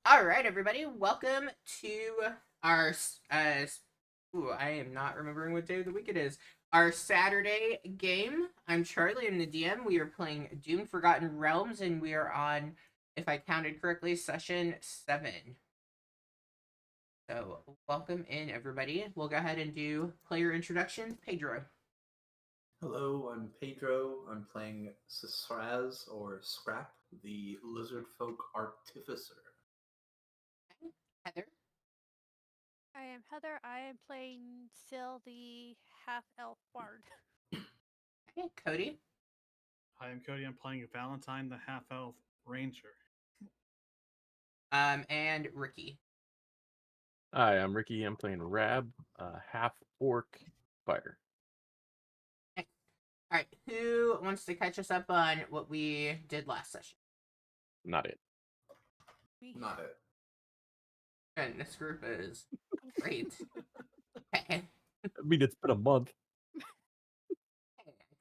All right, everybody, welcome to our I am not remembering what day of the week it is. Our Saturday game. I'm Charlie. I'm the DM. We are playing Doom Forgotten Realms, and we are on, if I counted correctly, session 7. So, welcome in, everybody. We'll go ahead and do player introductions. Pedro. Hello, I'm Pedro. I'm playing Sisraz or Scrap, the lizard folk artificer. Heather. I am Heather. I am playing Syl, the half elf bard. Okay, Cody. Hi, I'm Cody. I'm playing Valentine, the half elf ranger. And Ricky. Hi, I'm Ricky. I'm playing Rab, half orc fighter. Okay. All right, who wants to catch us up on what we did last session? Not it. Me. Not it. And this group is great. Okay. I mean, it's been a month.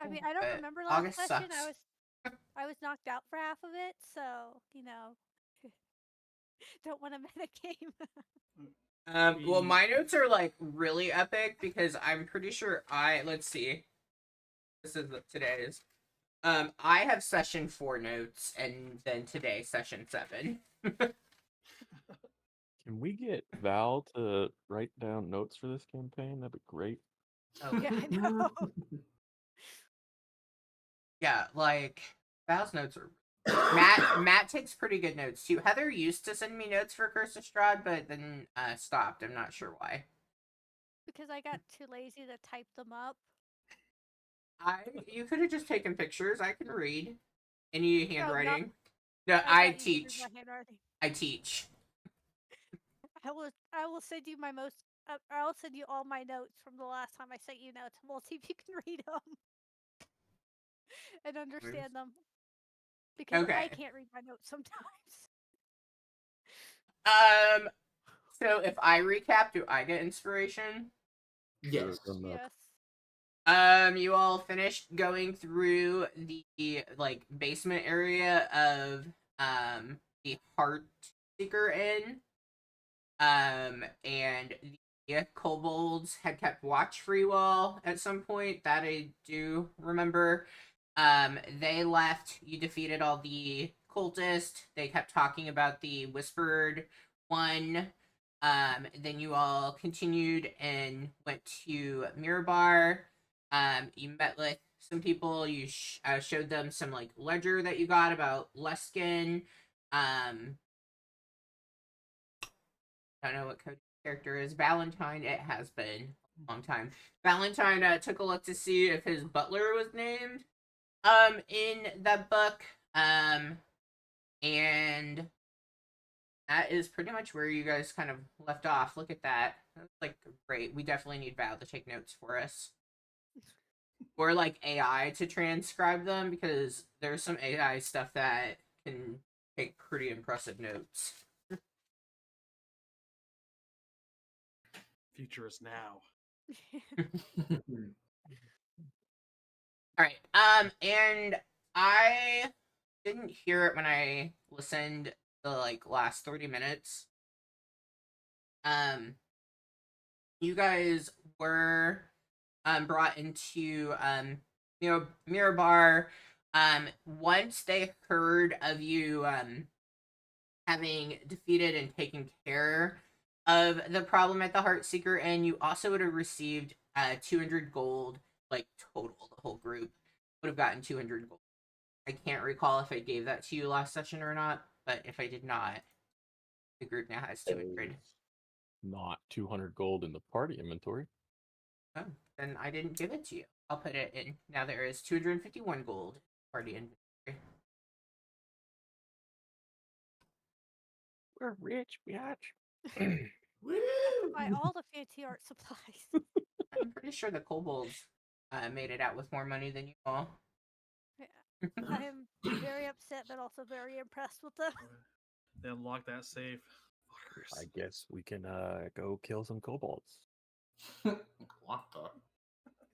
I mean, I don't But remember last August session. sucks. I was knocked out for half of it, so don't want to meta game. Well, my notes are like really epic because I'm pretty sure let's see. This is today's. I have session 4 notes, and then today session 7. Can we get Val to write down notes for this campaign? That'd be great. Oh, Yeah, I know. yeah, like Val's notes are. Matt takes pretty good notes too. Heather used to send me notes for Curse of Strahd, but then stopped. I'm not sure why. Because I got too lazy to type them up. You could have just taken pictures. I can read. Any Oh, no, handwriting? No, I I thought you could read teach. my handwriting. I teach. I will send you my most. I'll send you all my notes from the last time I sent you notes. We'll see if you can read them and understand them. Because I Okay. can't read my notes sometimes. Um. So if I recap, do I get inspiration? Yes. Yes. You all finished going through the like basement area of the Heart Seeker Inn. And the kobolds had kept watch for you all at some point. That I do remember. They left. You defeated all the cultists. They kept talking about the Whispered One. Then you all continued and went to Mirabar. You met with some people. You showed them some like ledger that you got about Luskin. I don't know what Cody's character is. Valentine, it has been a long time. Valentine took a look to see if his butler was named in that book. And that is pretty much where you guys kind of left off. Look at that. That's like great. We definitely need Val to take notes for us. Or like AI to transcribe them because there's some AI stuff that can take pretty impressive notes. Future is now. All right. And I didn't hear it when I listened the like last 30 minutes. Um, you guys were brought into Mirabar. Once they heard of you having defeated and taken care of the problem at the Heartseeker, and you also would have received 200 gold, like total. The whole group would have gotten 200 gold. I can't recall if I gave that to you last session or not, but if I did not, the group now has 200. Not 200 gold in the party inventory. Oh, then I didn't give it to you. I'll put it in. Now there is 251 gold party inventory. We're rich, bitch. Buy all the fancy art supplies. I'm pretty sure the kobolds made it out with more money than you all. Yeah. I am very upset, but also very impressed with them. They unlocked that safe. Fuckers. I guess we can go kill some kobolds. What the?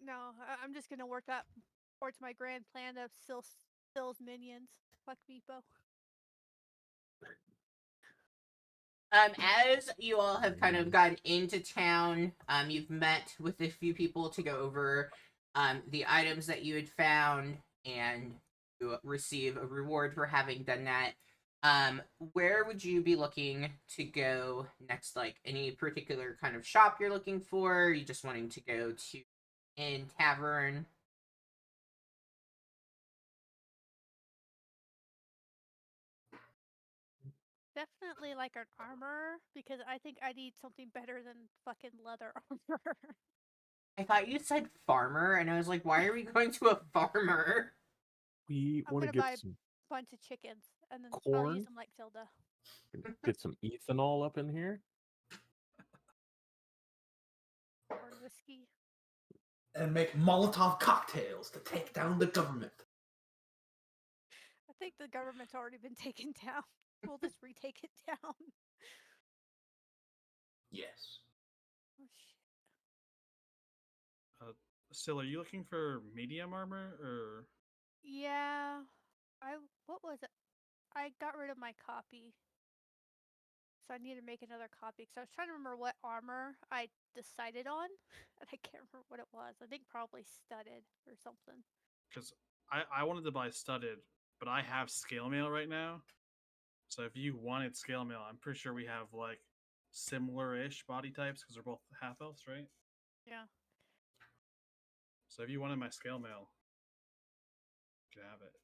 No, I'm just gonna work up towards my grand plan of Sill's minions. Fuck Meepo. As you all have kind of gotten into town, you've met with a few people to go over the items that you had found and you receive a reward for having done that. Where would you be looking to go next? Like any particular kind of shop you're looking for? Are you just wanting to go to in tavern? Definitely like an armor because I think I need something better than fucking leather armor. I thought you said farmer, and I was like, why are we going to a farmer? We I'm want to gonna buy get some a bunch of chickens and then I'll corn, use them like Tilda. get some ethanol up in here. Or whiskey. And make Molotov cocktails to take down the government. I think the government's already been taken down. We'll just retake it down. Yes. Oh shit. Still, are you looking for medium armor or? Yeah. What was it? I got rid of my copy. So I need to make another copy because I was trying to remember what armor I decided on, and I can't remember what it was. I think probably studded or something. Because I wanted to buy studded, but I have scale mail right now. So if you wanted scale mail, I'm pretty sure we have like similar-ish body types because they're both half elves, right? Yeah. So if you wanted my scale mail, you can have it.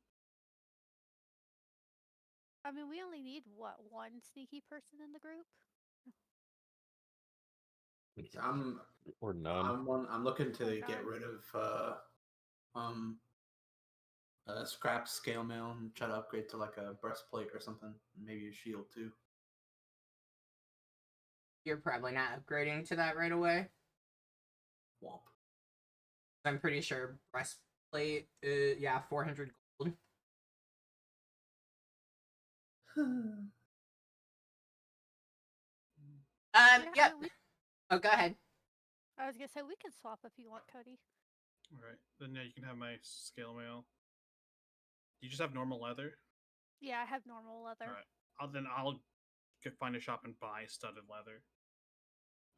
I mean, we only need what, one sneaky person in the group? I'm Or none. I'm looking to Or get none. rid of scrap scale mail and try to upgrade to like a breastplate or something. Maybe a shield too. You're probably not upgrading to that right away. Womp. I'm pretty sure breastplate, yeah, 400 gold. Yeah, Yep. I, mean, Oh, go ahead. I was gonna say we can swap if you want, Cody. All right, then yeah, you can have my scale mail. You just have normal leather. Yeah, I have normal leather. All right, I'll find a shop and buy studded leather.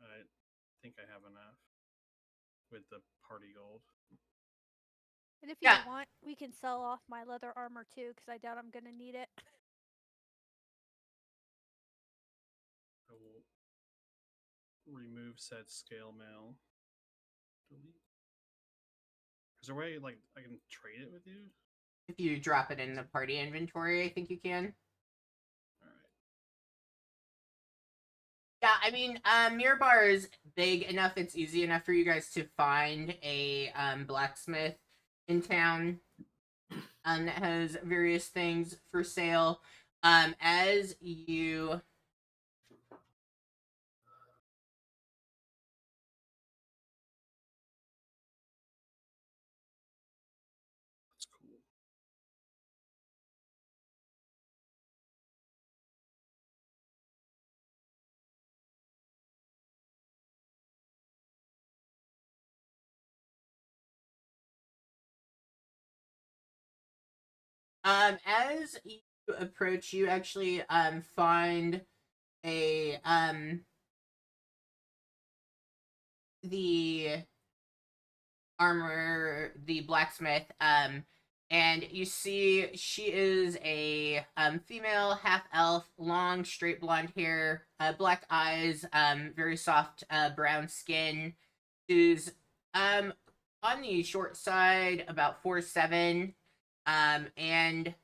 I think I have enough with the party gold. And if you Yeah. want, we can sell off my leather armor too, because I doubt I'm gonna need it. I will remove said scale mail. Delete. Is there a way like I can trade it with you? If you drop it in the party inventory, I think you can. All right. Yeah, I mean, Mirabar is big enough, it's easy enough for you guys to find a blacksmith in town that has various things for sale. As you That's cool. as you approach, you actually find a the armor, the blacksmith, and you see she is a female half elf, long straight blonde hair, black eyes, very soft brown skin. She's on the short side, about 4'7", and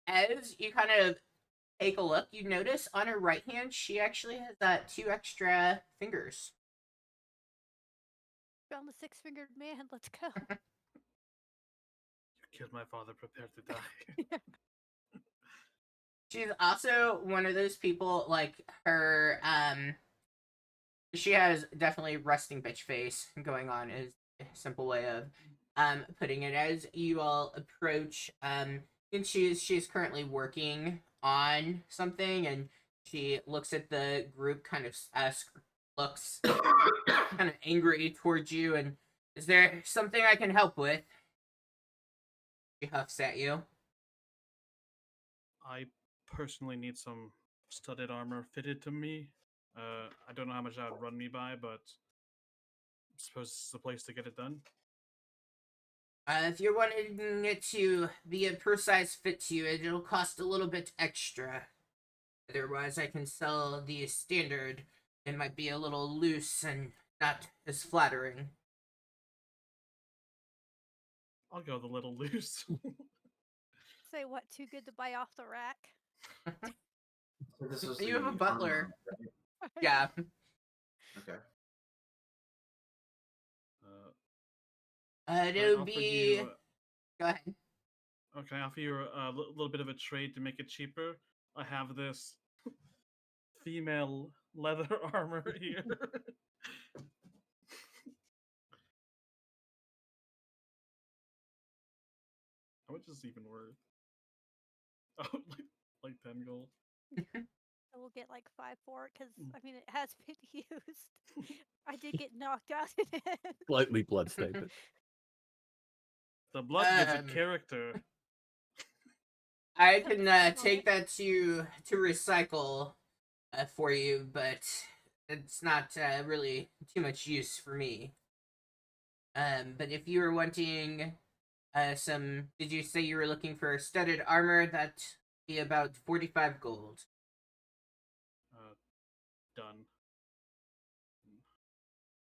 as you kind of take a look, you notice on her right hand she actually has 2 extra fingers. Found the six-fingered man. Let's go. You killed my father. Prepare to die. She's also one of those people, like her she has definitely resting bitch face going on, is a simple way of putting it. As you all approach, and she's currently working on something, and she looks at the group, kind of looks kind of angry towards you, and is there something I can help with? She huffs at you. I personally need some studded armor fitted to me. I don't know how much that would run me by, but I suppose this is the place to get it done. If you're wanting it to be a precise fit to you, it'll cost a little bit extra. Otherwise, I can sell the standard. It might be a little loose and not as flattering. I'll go the little loose. Say what? Too good to buy off the rack. So this was You have a the butler. armor, right? Yeah. Okay. I It'll offered be. you, Go ahead. can I offer you a little bit of a trade to make it cheaper? I have this female leather armor here. How much is it even worth? Oh, like 10 gold. I will get like 5 for it because I mean it has been used. I did get knocked out in it. Slightly blood-stained. The blood gives it Um, character. I Put can the stain on take it. that to recycle for you, but it's not really too much use for me. But if you were wanting some, did you say you were looking for studded armor? That'd be about 45 gold. Done.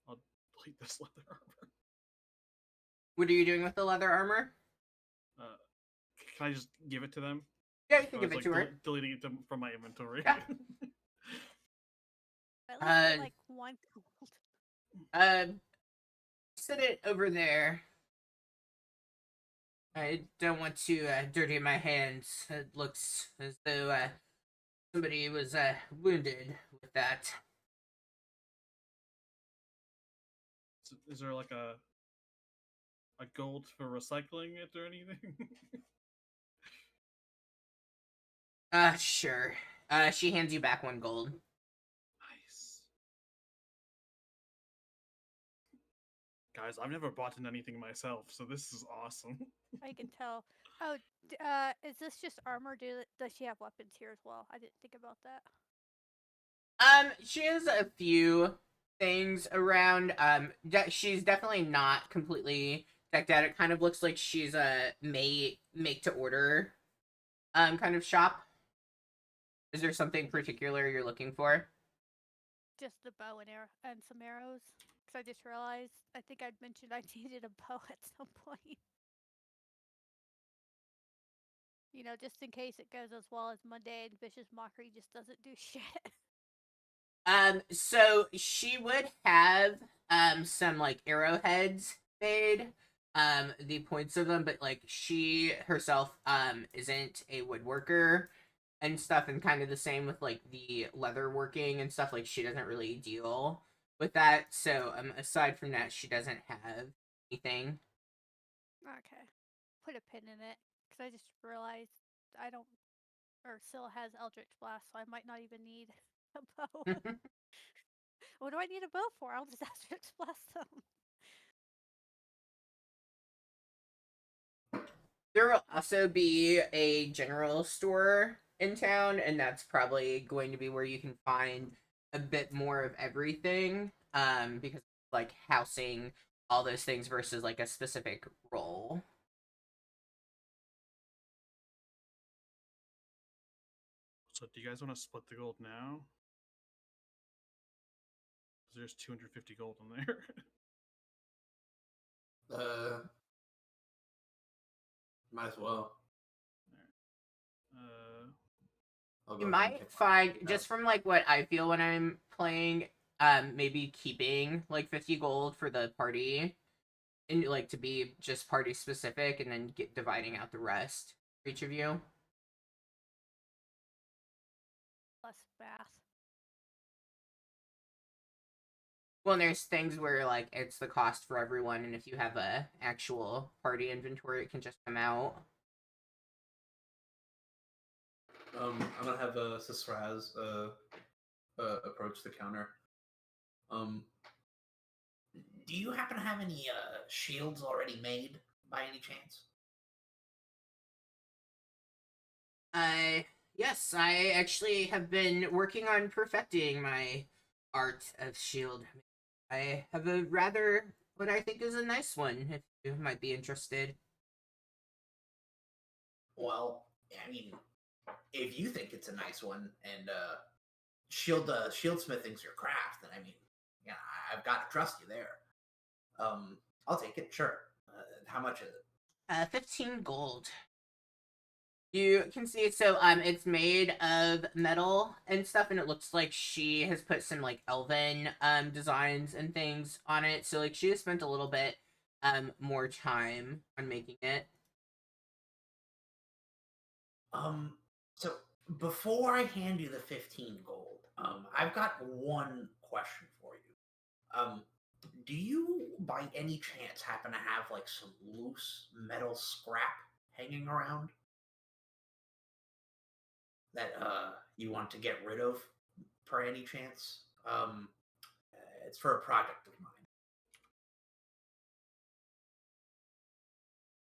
I'll delete this leather armor. What are you doing with the leather armor? Can I just give it to them? Yeah, you can I give was it to her. deleting it from my inventory. Yeah. At least get Uh, like 1 gold. Set it over there. I don't want to dirty my hands. It looks as though somebody was wounded with that. Is there like a gold for recycling it or anything? Sure. She hands you back 1 gold. Nice. Guys, I've never bought in anything myself, so this is awesome. I can tell. Oh, is this just armor? Does she have weapons here as well? I didn't think about that. She has a few things around. She's definitely not completely decked out. It kind of looks like she's a make to order kind of shop. Is there something particular you're looking for? Just the bow and arrow and some arrows. Because I just realized I think I'd mentioned I needed a bow at some point. You know, just in case it goes as well as Monday and Vicious Mockery just doesn't do shit. So she would have some like arrowheads made, the points of them, but like she herself isn't a woodworker and stuff, and kind of the same with like the leather working and stuff. Like she doesn't really deal with that. So aside from that, she doesn't have anything. Okay. Put a pin in it. Because I just realized I don't. Or Syl has Eldritch Blast, so I might not even need a bow. What do I need a bow for? I'll just Eldritch Blast them. There will also be a general store in town, and that's probably going to be where you can find a bit more of everything. Because like housing all those things versus like a specific role. So do you guys want to split the gold now? 'Cause there's 250 gold in there. Might as well. I'll go You ahead and might take find mine. just from like what I feel when I'm playing, maybe keeping like 50 gold for the party, and like to be just party specific, and then dividing out the rest for each of you. Plus bath. Well, and there's things where like it's the cost for everyone, and if you have a actual party inventory, it can just come out. I'm gonna have Sisraz approach the counter. Do you happen to have any shields already made by any chance? Yes, I actually have been working on perfecting my art of shield. I have a rather what I think is a nice one. If you might be interested. Well, I mean, if you think it's a nice one, and Shieldsmith thinks your craft, then I mean, yeah, I've got to trust you there. I'll take it. Sure. How much is it? 15 gold. You can see it's made of metal and stuff, and it looks like she has put some like elven designs and things on it. So like she has spent a little bit more time on making it. So before I hand you the 15 gold, I've got one question for you. Do you by any chance happen to have like some loose metal scrap hanging around that you want to get rid of per any chance? It's for a project of mine.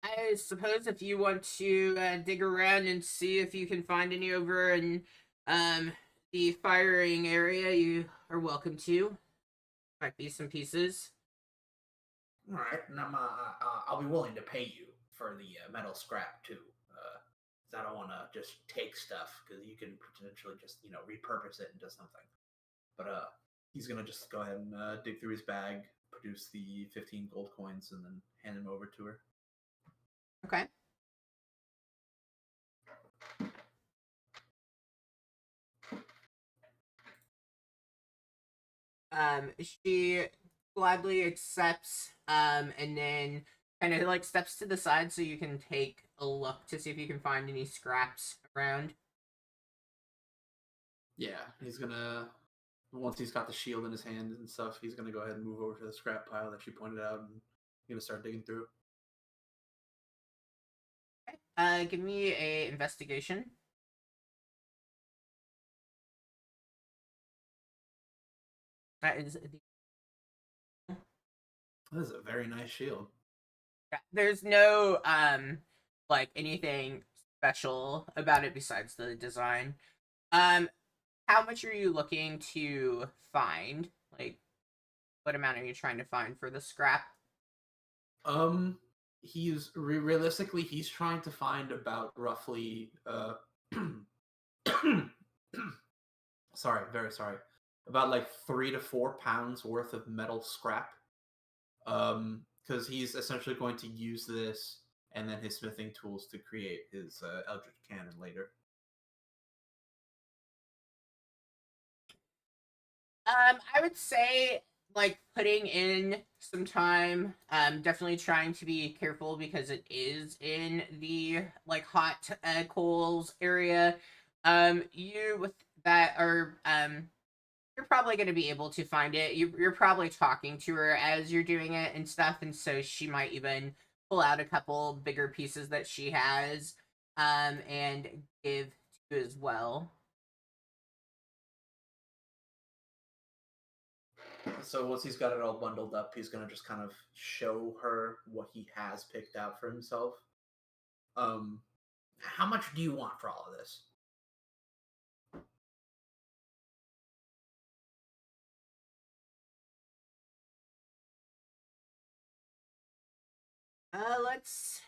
I suppose if you want to dig around and see if you can find any over in the firing area, you are welcome to. Might be some pieces. All right, and I'll be willing to pay you for the metal scrap too. 'Cause I don't want to just take stuff because you can potentially just repurpose it into something. But he's gonna just go ahead and dig through his bag, produce the 15 gold coins, and then hand them over to her. Okay. She gladly accepts, and then kind of like steps to the side so you can take a look to see if you can find any scraps around. Yeah, he's gonna once he's got the shield in his hand and stuff, he's gonna go ahead and move over to the scrap pile that she pointed out, and he's gonna start digging through. Okay. Give me a investigation. That is the This is a very nice shield. there's no like anything special about it besides the design. How much are you looking to find? Like what amount are you trying to find for the scrap? He's realistically he's trying to find about roughly sorry, very sorry. About like 3 to 4 pounds worth of metal scrap. Because he's essentially going to use this and then his smithing tools to create his Eldritch Cannon later. I would say like putting in some time. Definitely trying to be careful because it is in the like hot coals area. You with that are you're probably going to be able to find it. You're probably talking to her as you're doing it and stuff, and so she might even pull out a couple bigger pieces that she has, and give to you as well. So once he's got it all bundled up, he's gonna just kind of show her what he has picked out for himself. How much do you want for all of this? Let's.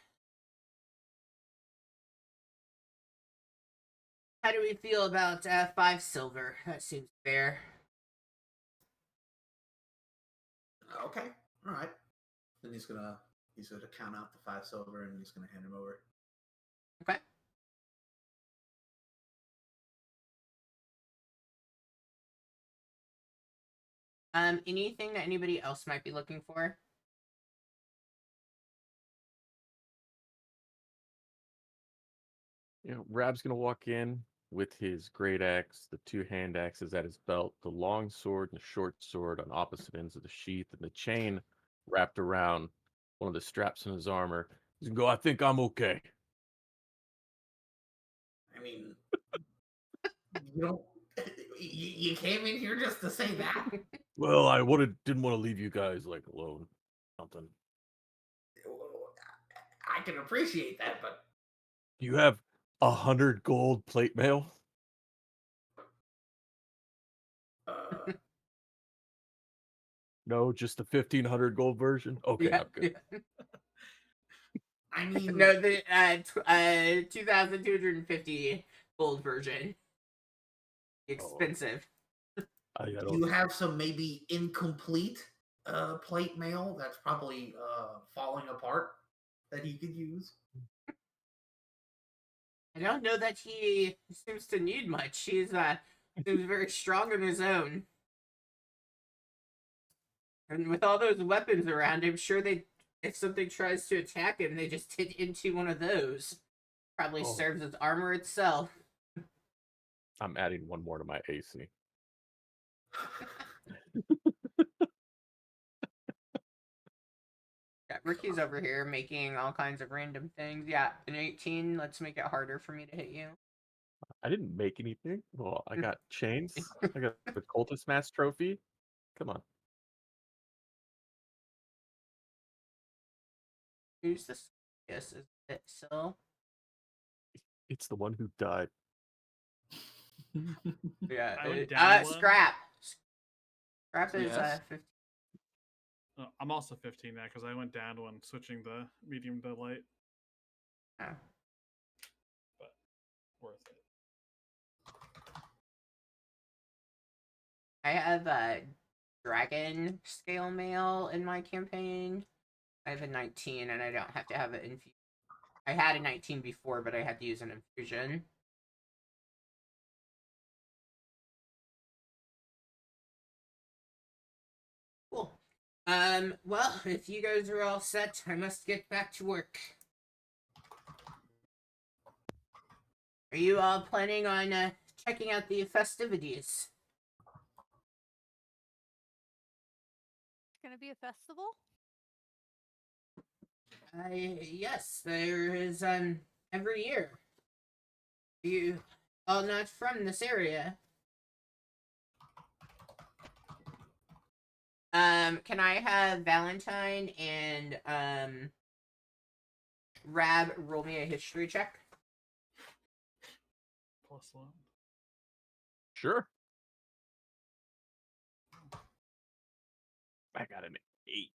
How do we feel about 5 silver? That seems fair. Okay, all right. Then he's gonna count out the 5 silver and he's gonna hand him over. Okay. Anything that anybody else might be looking for? Rab's gonna walk in with his great axe, the 2 hand axes at his belt, the long sword and the short sword on opposite ends of the sheath, and the chain wrapped around one of the straps in his armor. He's gonna go, I think I'm okay. I mean, you don't. You came in here just to say that? Well, I didn't want to leave you guys like alone. Something. I can appreciate that, but Do you have 100 gold plate mail. Uh, No, just the 1500 gold version. Okay, Yeah, I'm good. yeah. I mean, No, the 2,250 gold version. Expensive. I do don't. you have some maybe incomplete plate mail that's probably falling apart that he could use? I don't know that he seems to need much. He's seems very strong on his own. And with all those weapons around, I'm sure if something tries to attack him, they just hit into one of those. Probably Oh. serves as armor itself. I'm adding one more to my AC. Yeah, Ricky's over here making all kinds of random things. Yeah, an 18, let's make it harder for me to hit you. I didn't make anything. Well, I got chains. I got the Cultist Mask trophy. Come on. Who's this? Yes, is it so? It's the one who died. Yeah. I went down one. Scrap. Scrap is Yes. 15. I'm also 15 now because I went down one, switching the medium to light. Oh. But worth it. I have a dragon scale mail in my campaign. I have a 19 and I don't have to have it infused. I had a 19 before, but I had to use an infusion. Cool. Well, if you guys are all set, I must get back to work. Are you all planning on checking out the festivities? It's gonna be a festival? Yes, there is every year. You all not from this area. Can I have Valentine and Rab roll me a history check? +1. Sure. I got an 8.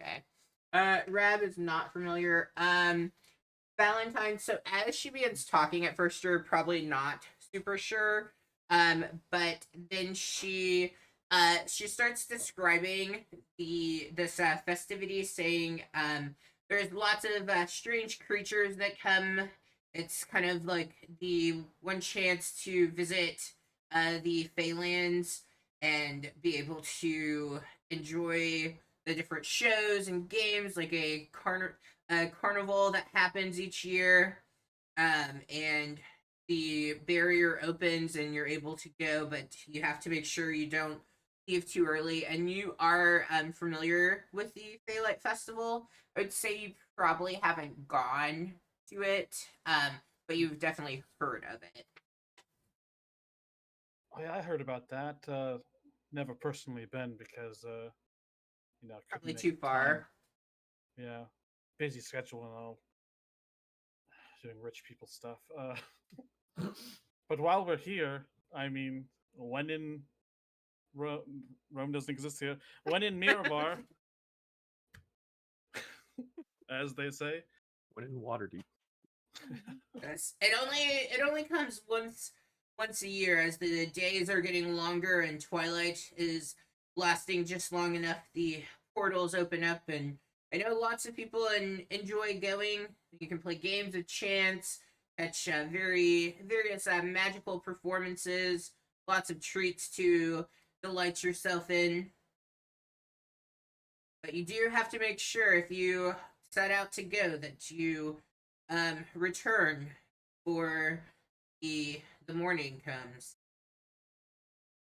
Okay. Rab is not familiar. Valentine, so as she begins talking, at first you're probably not super sure. But then she starts describing this festivity, saying there's lots of strange creatures that come. It's kind of like the one chance to visit the Phalanx and be able to enjoy the different shows and games, like a carnival that happens each year, and the barrier opens and you're able to go, but you have to make sure you don't leave too early. And you are familiar with the Phalite Festival. I would say you probably haven't gone to it, but you've definitely heard of it. Oh, yeah, I heard about that. Never personally been because couldn't Probably make too the far. time. Yeah, busy schedule and all, doing rich people stuff. But while we're here, I mean, when in Rome doesn't exist here. When in Mirabar, as they say. When in Waterdeep. Yes. It only comes once a year, as the days are getting longer and twilight is lasting just long enough. The portals open up, and I know lots of people enjoy going. You can play games of chance, catch various magical performances, lots of treats to delight yourself in. But you do have to make sure, if you set out to go, that you return before the morning comes.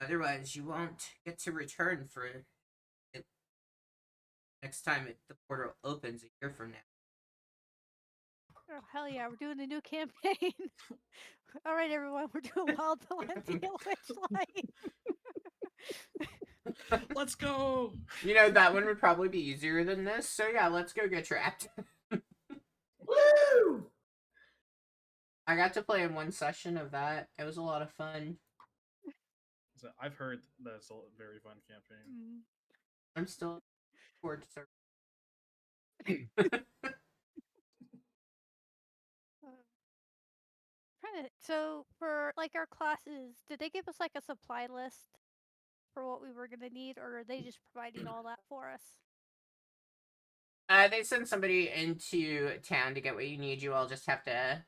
Otherwise, you won't get to return for it next time the portal opens a year from now. Oh, hell yeah, we're doing a new campaign. All right, everyone, we're doing Wild Valentia Witchlight. Let's go. You know, that one would probably be easier than this, so yeah, let's go get trapped. Woo! I got to play in one session of that. It was a lot of fun. So I've heard that it's a very fun campaign. Mm. I'm still looking forward to So for like our classes, did they give us like a supply list for what we were gonna need, or are they just providing all that for us? They send somebody into town to get what you need. You all just have to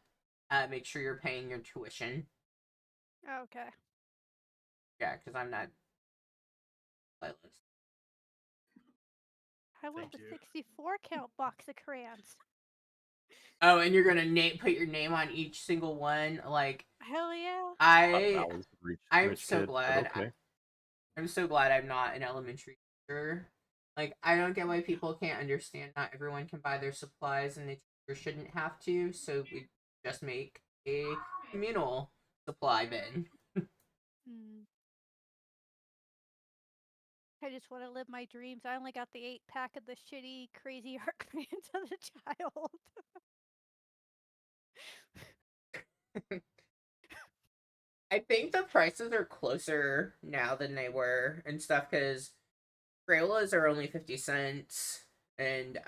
make sure you're paying your tuition. Okay. Yeah, because I'm not playlist. I want Thank the you. 64 count box of crayons. Oh, and you're gonna put your name on each single one. Like Hell yeah. That was rich, I'm rich so kid, but glad. okay. I'm so glad I'm not an elementary teacher. Like I don't get why people can't understand. Not everyone can buy their supplies, and the teacher shouldn't have to. So we just make a communal supply bin. Mm. I just want to live my dreams. I only got the 8-pack of the shitty, crazy art crayons as a child. I think the prices are closer now than they were and stuff because Crayolas are only 50 cents, and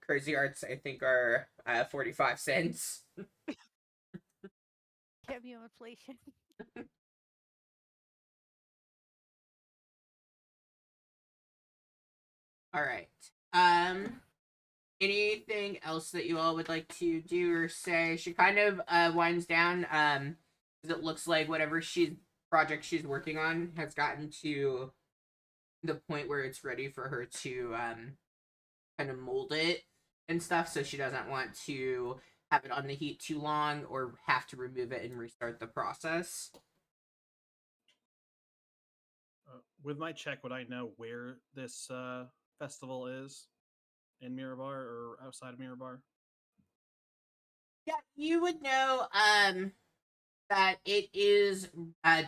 Crazy Arts I think are 45 cents. Cameo inflation. All right. Anything else that you all would like to do or say? She kind of winds down. Because it looks like whatever project she's working on has gotten to the point where it's ready for her to kind of mold it and stuff. So she doesn't want to have it on the heat too long or have to remove it and restart the process. With my check, would I know where this festival is in Mirabar or outside of Mirabar? Yeah, you would know that it is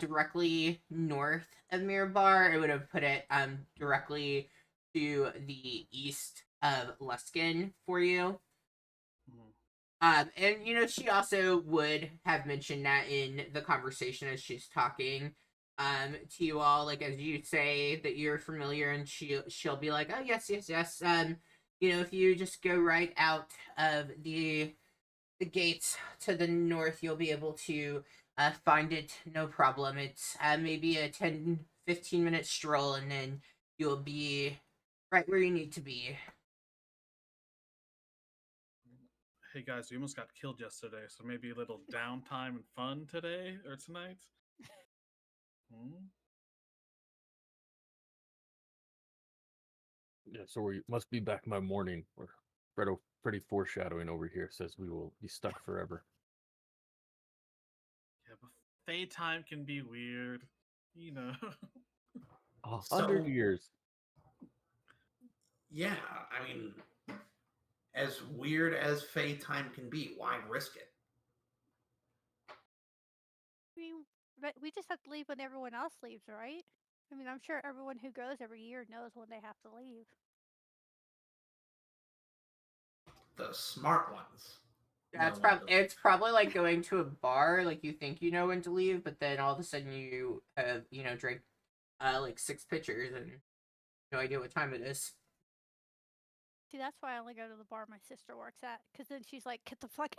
directly north of Mirabar. It would have put it directly to the east of Luskin for you. And you know, she also would have mentioned that in the conversation as she's talking to you all, like as you say that you're familiar, and she'll be like, oh yes, yes, yes. You know, if you just go right out of the gates to the north, you'll be able to find it, no problem. It's maybe a 10-15 minute stroll, and then you'll be right where you need to be. Hey guys, we almost got killed yesterday, so maybe a little downtime and fun today or tonight. Yeah, so we must be back by morning. Or Freddy foreshadowing over here says we will be stuck forever. Yeah, but Fey time can be weird, you know. 100 So- years. Yeah, I mean, as weird as Fey time can be, why risk it? I mean, but we just have to leave when everyone else leaves, right? I mean, I'm sure everyone who goes every year knows when they have to leave. The smart ones. Yeah, know when to- it's probably like going to a bar. Like you think you know when to leave, but then all of a sudden you have drank like 6 pitchers and no idea what time it is. See, that's why I only go to the bar my sister works at, because then she's like, get the fuck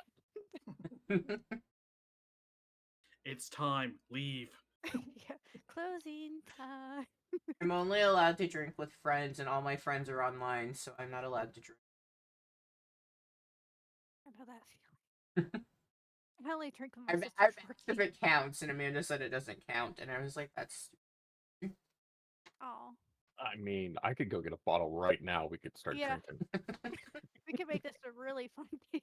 It's time, leave. yeah, closing time. I'm only allowed to drink with friends, and all my friends are online, so I'm not allowed to drink. I know that feeling. I only drink with my I've sister's asked if working. it counts, and Amanda said it doesn't count, and I was like, that's Oh, I mean, I could go get a bottle right now. We could start Yeah. drinking. we could make this a really fun game.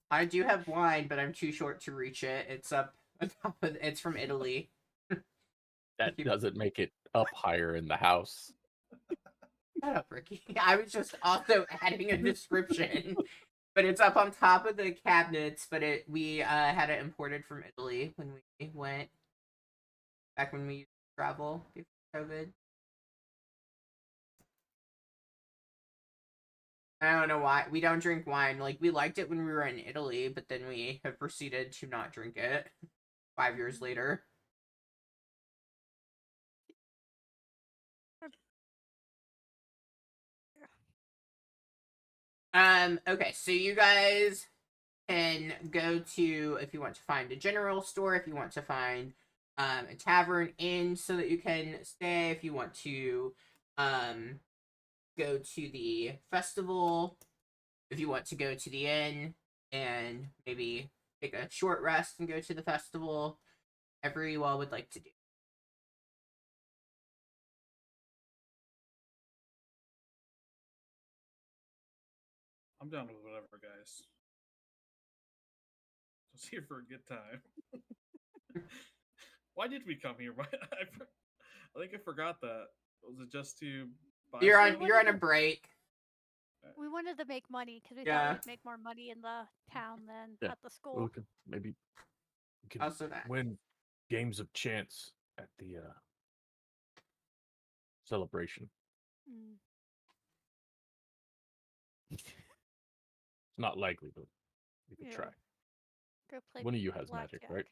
I do have wine, but I'm too short to reach it. It's up on top of, it's from Italy. That doesn't make it up higher in the house. Shut up, Ricky. I was just also adding a description. But it's up on top of the cabinets, but we had it imported from Italy when we went back when we used to travel before COVID. I don't know why we don't drink wine. Like, we liked it when we were in Italy, but then we have proceeded to not drink it 5 years later. Okay, so you guys can go to, if you want to find a general store, if you want to find a tavern, inn, so that you can stay, if you want to go to the festival, if you want to go to the inn and maybe take a short rest and go to the festival, whatever you all would like to do. I'm down with whatever, guys. Just here for a good time. Why did we come here? I think I forgot that. Was it just to buy You're stuff? on a break. We wanted to make money because we Yeah. thought we'd make more money in the town than Yeah. at the school. Well, we could maybe we could Also that. win games of chance at the celebration. Mm. It's not likely, but we could Yeah. try. Go play One of you has magic, blackjack. right?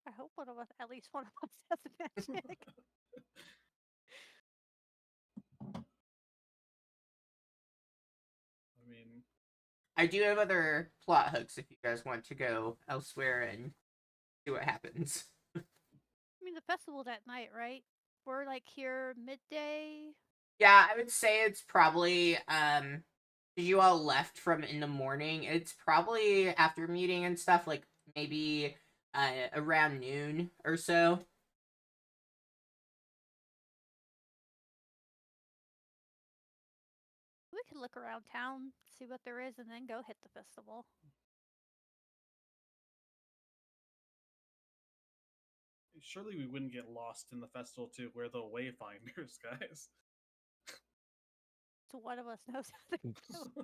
I hope one of us, at least one of us, has magic. I mean, I do have other plot hooks if you guys want to go elsewhere and see what happens. I mean, the festival's at night, right? We're like here midday. Yeah, I would say it's probably you all left from in the morning. It's probably after meeting and stuff, like maybe around noon or so. We could look around town, see what there is, and then go hit the festival. surely we wouldn't get lost in the festival too. We're the wayfinders, guys. So one of us knows how to go the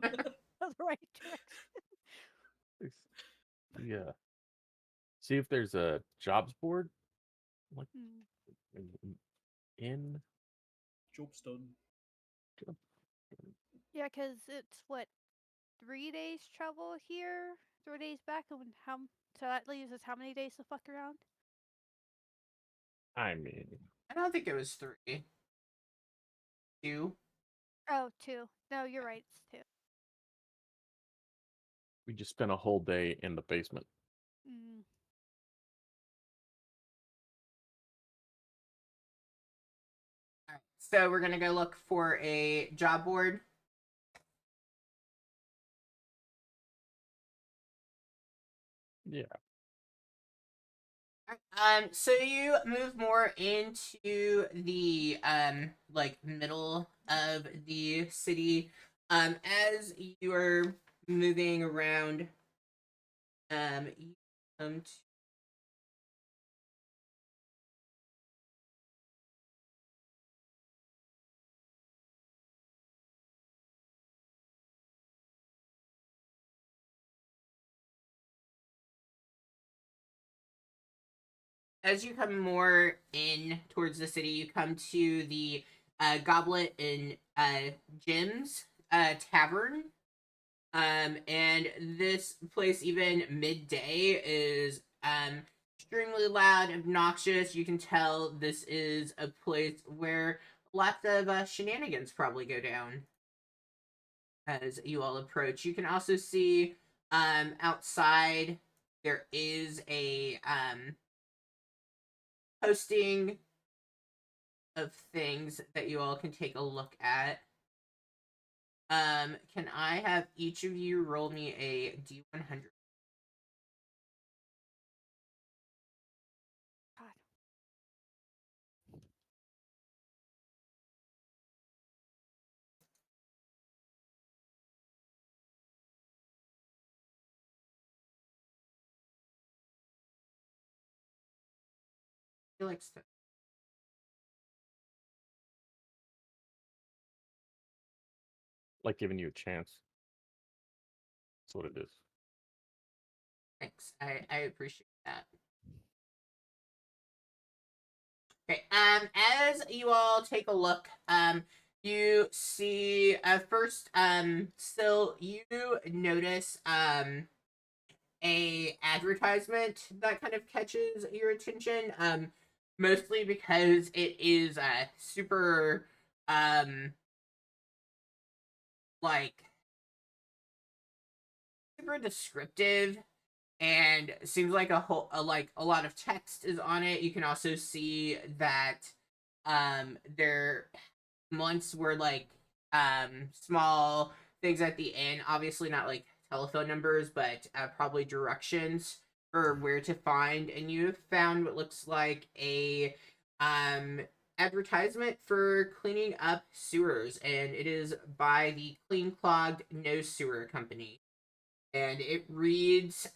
right direction. Yeah. See if there's a jobs board Hmm. in. Jobstone. Yeah, because it's what 3 days travel here, 3 days back, and how? So that leaves us how many days to fuck around? I mean, I don't think it was 3. 2. Oh, 2. No, you're right. It's 2. we just spent a whole day in the basement. Mm. Alright, so we're gonna go look for a job board. Yeah. So you move more into the like middle of the city. As you are moving around, you come to as you come more in towards the city, you come to the Goblet and Jim's Tavern. And this place, even midday, is extremely loud, obnoxious. You can tell this is a place where lots of shenanigans probably go down as you all approach. You can also see outside there is a posting of things that you all can take a look at. Can I have each of you roll me a D100? God. He likes to. Like giving you a chance. That's what it is. Thanks. I appreciate that. Okay. As you all take a look, You see, first, still you notice a advertisement that kind of catches your attention. Mostly because it is super like super descriptive and seems like a lot of text is on it. You can also see that there once were like small things at the end, obviously not like telephone numbers, but probably directions for where to find, and you found what looks like a um advertisement for cleaning up sewers, and it is by the Clean Clogged No Sewer Company, and it reads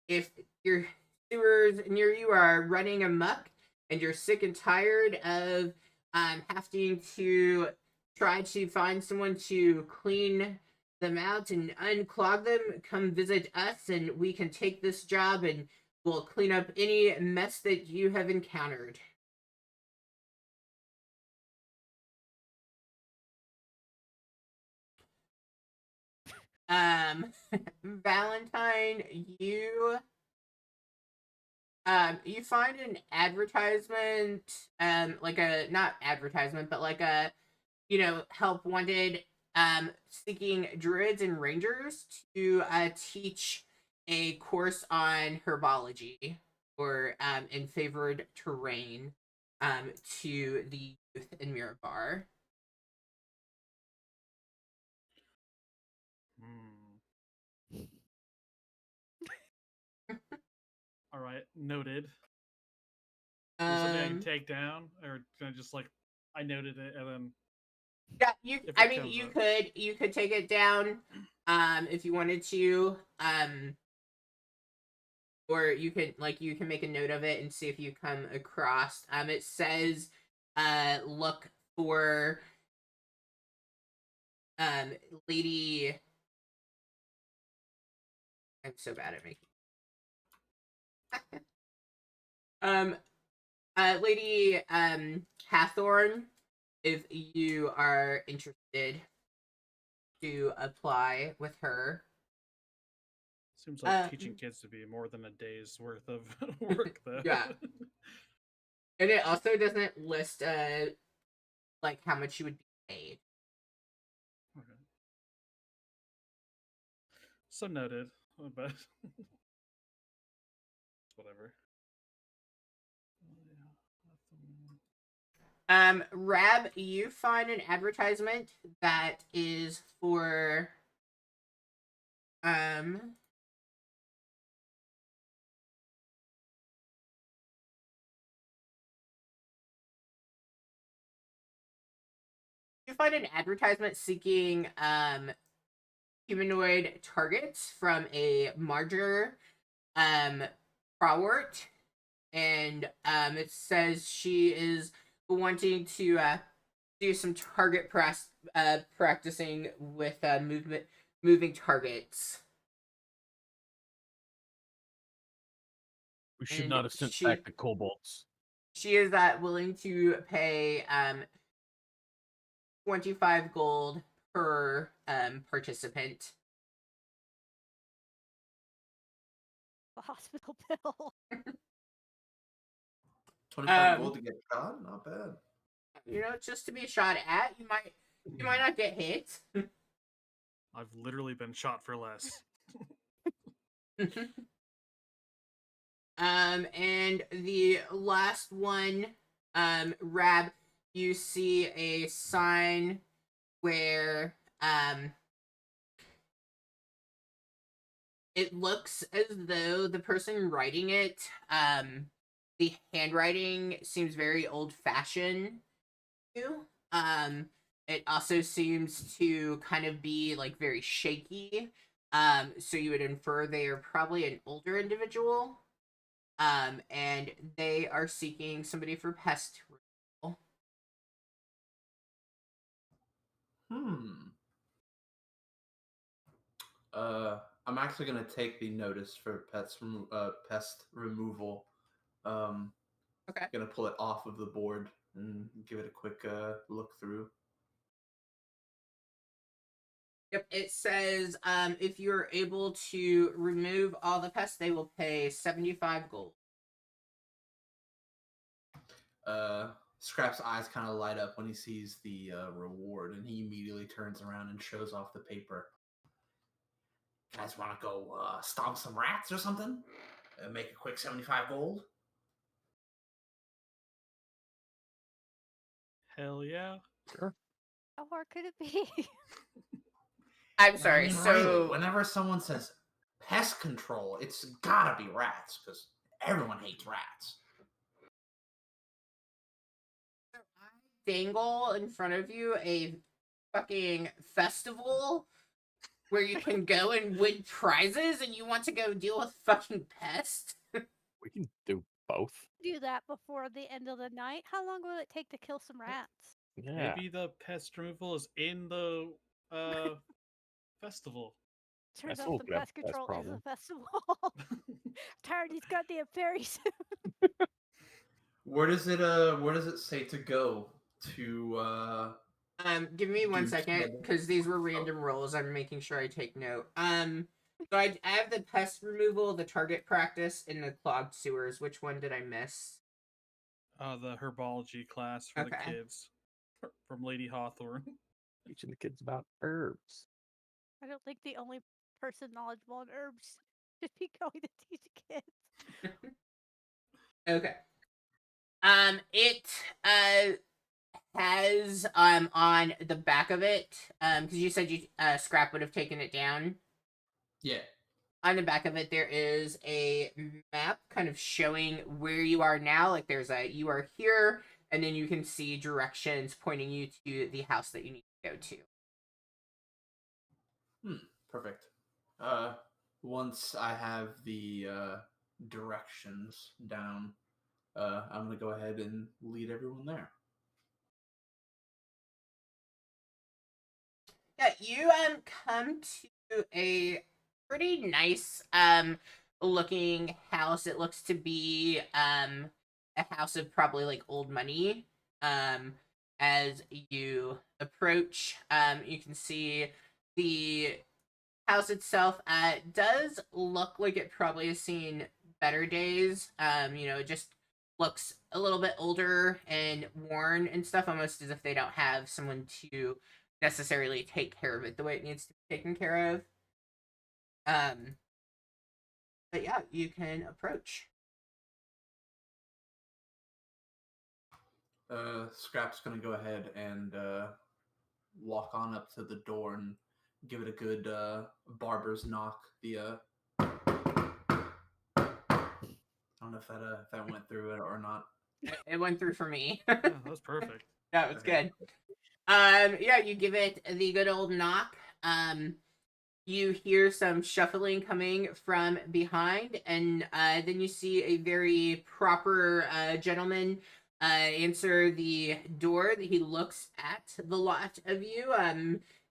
if your sewers near you are running amok and you're sick and tired of having to try to find someone to clean them out and unclog them, come visit us and we can take this job and we'll clean up any mess that you have encountered. Valentine, you find an advertisement, like a not advertisement, but like a help wanted, seeking druids and rangers to teach a course on herbology or in favored terrain to the youth in Mirabar. All right, noted. Is there something I can take down, or can I just like I noted it and then? Yeah, if it I mean, comes up. you could take it down, if you wanted to, or you can make a note of it and see if you come across. It says, look for, Lady. I'm so bad at making. Lady Hathorn, if you are interested to apply with her. Seems like teaching kids to be more than a day's worth of work, though. Yeah. And it also doesn't list like how much you would be paid. Okay. So noted, but whatever. Rab, you find an advertisement that is for you find an advertisement seeking humanoid targets from a Marger Prawart, and it says she is wanting to do some target practicing with moving targets. We should And not have sent back the kobolds. She is willing to pay 25 gold per participant. The hospital bill. 25 gold to get shot? Not bad. Just to be shot at, you might not get hit. I've literally been shot for less. And the last one, Rab, you see a sign where it looks as though the person writing it, the handwriting seems very old-fashioned. It also seems to kind of be like very shaky. So you would infer they are probably an older individual. And they are seeking somebody for pest removal. I'm actually gonna take the notice for pest removal. Okay. Gonna pull it off of the board and give it a quick look through. Yep, it says if you're able to remove all the pests, they will pay 75 gold. Scrap's eyes kind of light up when he sees the reward, and he immediately turns around and shows off the paper. Guys, want to go stomp some rats or something? Make a quick 75 gold? Hell yeah. Sure. How hard could it be? I'm I sorry, mean, so really, whenever someone says pest control, it's gotta be rats, because everyone hates rats. dangle in front of you a fucking festival where you can go and win prizes and you want to go deal with fucking pests? We can do both. Do that before the end of the night. How long will it take to kill some rats? Yeah. Maybe the pest removal is in the festival. Turns Festival out the could have pest a pest control is a problem. festival. Tired these goddamn fairies. Where does it say to go to Give me one Dude, second, trouble. because these were random rolls. I'm making sure I take note. So I have the pest removal, the target practice, and the clogged sewers. Which one did I miss? The herbology class for the Okay. kids from Lady Hawthorne. Teaching the kids about herbs. I don't think the only person knowledgeable on herbs should be going to teach kids. Okay. It has on the back of it, because you said you Scrap would have taken it down. Yeah. On the back of it, there is a map kind of showing where you are now. Like there's you are here, and then you can see directions pointing you to the house that you need to go to. Perfect. Once I have the directions down, I'm gonna go ahead and lead everyone there. Yeah, you come to a pretty nice looking house. It looks to be a house of probably like old money. As you approach, you can see the house itself does look like it probably has seen better days. It just looks a little bit older and worn and stuff, almost as if they don't have someone to necessarily take care of it the way it needs to be taken care of. But yeah, you can approach. Scrap's gonna go ahead and walk on up to the door and give it a good barber's knock. I don't know if that went through it or not. It went through for me. Yeah, that's perfect. That was Okay. good. Yeah, you give it the good old knock. You hear some shuffling coming from behind, and then you see a very proper gentleman answer the door. He looks at the lot of you,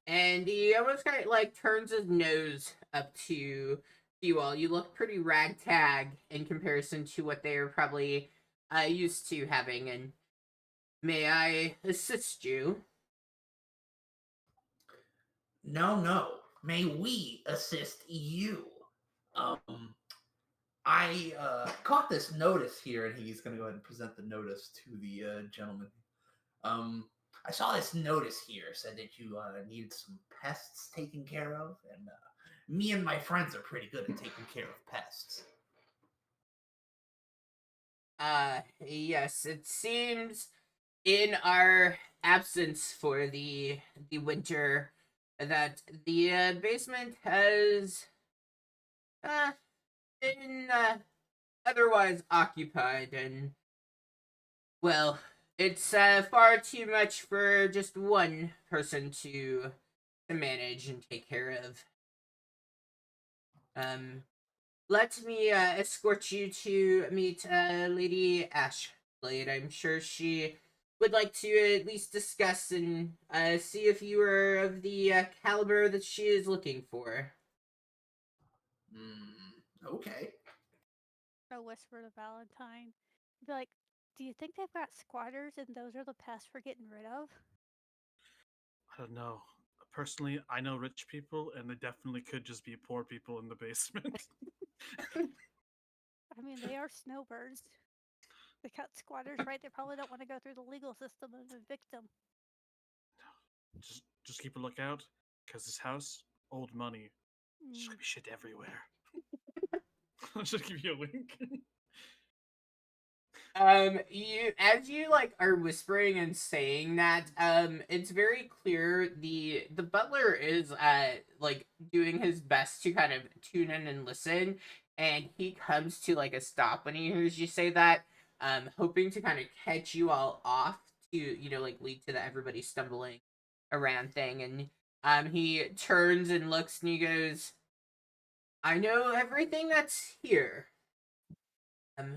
and he almost kind of like turns his nose up to you all. You look pretty ragtag in comparison to what they are probably used to having. And may I assist you? No. May we assist you? I caught this notice here, and he's going to go ahead and present the notice to the gentleman. I saw this notice here, said that you needed some pests taken care of, and me and my friends are pretty good at taking care of pests. Yes, it seems in our absence for the winter that the basement has been otherwise occupied, and well, it's far too much for just one person to manage and take care of. Let me escort you to meet Lady Ashblade. I'm sure she would like to at least discuss and see if you are of the caliber that she is looking for. Okay. I whisper to Valentine. Be like, Do you think they've got squatters and those are the pests we're getting rid of? I don't know. Personally, I know rich people, and they definitely could just be poor people in the basement. I mean, they are snowbirds. They got squatters, right? They probably don't want to go through the legal system and evict them. just keep a lookout, because this house, old money. There's Mm. gonna be shit everywhere. I should give you a wink. You as you like are whispering and saying that, it's very clear the butler is like doing his best to kind of tune in and listen, and he comes to like a stop when he hears you say that, hoping to kind of catch you all off to, like lead to the everybody stumbling around thing, and he turns and looks and he goes, I know everything that's here.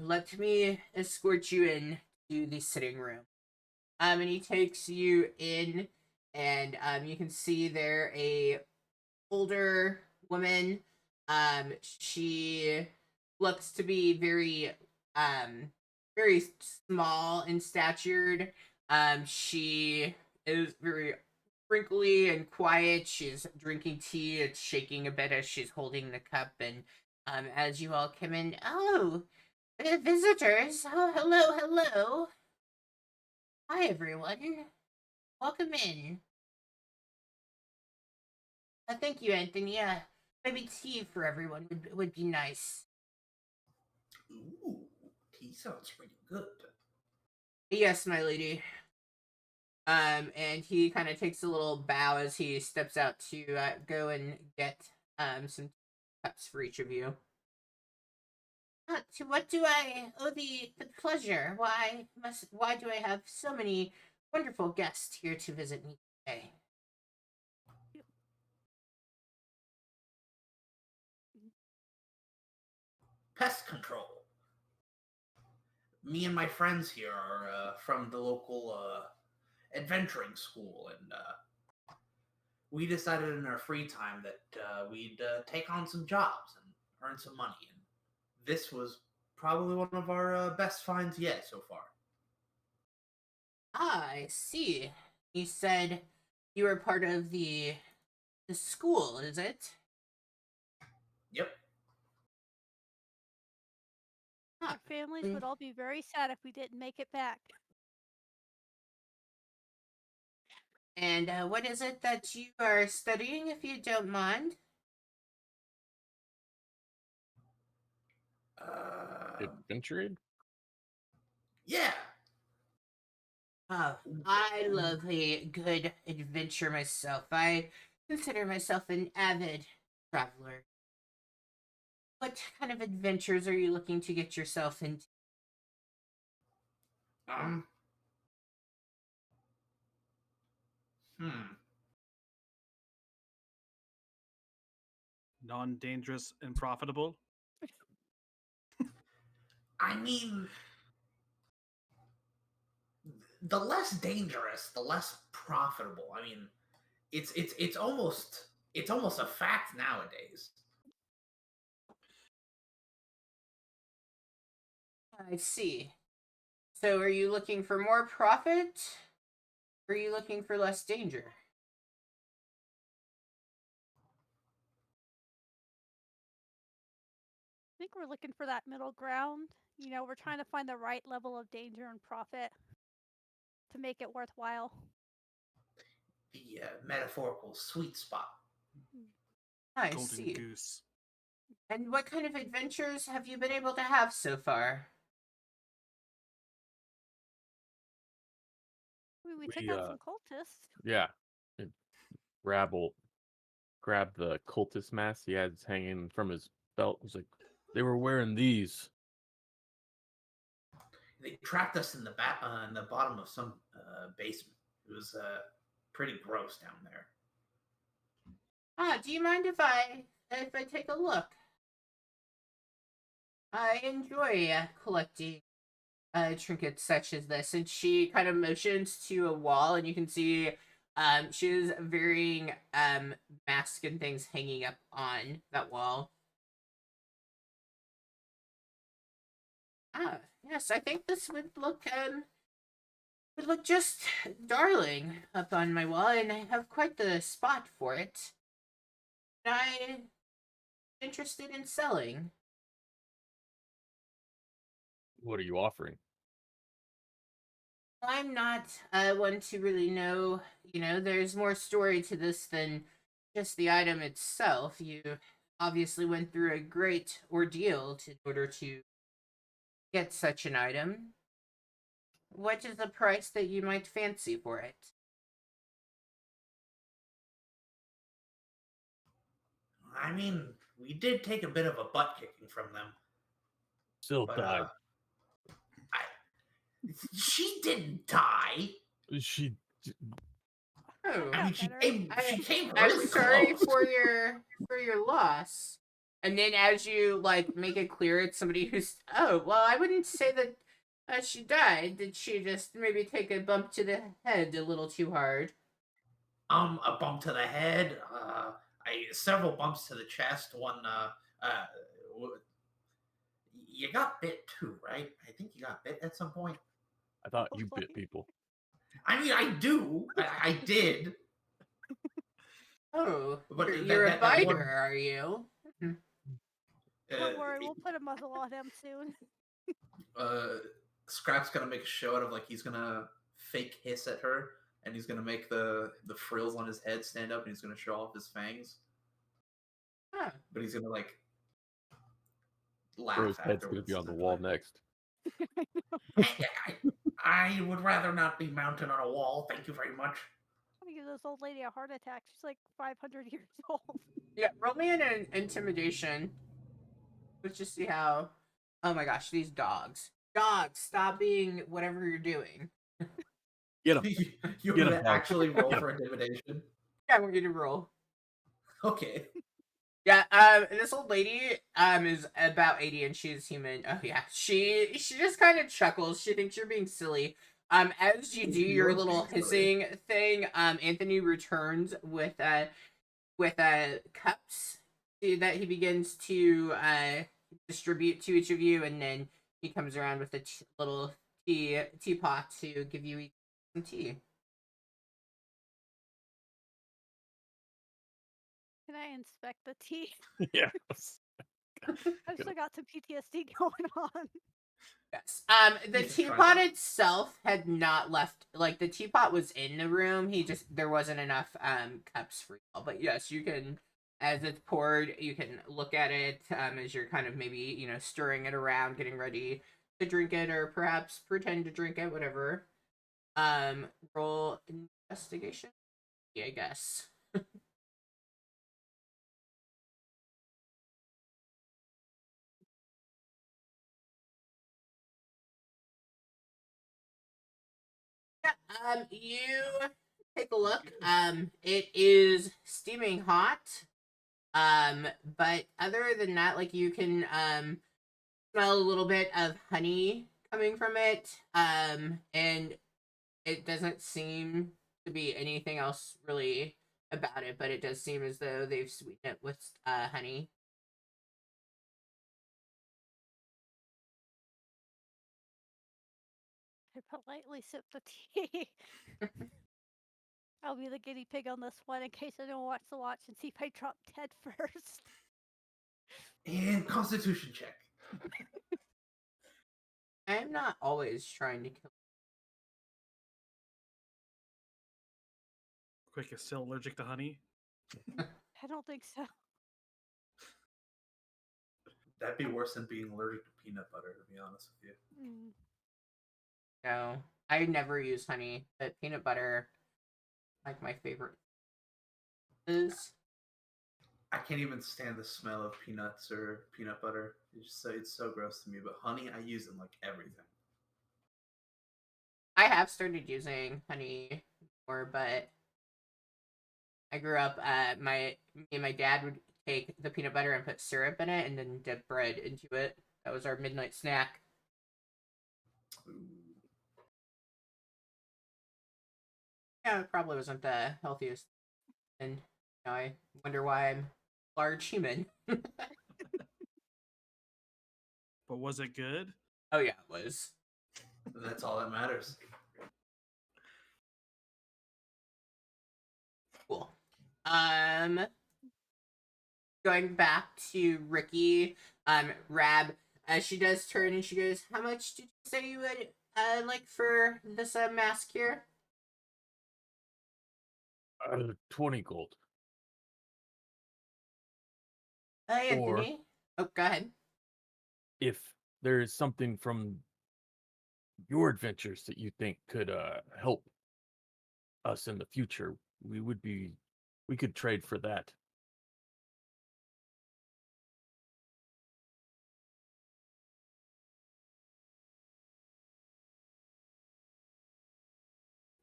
Let me escort you in to the sitting room. And he takes you in, and you can see there a older woman. She looks to be very small in statured. She is very wrinkly and quiet. She's drinking tea. It's shaking a bit as she's holding the cup. And as you all come in, oh, visitors. Oh, hello. Hi, everyone. Welcome in. Thank you, Anthony. Maybe tea for everyone would be nice. Ooh, tea sounds pretty good. Yes, my lady. And he kind of takes a little bow as he steps out to go and get some cups for each of you. To what do I owe the pleasure? Why do I have so many wonderful guests here to visit me today? Pest control. Me and my friends here are from the local adventuring school, and we decided in our free time that we'd take on some jobs and earn some money. And this was probably one of our best finds yet so far. Ah, I see. You said you were part of the school, is it? Yep. Our families would all be very sad if we didn't make it back. And what is it that you are studying, if you don't mind? Adventuring? Yeah. Oh, I love a good adventure myself. I consider myself an avid traveler. What kind of adventures are you looking to get yourself into? Um. Hmm. Non-dangerous and profitable. I mean, the less dangerous, the less profitable. I mean, it's almost a fact nowadays. I see. So are you looking for more profit? Or are you looking for less danger? I think we're looking for that middle ground. You know, we're trying to find the right level of danger and profit to make it worthwhile. The metaphorical sweet spot. I Golden see. goose. And what kind of adventures have you been able to have so far? We We, took out some cultists. Yeah. And Rabble grabbed the cultist mask he had hanging from his belt. He's like, they were wearing these. They trapped us in the in the bottom of some basement. It was pretty gross down there. Do you mind if I take a look? I enjoy collecting trinkets such as this, and she kind of motions to a wall, and you can see she's varying masks and things hanging up on that wall. Yes, I think this would look just darling up on my wall, and I have quite the spot for it. I'm interested in selling. What are you offering? I'm not one to really know. There's more story to this than just the item itself. You obviously went through a great ordeal in order to get such an item. What is the price that you might fancy for it? I mean, we did take a bit of a butt kicking from them, Still but died. she didn't die. She Oh, I Got mean, she better. came. I- She came I'm really sorry close. for your loss. And then as you make it clear, it's somebody who's I wouldn't say that she died. Did she just maybe take a bump to the head a little too hard? A bump to the head. Several bumps to the chest. One. You got bit too, right? I think you got bit at some point. I thought you Hopefully. bit people. I mean, I do. I did. Oh, But you're a that biter, one- are you? Don't worry, we'll put a muzzle on him soon. Scrap's gonna make a show out of he's gonna fake hiss at her, and he's gonna make the frills on his head stand up, and he's gonna show off his fangs. Huh. But he's gonna laugh. Bro's head's gonna afterwards. be on the wall next. I would rather not be mounted on a wall. Thank you very much. I'm gonna give this old lady a heart attack. She's like 500 years old. Yeah, roll me an intimidation. Let's just see how. Oh my gosh, these dogs! Dogs, stop being whatever you're doing. Get him. You Get him, would dog. actually roll Get him. for intimidation. Yeah, I want you to roll. Okay. Yeah, this old lady, is about 80 and she's human. Oh yeah, she just kind of chuckles. She thinks you're being silly. As you do your You're little being silly. hissing thing, Anthony returns with cups that he begins to distribute to each of you, and then he comes around with a little teapot to give you each some tea. Can I inspect the tea? Yes. I've still got some PTSD going on. Yes. The You can try teapot that. itself had not left. Like the teapot was in the room. There wasn't enough cups for you. But yes, you can, as it's poured, you can look at it as you're kind of maybe stirring it around, getting ready to drink it, or perhaps pretend to drink it, whatever. Roll investigation. Yeah, I guess. You take a look. It is steaming hot. But other than that, you can smell a little bit of honey coming from it. And it doesn't seem to be anything else really about it, but it does seem as though they've sweetened it with honey. I politely sip the tea. I'll be the guinea pig on this one in case I don't watch the watch and see if I drop dead first. And Constitution check. I'm not always trying to kill. Quick is still allergic to honey. I don't think so. That'd be worse than being allergic to peanut butter, to be honest with you. Mm. No, I never use honey, but peanut butter, my favorite. Is I can't even stand the smell of peanuts or peanut butter. It's so gross to me. But honey, I use in everything. I have started using honey more, but I grew up. Me and my dad would take the peanut butter and put syrup in it, and then dip bread into it. That was our midnight snack. Ooh. Yeah, it probably wasn't the healthiest, and I wonder why I'm large human. But was it good? Oh yeah, it was. That's all that matters. Cool. Going back to Ricky, Rab, she does turn and she goes, "How much did you say you would like for this mask here?" 20 gold. Or Anthony. Oh, go ahead. if there is something from your adventures that you think could help us in the future, we could trade for that.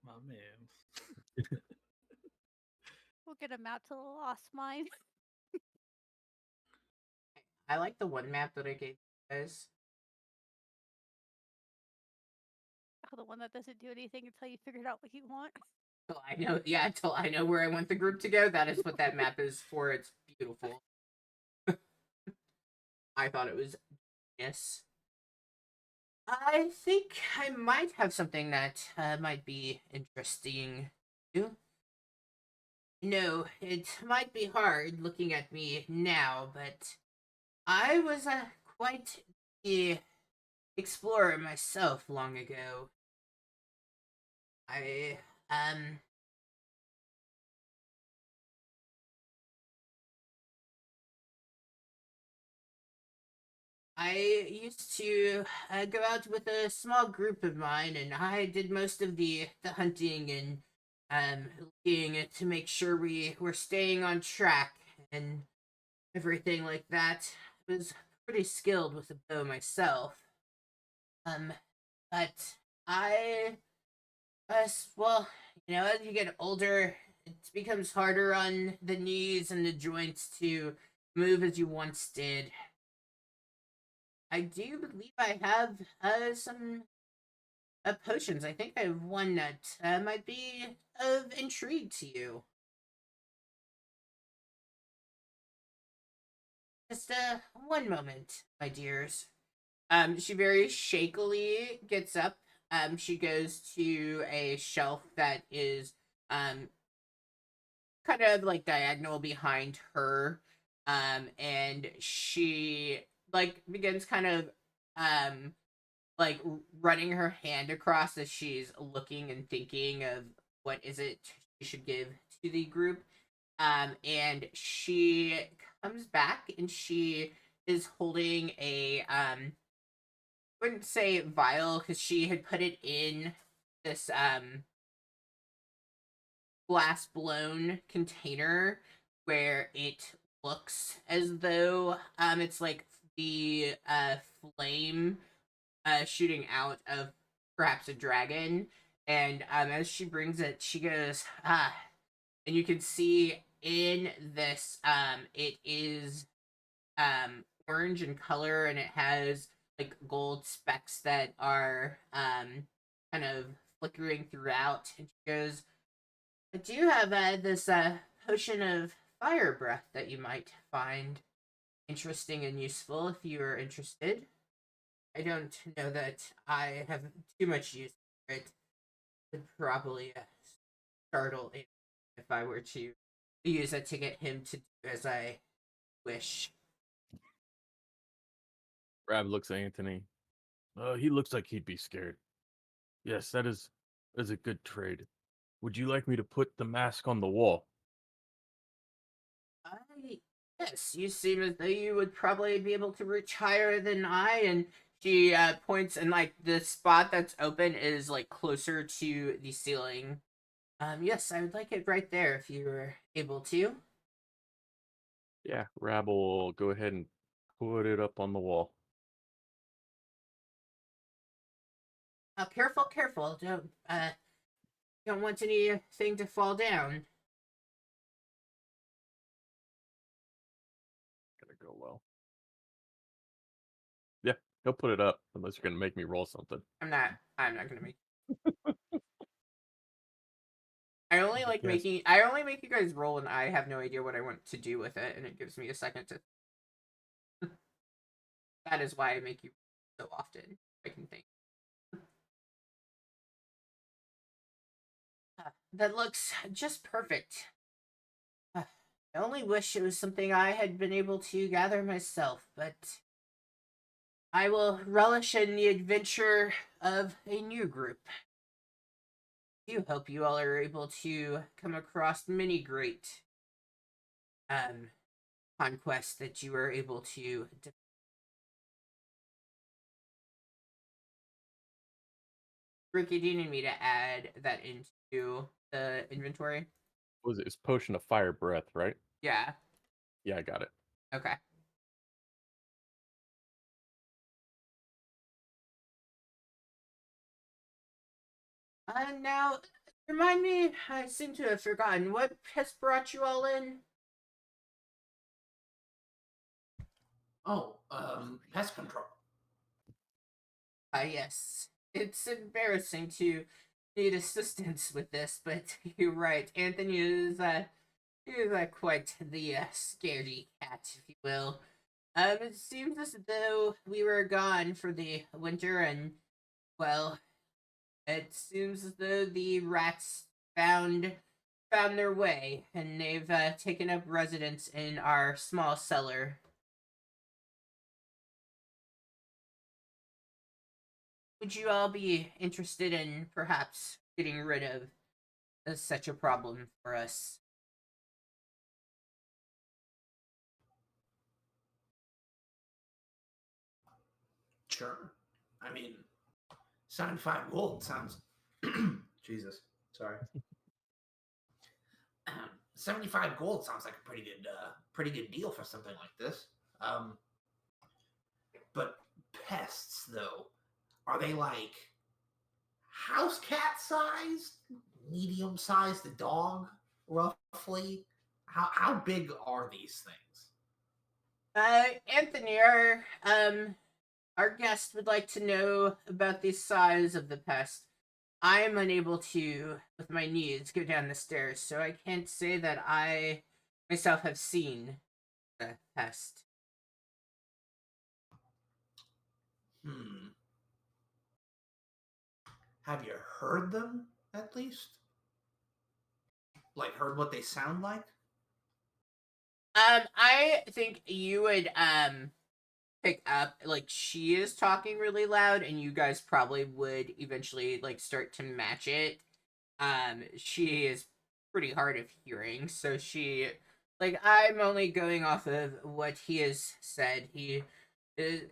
My man. We'll get him out to the lost mine. I like the one map that I gave you guys. Oh, the one that doesn't do anything until you figured out what you want. Until I know, yeah, until I know where I want the group to go. That is what that map is for. It's beautiful. I thought it was yes. I think I might have something that might be interesting. You know, it might be hard looking at me now, but I was quite the explorer myself long ago. I I used to go out with a small group of mine, and I did most of the hunting and looking to make sure we were staying on track and everything like that. I was pretty skilled with a bow myself. Um, but I, well, as you get older, it becomes harder on the knees and the joints to move as you once did. I do believe I have some potions. I think I have one that might be of intrigue to you. Just one moment, my dears. She very shakily gets up. She goes to a shelf that is kind of like diagonal behind her. And she like begins kind of like running her hand across as she's looking and thinking of what is it she should give to the group. And she comes back and she is holding a wouldn't say vial because she had put it in this glass blown container where it looks as though it's like the flame shooting out of perhaps a dragon. And as she brings it, she goes, and you can see in this, it is orange in color and it has like gold specks that are kind of flickering throughout. And she goes, I do have this potion of fire breath that you might find interesting and useful if you are interested. I don't know that I have too much use for it. Would probably startle him if I were to use it to get him to do as I wish. Rab looks at Anthony. He looks like he'd be scared. Yes, that is a good trade. Would you like me to put the mask on the wall? Yes, you seem as though you would probably be able to reach higher than I. And she points, and like the spot that's open is like closer to the ceiling. Yes, I would like it right there if you were able to. Yeah, Rab will go ahead and put it up on the wall. Careful, careful. Don't want anything to fall down. Gonna go well. Yeah, he'll put it up unless you're gonna make me roll something. I'm not gonna make. I only like Yes. making. I only make you guys roll, and I have no idea what I want to do with it, and it gives me a second to. That is why I make you so often. I can think. That looks just perfect. I only wish it was something I had been able to gather myself, but I will relish in the adventure of a new group. I do hope you all are able to come across many great conquests that you were able to. Ricky, do you need me to add that into the inventory? What was it? It's potion of fire breath, right? Yeah. Yeah, I got it. Okay. Now, remind me, I seem to have forgotten, what has brought you all in? Oh, pest control. Yes. It's embarrassing to need assistance with this, but you're right. Anthony is quite the scaredy cat, if you will. It seems as though we were gone for the winter, and well, it seems as though the rats found their way, and they've taken up residence in our small cellar. Would you all be interested in perhaps getting rid of such a problem for us? Sure. I mean, 75 gold sounds. Jesus. Sorry. 75 gold sounds like a pretty good deal for something like this. But pests, though, are they like house cat sized, medium sized dog, roughly? How big are these things? Anthony, our guest would like to know about the size of the pest. I am unable to, with my knees, go down the stairs, so I can't say that I myself have seen the pest. Have you heard them, at least? Like, heard what they sound like? I think you would, pick up, like, she is talking really loud, and you guys probably would eventually, like, start to match it. She is pretty hard of hearing, so I'm only going off of what he has said. He is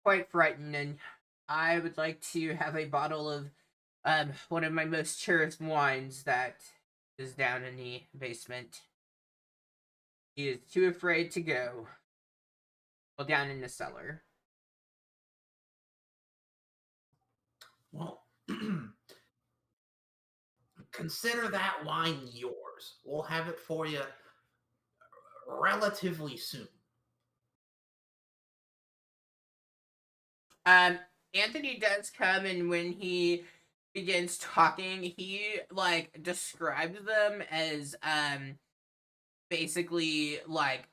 quite frightened, and I would like to have a bottle of one of my most cherished wines that is down in the basement. He is too afraid to go. Well, down in the cellar. Well, consider that wine yours. We'll have it for you relatively soon. Anthony does come, and when he begins talking, he like describes them as basically like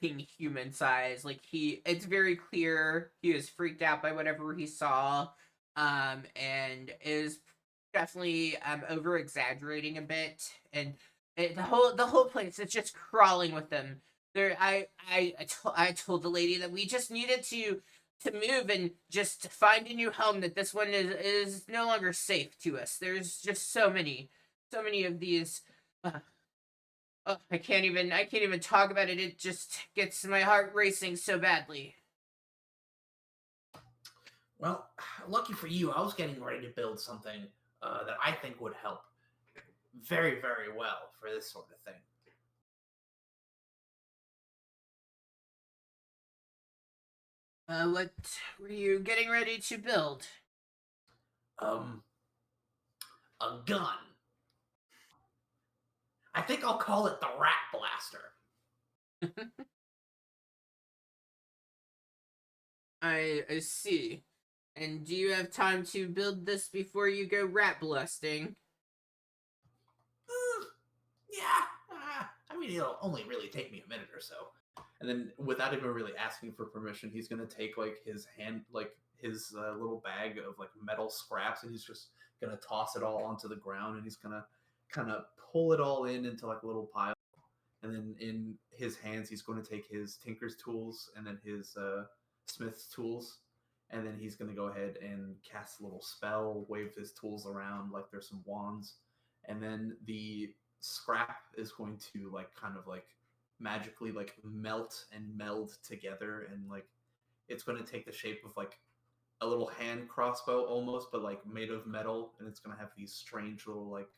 being human size. Like it's very clear he was freaked out by whatever he saw, and is definitely over exaggerating a bit, and the whole place is just crawling with them. There, I told the lady that we just needed to move and just find a new home. That this one is no longer safe to us. There's just so many of these. Oh, I can't even talk about it. It just gets my heart racing so badly. Well, lucky for you, I was getting ready to build something that I think would help very, very well for this sort of thing. What were you getting ready to build? A gun. I think I'll call it the Rat Blaster. I see. And do you have time to build this before you go rat blasting? Yeah. I mean, it'll only really take me a minute or so. And then, without even really asking for permission, he's gonna take like his little bag of like metal scraps, and he's just gonna toss it all onto the ground, and he's gonna kind of pull it all into like a little pile. And then in his hands, he's going to take his tinker's tools and then his smith's tools, and then he's going to go ahead and cast a little spell, wave his tools around like there's some wands, and then the scrap is going to like kind of like magically like melt and meld together, and like it's going to take the shape of like a little hand crossbow almost, but like made of metal, and it's going to have these strange little like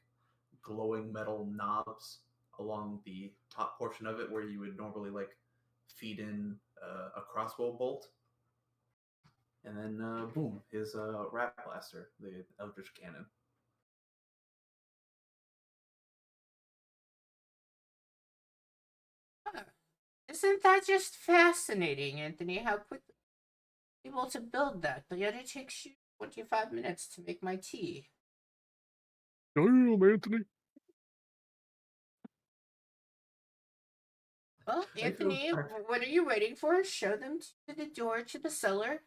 glowing metal knobs along the top portion of it where you would normally like feed in a crossbow bolt. And then boom, his rat blaster, the Eldritch Cannon. Huh. Isn't that just fascinating, Anthony? How quickly able to build that, but yet it takes you 25 minutes to make my tea. Damn, Anthony. Well, Anthony, what are you waiting for? Show them to the door to the cellar.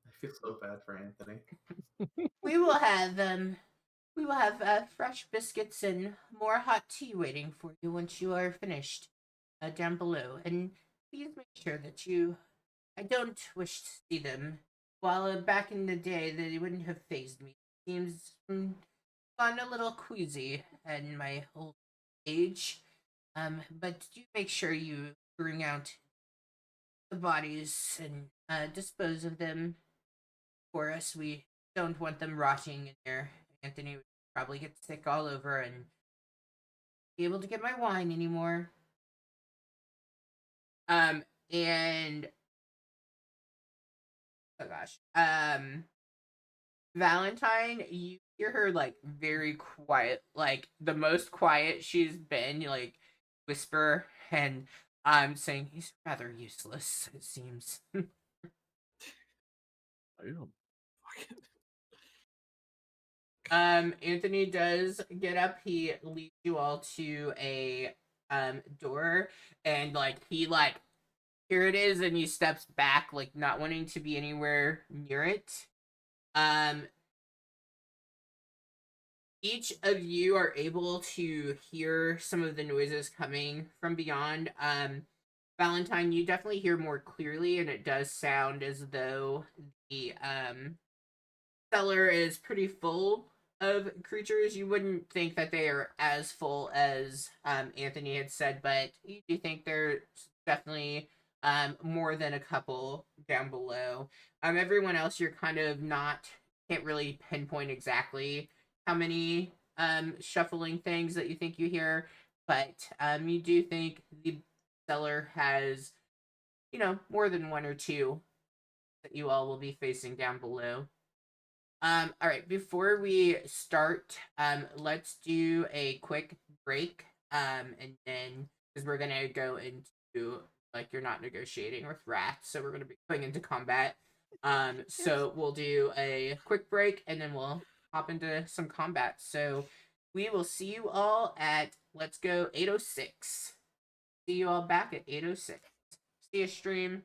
I feel so bad for Anthony. We will have fresh biscuits and more hot tea waiting for you once you are finished down below. And please make sure that I don't wish to see them. While back in the day, they wouldn't have phased me. Seems gone a little queasy in my old age. But do make sure you bring out the bodies and dispose of them for us. We don't want them rotting in there. Anthony would probably get sick all over and be able to get my wine anymore. And oh gosh. Valentine, you hear her like very quiet, like the most quiet she's been, like whisper, and I'm saying he's rather useless, it seems. Damn. Anthony does get up. He leads you all to a door, and like he like here it is, and he steps back, like not wanting to be anywhere near it. Each of you are able to hear some of the noises coming from beyond. Valentine, you definitely hear more clearly, and it does sound as though the cellar is pretty full of creatures. You wouldn't think that they are as full as Anthony had said, but you do think there's definitely more than a couple down below. Everyone else, you're kind of can't really pinpoint exactly how many shuffling things that you think you hear, but you do think the cellar has, more than one or two that you all will be facing down below. All right, before we start, let's do a quick break, and then, because we're gonna go into, like, you're not negotiating with rats, so we're gonna be going into combat. So we'll do a quick break, and then we'll hop into some combat. So we will see you all at, let's go, 8:06. See you all back at 8:06. See you, stream.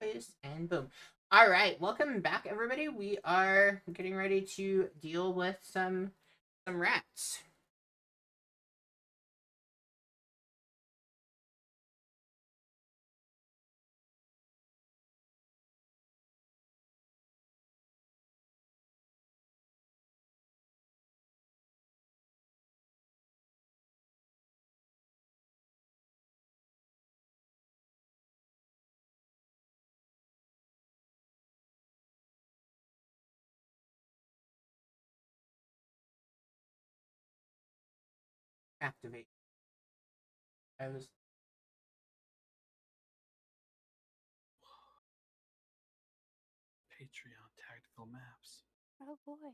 Place and boom. All right, welcome back, everybody. We are getting ready to deal with some rats. Activate. I was Patreon tactical maps. Oh boy.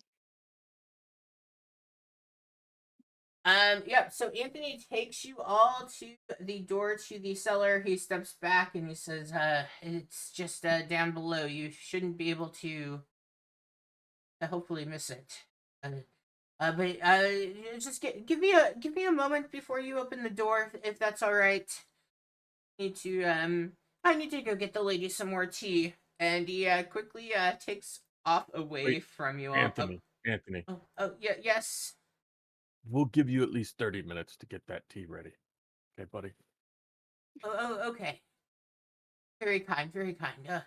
Yep, so Anthony takes you all to the door to the cellar. He steps back and he says, it's just down below. You shouldn't be able to hopefully miss it. But just give me a moment before you open the door, if that's all right. I need to go get the lady some more tea. And he quickly takes off away Wait, from you all. Anthony, Anthony, Yeah, yes. we'll give you at least 30 minutes to get that tea ready. Okay, buddy? Okay. Very kind, very kind.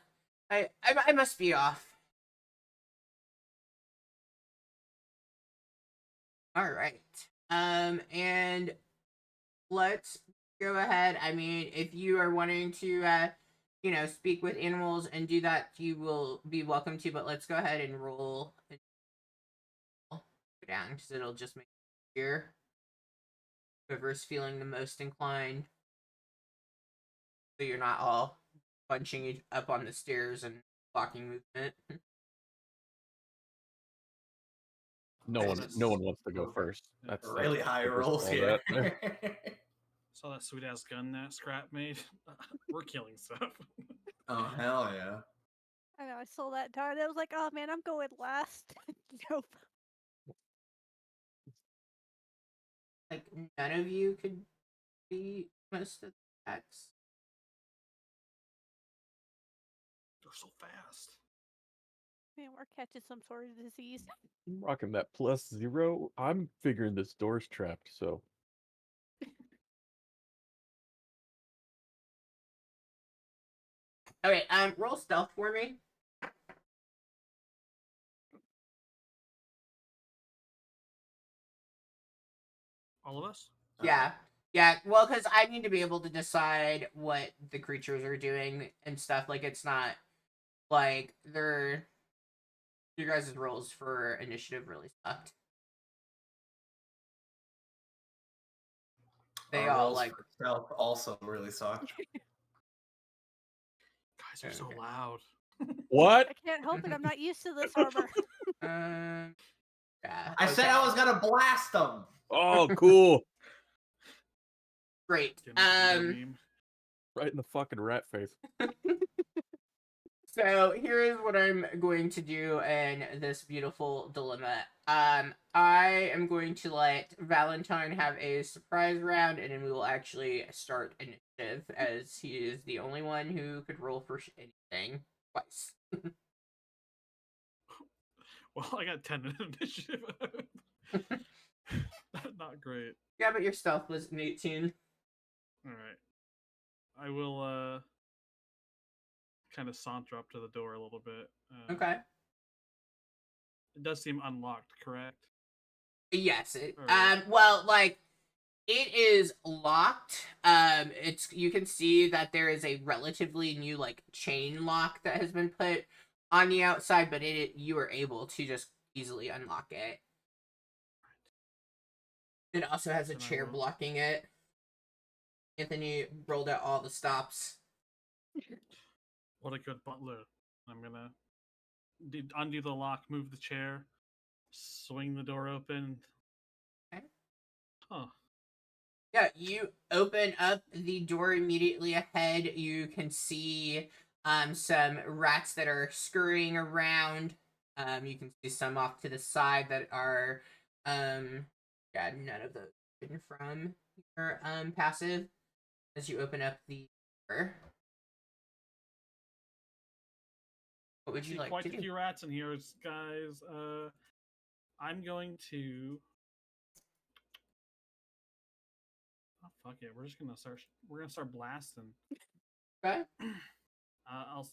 I must be off. All right. And let's go ahead. I mean, if you are wanting to, speak with animals and do that, you will be welcome to. But let's go ahead and roll down because it'll just make it easier. Whoever's feeling the most inclined, so you're not all bunching up on the stairs and blocking movement. No one wants to go first. That's really high first of rolls all here. that. Saw that sweet ass gun that Scrap made. We're killing stuff. Oh hell yeah! I know. I saw that dart. I was like, oh man, I'm going last. Nope. Like none of you could be most of the attacks. They're so fast. Man, we're catching some sort of disease. I'm rocking that +0. I'm figuring this door's trapped, so Okay, roll stealth for me. All of us? Yeah. Yeah, well, because I need to be able to decide what the creatures are doing and stuff. Like, it's not like they're. Your guys' rolls for initiative really sucked. They Our all rolls like. for stealth also really sucked. Guys are so Okay. loud. what? I can't help it. I'm not used to this armor. Yeah. I said I was gonna blast them. Oh, cool. Great. Meme. Right in the fucking rat face. So here is what I'm going to do in this beautiful dilemma. I am going to let Valentine have a surprise round, and then we will actually start initiative, as he is the only one who could roll for anything twice. Well, I got 10 in initiative. Not great. Yeah, but your stealth was an 18. Alright. I will kind of saunter up to the door a little bit. Okay. It does seem unlocked, correct? Yes. Alright. Well, like it is locked. It's you can see that there is a relatively new like chain lock that has been put on the outside, but you are able to just easily unlock it. It also has a Then I chair will. blocking it. Anthony rolled out all the stops. What a good butler. I'm gonna undo the lock, move the chair, swing the door open. Okay. Huh. Yeah, you open up the door immediately ahead. You can see some rats that are scurrying around. You can see some off to the side that are none of those hidden from your passive as you open up the door. What would you See like quite to a do? few rats in here, guys. I'm going to. Oh, fuck it. We're just gonna start. We're gonna start blasting. Okay. I'll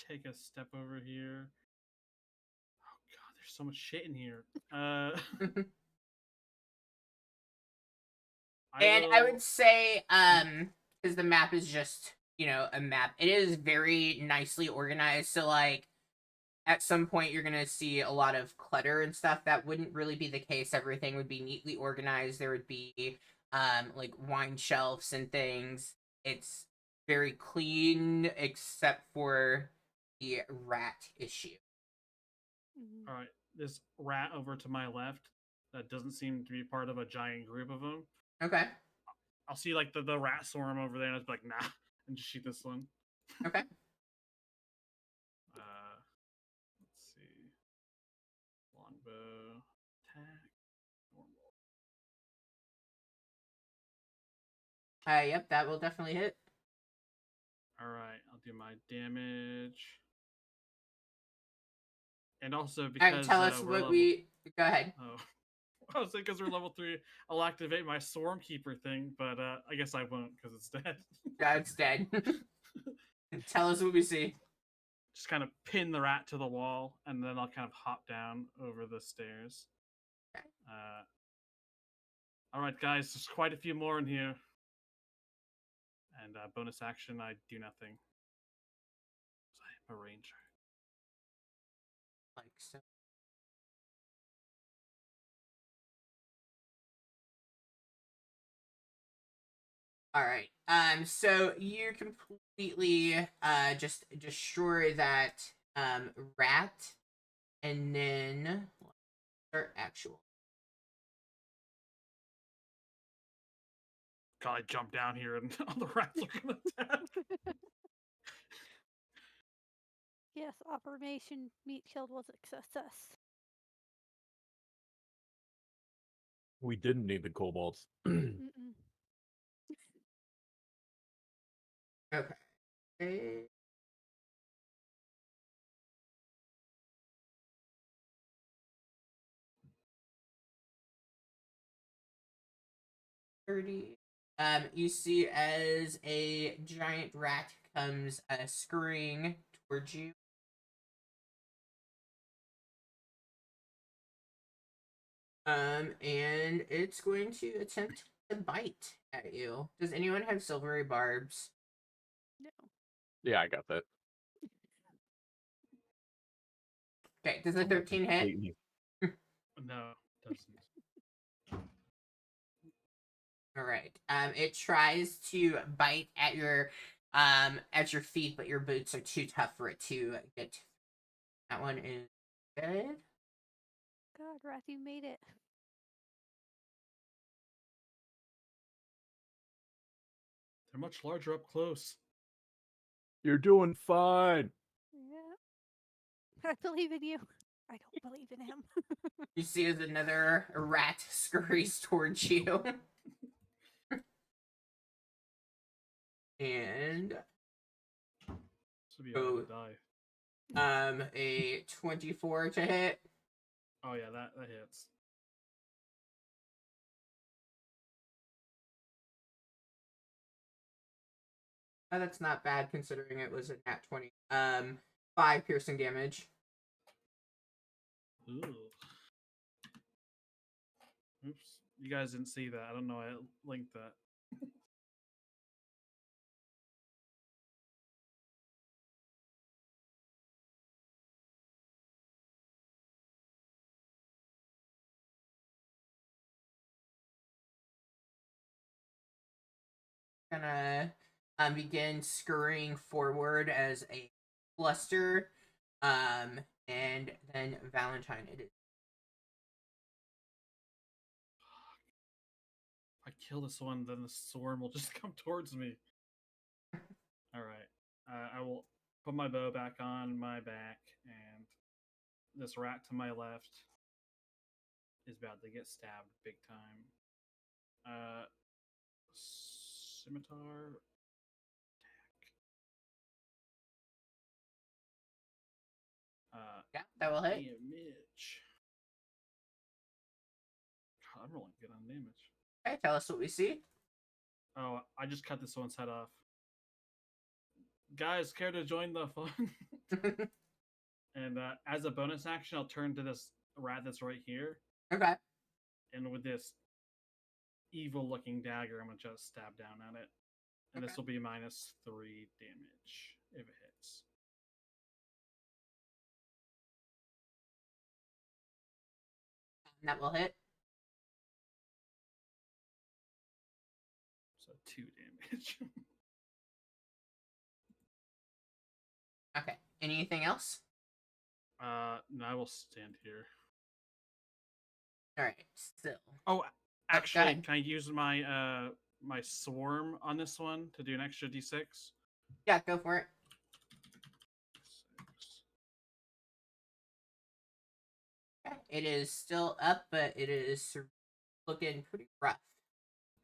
take a step over here. Oh god, there's so much shit in here. And I would will- say, because the map is just, a map, it is very nicely organized. So, like, at some point, you're going to see a lot of clutter and stuff. That wouldn't really be the case. Everything would be neatly organized. There would be, like, wine shelves and things. It's very clean, except for the rat issue. Mhm. All right, this rat over to my left that doesn't seem to be part of a giant group of them. Okay. I'll see like the rat swarm over there, and I'll be like, nah, and just shoot this one. Okay. Let's see, longbow attack, normal. Yep, that will definitely hit. All right, I'll do my damage, and also because Tell us we're what level. we. Go ahead. Oh, I was saying because we're level 3, I'll activate my Stormkeeper thing, but I guess I won't because it's dead. Yeah, it's dead. Tell us what we see. Just kind of pin the rat to the wall, and then I'll kind of hop down over the stairs. Okay. All right, guys, there's quite a few more in here. And bonus action, I do nothing. I'm a ranger. Like so. All right. So you completely just destroy that rat, and then start actual. God, I jumped down here and all the rats are gonna attack. Yes, Operation Meat Killed was a success. We didn't need the kobolds. Mm-mm. Okay. 30. You see as a giant rat comes scurrying towards you. And it's going to attempt to bite at you. Does anyone have silvery barbs? No. Yeah, I got that. Okay, does a 13 hit? Completely- No, doesn't. All right. It tries to bite at your feet, but your boots are too tough for it to get. That one is dead. God, Wrath, you made it. They're much larger up close. You're doing fine. Yeah. I believe in you. I don't believe in him. You see as another rat scurries towards you. And This would be a way to die. a 24 to hit. Oh yeah, that hits. Oh, that's not bad considering it was a nat 20. 5 piercing damage. Ooh. Oops. You guys didn't see that. I don't know. I linked that. Gonna begin scurrying forward as a cluster. And then Valentine it is. If I kill this one, then the swarm will just come towards me. All right. I will put my bow back on my back, and this rat to my left is about to get stabbed big time. Scimitar Yeah, that will hit. Damage. God, I'm rolling good on damage. Okay, tell us what we see. Oh, I just cut this one's head off. Guys, care to join the fun? And as a bonus action, I'll turn to this rat that's right here, Okay. and with this evil-looking dagger, I'm gonna just stab down at it, and this Okay. will be -3 damage if it hits. That will hit. So 2 damage. Okay. Anything else? No, I will stand here. All right. Still. Oh, go actually, ahead. can I use my my swarm on this one to do an extra d6? Yeah, go for it. 6. Okay. It is still up, but it is looking pretty rough.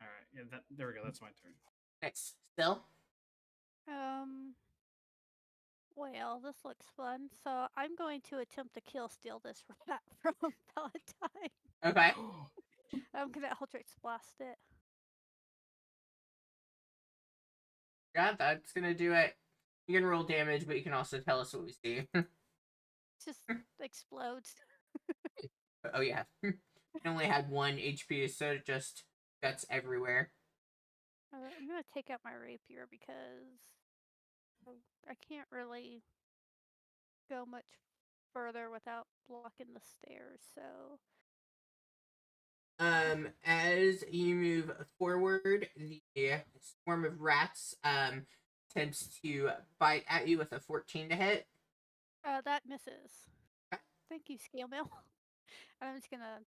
All right, yeah, there we go. That's my turn. Nice. Still. Well, this looks fun. So I'm going to attempt to steal this rat from Palatine. Okay. I'm gonna Eldritch Blast it. Yeah, that's gonna do it. You can roll damage, but you can also tell us what we see. It just explodes. Oh yeah. It only had 1 HP, so it just guts everywhere. I'm gonna take out my rapier because I can't really go much further without blocking the stairs. So As you move forward, the swarm of rats attempts to bite at you with a 14 to hit. that misses. Okay. Thank you, Scale Mail. I'm just gonna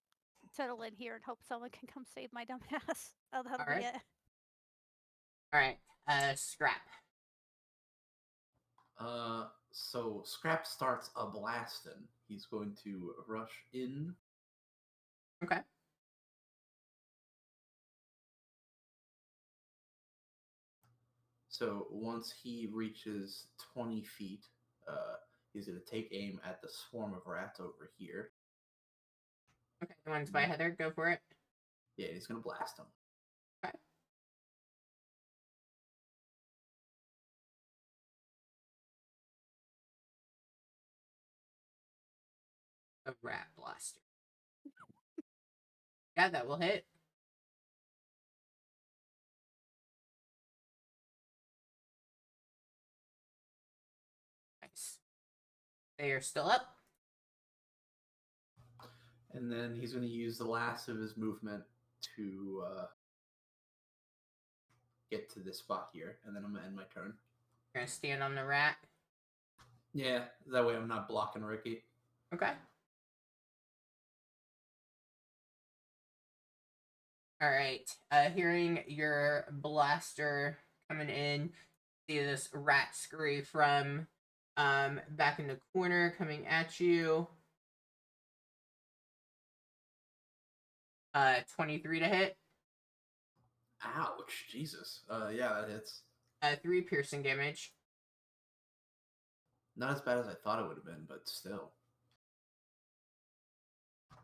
settle in here and hope someone can come save my dumb ass. Oh, that'll be Alright. it. All right. Scrap. So Scrap starts a blasting. He's going to rush in. Okay. So once he reaches 20 feet, he's going to take aim at the swarm of rats over here. Okay. The one's by Heather. Go for it. Yeah, he's going to blast him. Okay. A rat blaster. Yeah, that will hit. Nice. They are still up. And then he's going to use the last of his movement to get to this spot here. And then I'm going to end my turn. You're gonna stand on the rat. Yeah, that way I'm not blocking Ricky. Okay. All right. Hearing your blaster coming in, see this rat scurry from back in the corner coming at you. 23 to hit. Ouch, Jesus. Yeah, that hits. 3 piercing damage. Not as bad as I thought it would have been, but still.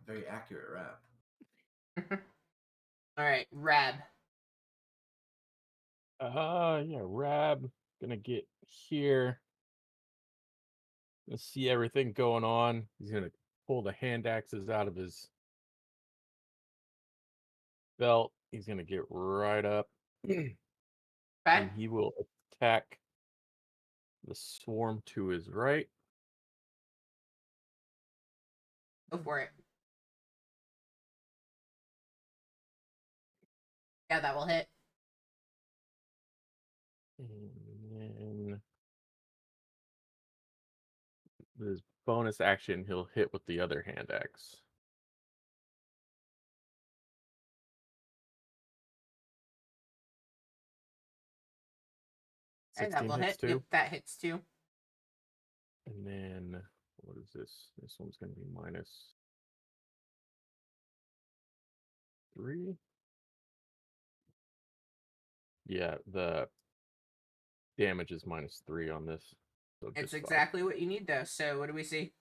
Very accurate rap. All right, Rab. Yeah, Rab gonna get here. Let's see everything going on. He's gonna pull the hand axes out of his belt. He's gonna get right up. Okay, And he will attack the swarm to his right. go for it. Yeah, that will hit. And then his bonus action, he'll hit with the other hand axe. Okay, that 16 will hits hit. too. Yep, that hits too. And then what is this? This one's gonna be -3. Yeah, the damage is -3 on this. So It's just 5. exactly what you need though. So what do we see?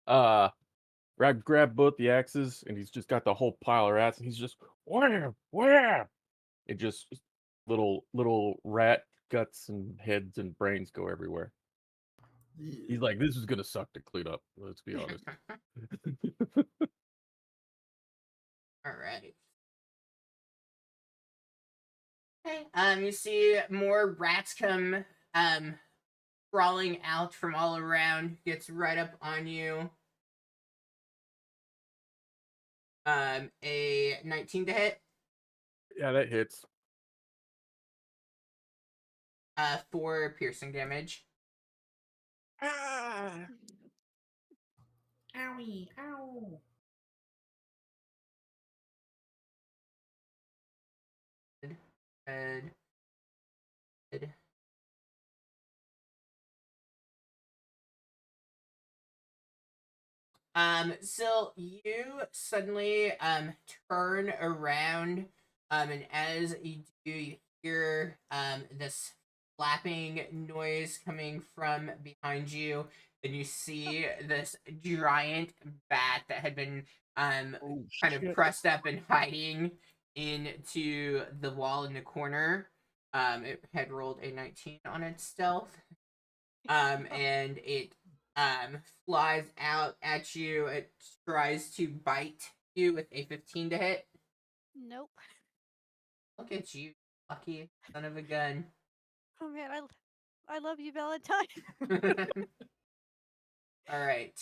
grab both the axes, and he's just got the whole pile of rats, and he's just where? It just little rat guts and heads and brains go everywhere. He's like, this is gonna suck to clean up. Let's be honest. All right. Okay. You see more rats come crawling out from all around. Gets right up on you. A 19 to hit. Yeah, that hits. 4 piercing damage. Ah! Owie! Ow! Good. Good. So you suddenly turn around, and as you do, you hear this flapping noise coming from behind you, and you see this giant bat that had been Oh kind of pressed up and hiding into the wall in the corner. It had rolled a 19 on its stealth. And it flies out at you. It tries to bite you with a 15 to hit. Nope. Look at you, lucky son of a gun. Oh man, I love you, Valentine. All right,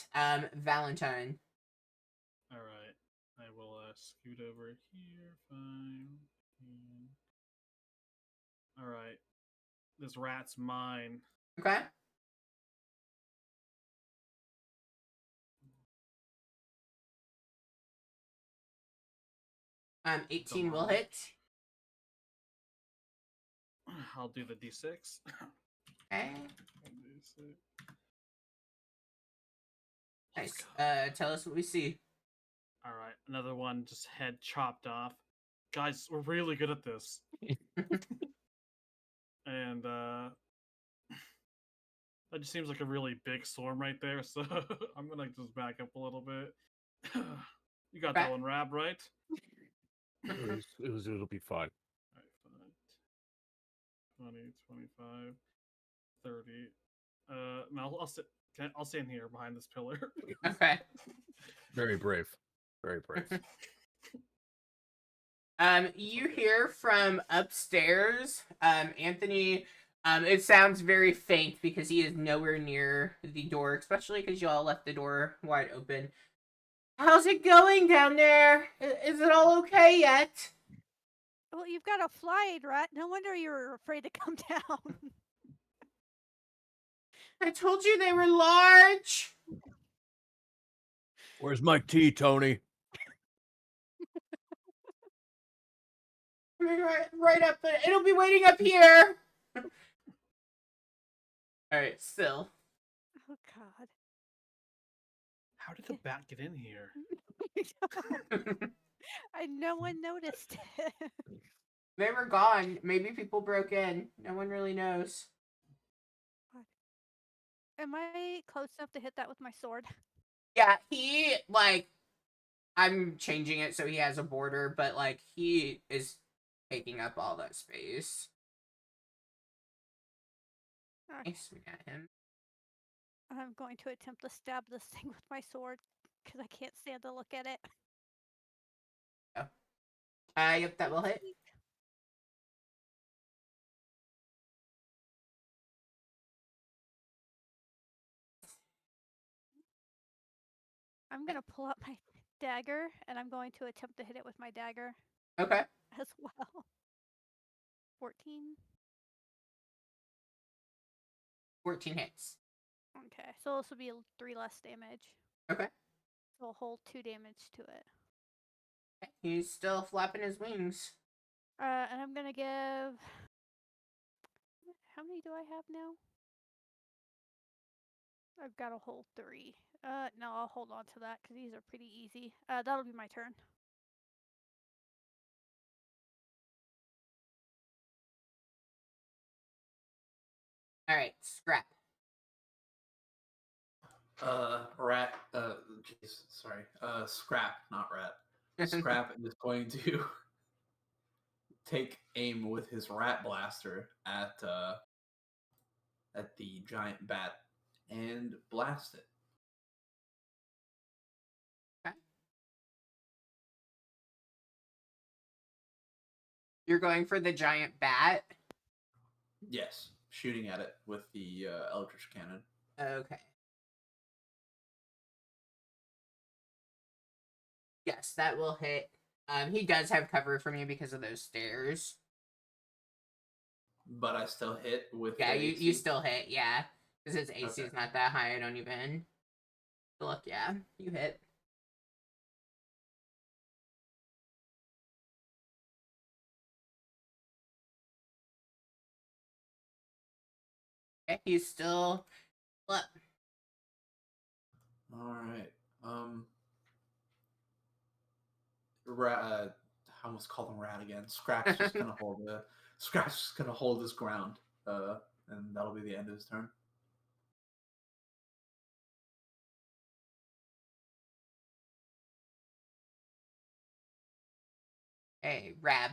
Valentine. All right. I will scoot over here. Fine. All right. This rat's mine. Okay. 18 will hit. I'll do the d6. Okay. D6. Nice. Tell us what we see. All right, another one, just head chopped off. Guys, we're really good at this. And that just seems like a really big storm right there, so I'm gonna just back up a little bit. You got that Okay. one, Rab, right? It'll be fine. All right, 20, 25, 30. No, I'll stand here behind this pillar. Okay. Very brave. Very brave. You hear from upstairs, Anthony. It sounds very faint because he is nowhere near the door, especially because you all left the door wide open. How's it going down there? Is it all okay yet? Well, you've got a flying rat. No wonder you were afraid to come down. I told you they were large. Where's my tea, Tony? Right up there. It'll be waiting up here. All right, still. Oh God. How did the bat get in here? No one noticed it. They were gone. Maybe people broke in. No one really knows. Am I close enough to hit that with my sword? Yeah, he I'm changing it so he has a border, but he is taking up all that space. Okay. Nice, we got him. I'm going to attempt to stab this thing with my sword because I can't stand to look at it. Yep, that will hit. I'm gonna pull out my dagger and I'm going to attempt to hit it with my dagger Okay. as well. 14. 14 hits. Okay, so this will be 3 less damage. Okay. So I'll hold 2 damage to it. He's still flapping his wings. And I'm gonna give. How many do I have now? I've got a whole 3. No, I'll hold on to that because these are pretty easy. That'll be my turn. All right, scrap. Rat jeez, sorry. Scrap, not rat. Scrap is going to take aim with his rat blaster at the giant bat and blast it. You're going for the giant bat? Yes, shooting at it with the eldritch cannon. Okay. Yes, that will hit. He does have cover from you because of those stairs. But I still hit with Yeah, the you AC? still hit, yeah. Because his AC is Okay. not that high, I don't even look, yeah. You hit. Okay, he's still up. All right. Rat. I almost called him rat again. Scrap's just gonna hold the. Scrap's just gonna hold his ground. And that'll be the end of his turn. Hey, Rab.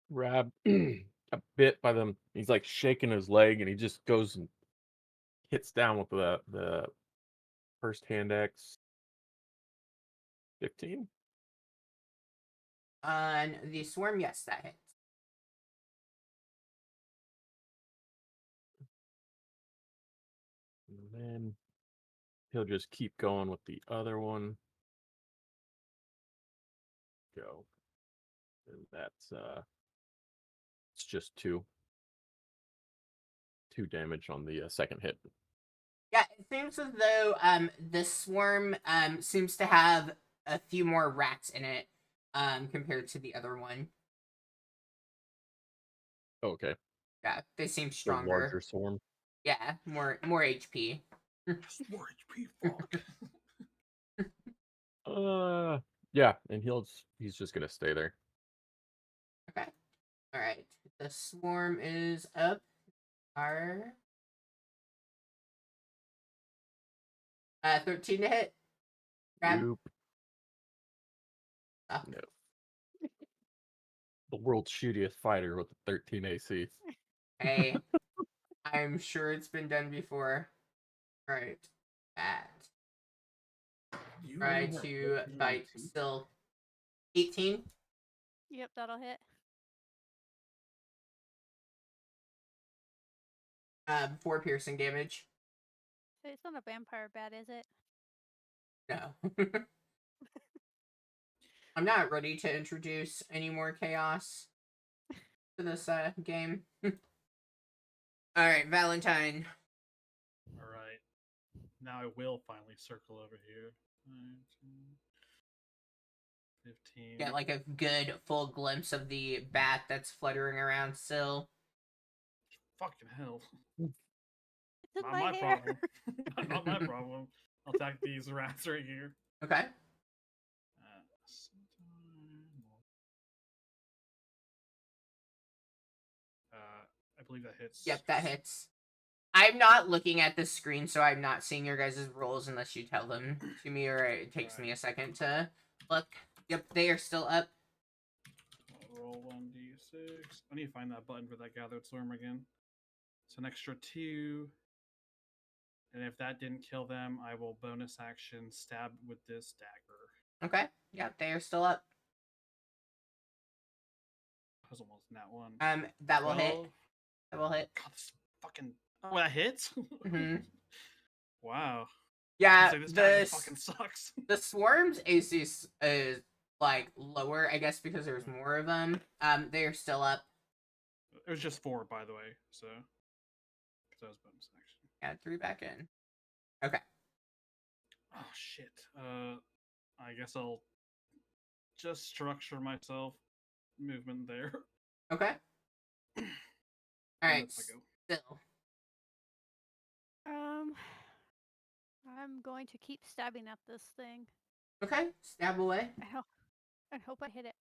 Rab got bit by them. He's like shaking his leg, and he just goes and hits down with the first hand axe. 15. On the swarm, yes, that hits. And then he'll just keep going with the other one. Go. And that's it's just 2 damage on the second hit. Yeah, it seems as though the swarm seems to have a few more rats in it compared to the other one. Okay. Yeah, they seem The stronger. larger swarm. Yeah, more HP. Just more HP. Fuck. Yeah, and he's just gonna stay there. Okay. All right. The swarm is up. 13 to hit. Grab. Nope. Oh. No. The world's shootiest fighter with a 13 AC. Hey, I'm sure it's been done before. All right. That. You Try only have to 13 bite AC? still. 18. Yep, that'll hit. 4 piercing damage. It's not a vampire bat, is it? No. I'm not ready to introduce any more chaos to this game. All right, Valentine. All right. Now I will finally circle over here. 15. Get like a good full glimpse of the bat that's fluttering around still. Fucking hell. It's in Not my my hair. problem. Not my problem. I'll attack these rats right here. Okay. I believe that hits. Yep, that hits. I'm not looking at the screen, so I'm not seeing your guys' rolls unless you tell them to me, or it takes me a second to look. Yep, they are still up. I'll roll 1d6. I need to find that button for that gathered swarm again. It's an extra 2. And if that didn't kill them, I will bonus action stab with this dagger. Okay. Yep, they are still up. That was almost that one. That will hit. 12. That will hit. God, this fucking. Oh, that hits? Mhm. Wow. Yeah, It's like, this dagger fucking sucks. the swarm's AC is like lower, I guess, because there's more of them. They are still up. It was just 4, by the way, so. Because that was bonus action. Add 3 back in. Okay. Oh, shit. I guess I'll just structure myself movement there. Okay. All And right. that's my go. Still. I'm going to keep stabbing at this thing. Okay. Stab away. I hope I hit it.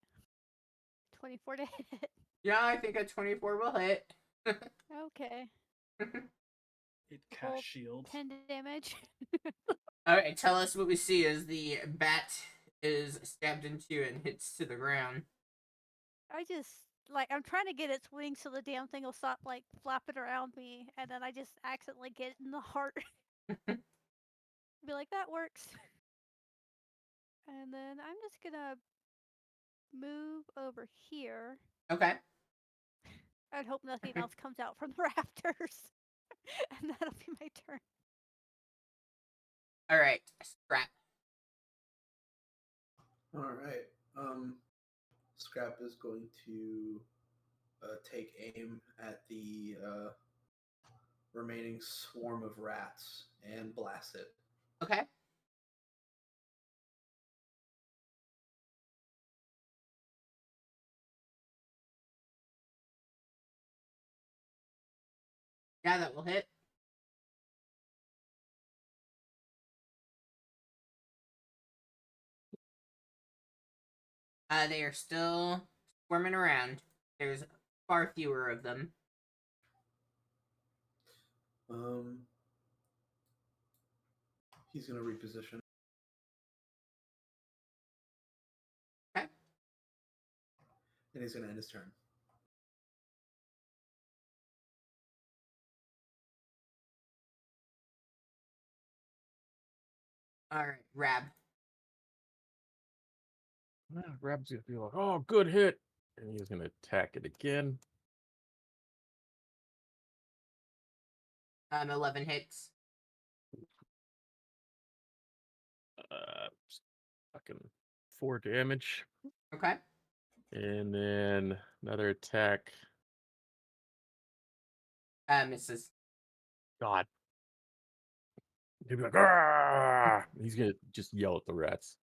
24 to hit. Yeah, I think a 24 will hit. Okay. It Well, cast shield. 10 damage. Alright, tell us what we see as the bat is stabbed into and hits to the ground. I just I'm trying to get its wings so the damn thing will stop like flapping around me, and then I just accidentally get it in the heart. Be like, that works. And then I'm just gonna move over here Okay. and hope nothing else comes out from the rafters. And that'll be my turn. Alright, Scrap. All right. Scrap is going to take aim at the remaining swarm of rats and blast it. Okay. Yeah, that will hit. They are still swarming around. There's far fewer of them. He's going to reposition. Okay. And he's going to end his turn. Alright, Rab. Rab's gonna be like, "Oh, good hit," and he's gonna attack it again. 11 hits. Fucking 4 damage, Okay. and then another attack. Misses. God, he'll be like, "Ah!" He's gonna just yell at the rats.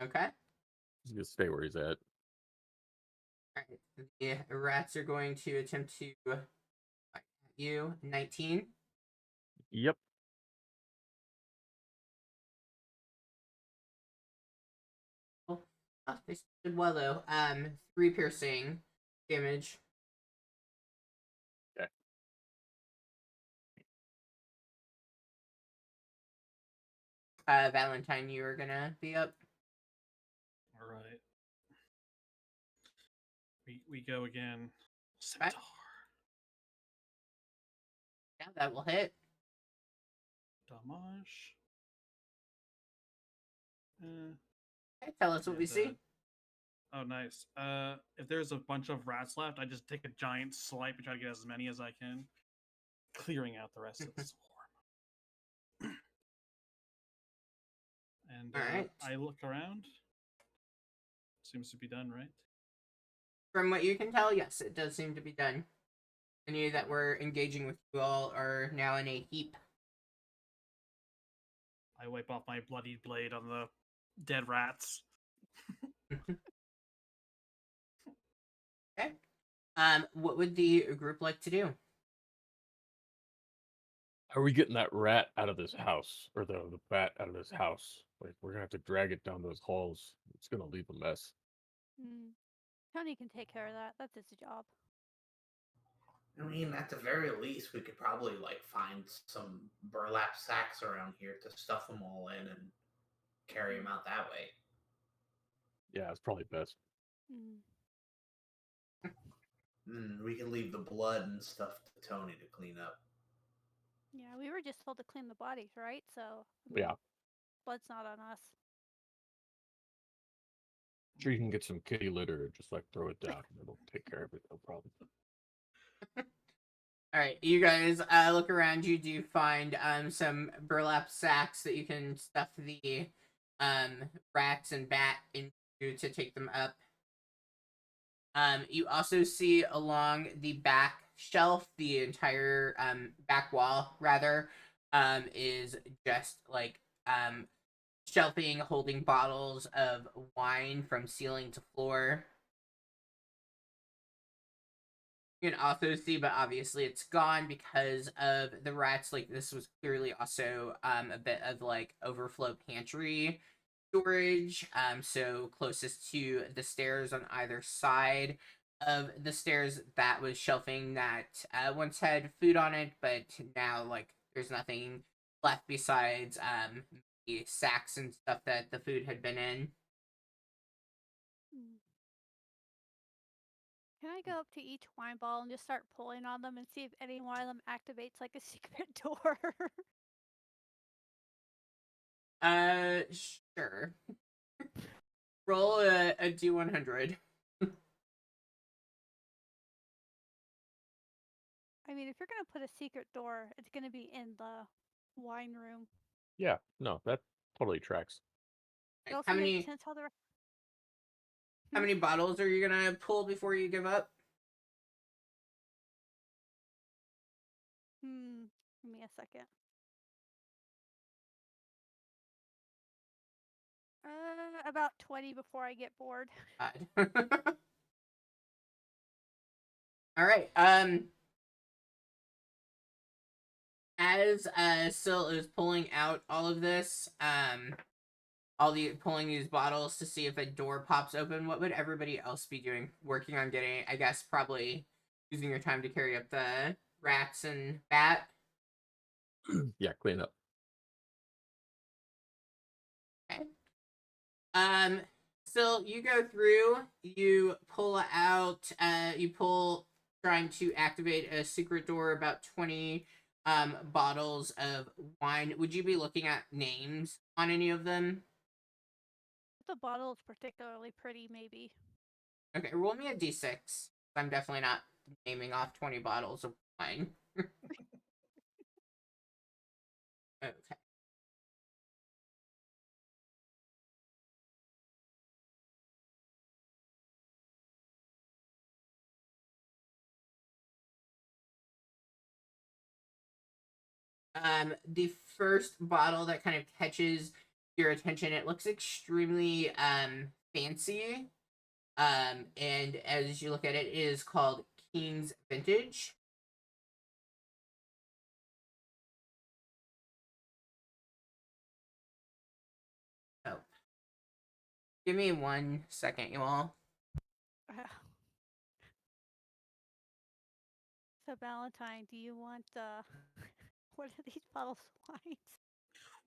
Okay. He's gonna stay where he's at. Alright. The rats are going to attempt to fight at you. 19. Yep. Oh, they did well though. 3 piercing damage. Okay. Valentine, you are gonna be up. All right. We go again. Scimitar. Yeah, that will hit. Damage. Okay, tell us what we And, see. Oh, nice. If there's a bunch of rats left, I just take a giant swipe and try to get as many as I can, clearing out the rest of the swarm. And Alright. I look around. Seems to be done, right? From what you can tell, yes, it does seem to be done. Any that were engaging with you all are now in a heap. I wipe off my bloodied blade on the dead rats. Okay. What would the group like to do? How are we getting that rat out of this house, or the bat out of this house? Like, we're gonna have to drag it down those halls. It's gonna leave a mess. Tony can take care of that. That's his job. I mean, at the very least, we could probably like find some burlap sacks around here to stuff them all in and carry them out that way. Yeah, it's probably best. We can leave the blood and stuff to Tony to clean up. Yeah, we were just told to clean the bodies, right? So Yeah, blood's not on us. sure you can get some kitty litter and just like throw it down. It'll take care of it, no problem. Alright, you guys look around. You do find some burlap sacks that you can stuff the rats and bat into to take them up. You also see along the back shelf, the entire back wall rather, is just like shelving holding bottles of wine from ceiling to floor. You can also see, but obviously it's gone because of the rats. Like, this was clearly also a bit of like overflow pantry storage. So closest to the stairs on either side of the stairs that was shelving that once had food on it, but now like there's nothing left besides the sacks and stuff that the food had been in. Hmm. Can I go up to each wine bottle and just start pulling on them and see if any one of them activates like a secret door? Sure. Roll a D100. I mean, if you're gonna put a secret door, it's gonna be in the wine room. Yeah, no, that totally tracks. It also How makes many sense how they're. how many bottles are you gonna pull before you give up? Give me a second. About 20 before I get bored. God. All right. As Syl is pulling out all of this, pulling these bottles to see if a door pops open, what would everybody else be doing? Working on getting, I guess, probably using your time to carry up the rats and bat. Yeah, clean up. Okay. So you go through, you pull out, trying to activate a secret door, about 20 bottles of wine. Would you be looking at names on any of them? If the bottle is particularly pretty, maybe. Okay, roll me a d6. I'm definitely not naming off 20 bottles of wine. Okay. The first bottle that kind of catches your attention, it looks extremely fancy. And as you look at it, it is called King's Vintage. Oh, give me 1 second, you all. So Valentine, do you want what are these bottles of wines?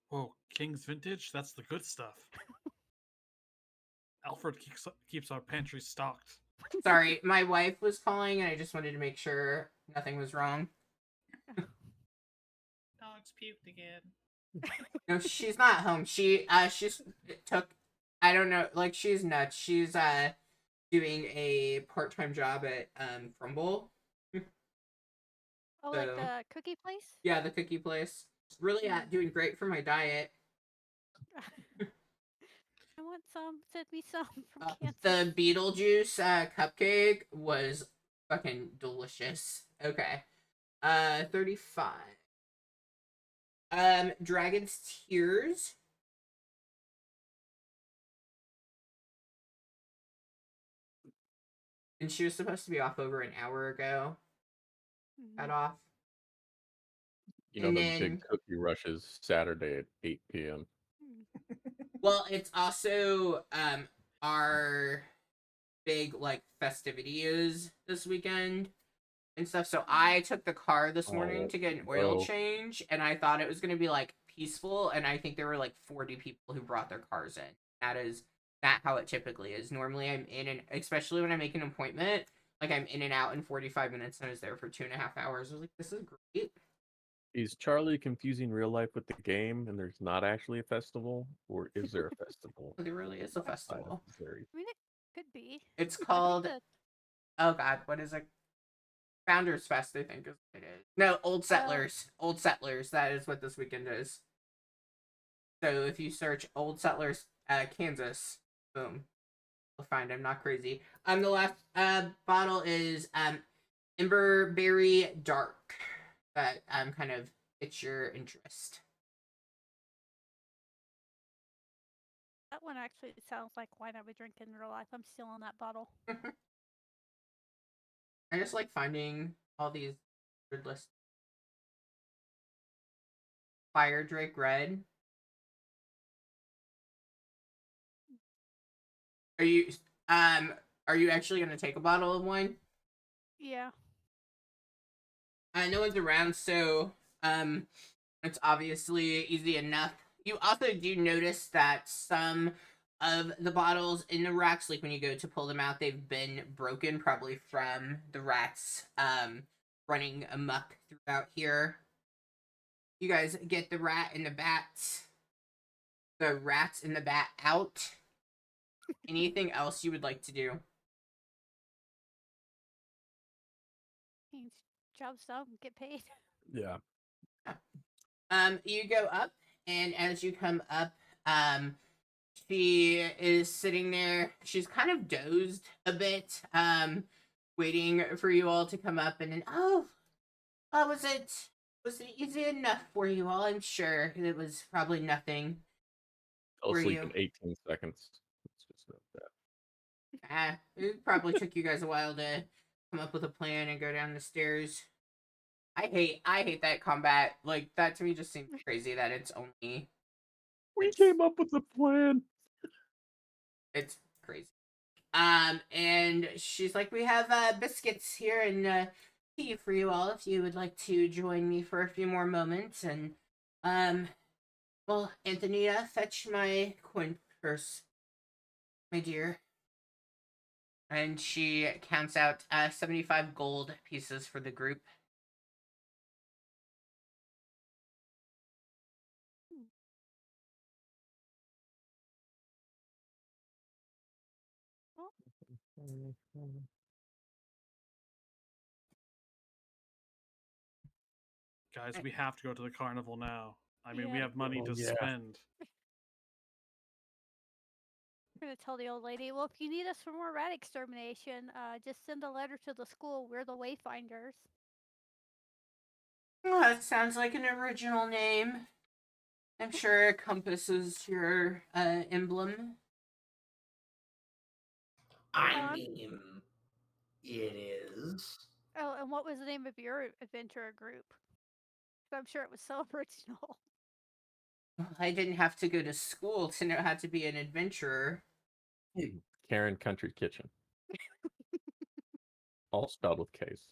Whoa, King's Vintage? That's the good stuff. Alfred keeps our pantry stocked. Sorry, my wife was calling, and I just wanted to make sure nothing was wrong. Dog's puked again. No, she's not home. She's took. I don't know. Like she's nuts. She's doing a part-time job at Crumble. Oh, So, like the cookie place? yeah, the cookie place. It's really doing great for my diet. I want some. Send me some from Kansas. The Beetlejuice cupcake was fucking delicious. Okay. 35. Dragon's Tears. And she was supposed to be off over an hour ago. Got off. You know, And the then, big cookie rush is Saturday at 8 p.m. well, it's also our big like festivities this weekend and stuff. So I took the car this morning to get an oil change, and I thought it was gonna be like peaceful, and I think there were like 40 people who brought their cars in. That is not how it typically is. Normally I'm in, and especially when I make an appointment, like I'm in and out in 45 minutes, and I was there for 2.5 hours. I was like, this is great. Is Charlie confusing real life with the game and there's not actually a festival? Or is there a festival? There really is a outside of festival. Missouri? I mean, it could be. It's I think called, the- oh god, what is it? Founders Fest, I think is what it is. No, Old Settlers. Old Settlers. That is what this weekend is. So if you search Old Settlers, Kansas, boom, you'll find I'm not crazy. The last bottle is Emberberry Dark. That kind of fits your interest. that one actually sounds like wine I would drink in real life. I'm still on that bottle. I just like finding all these weird lists. Fire Drake Red. Are you Are you actually gonna take a bottle of wine? Yeah. No one's around, so it's obviously easy enough. You also do notice that some of the bottles in the racks, like when you go to pull them out, they've been broken, probably from the rats running amok throughout here. You guys get the rats and the bat out. Anything else you would like to do? Means job's done, get paid. Yeah. You go up, and as you come up, she is sitting there. She's kind of dozed a bit, waiting for you all to come up. And then, was it easy enough for you all? I'm sure it was probably nothing. I'll Were sleep you? in 18 seconds. Let's just note that. It probably took you guys a while to come up with a plan and go down the stairs. I hate that combat. Like, that to me just seems crazy that it's only We It's- came up with a plan. it's crazy. And she's like, we have biscuits here and tea for you all if you would like to join me for a few more moments. And well, Antonia, fetch my coin purse, my dear. And she counts out 75 gold pieces for the group. Guys, we have to go to the carnival now. I mean, we Yeah. have money Oh, to yeah. spend. I'm gonna tell the old lady, well, if you need us for more rat extermination, just send a letter to the school. We're the Wayfinders. Oh, that sounds like an original name. I'm sure Compass is your emblem. I mean, it is. Oh, and what was the name of your adventurer group? I'm sure it was so original. I didn't have to go to school to know how to be an adventurer. Karen Country Kitchen. All spelled with K's.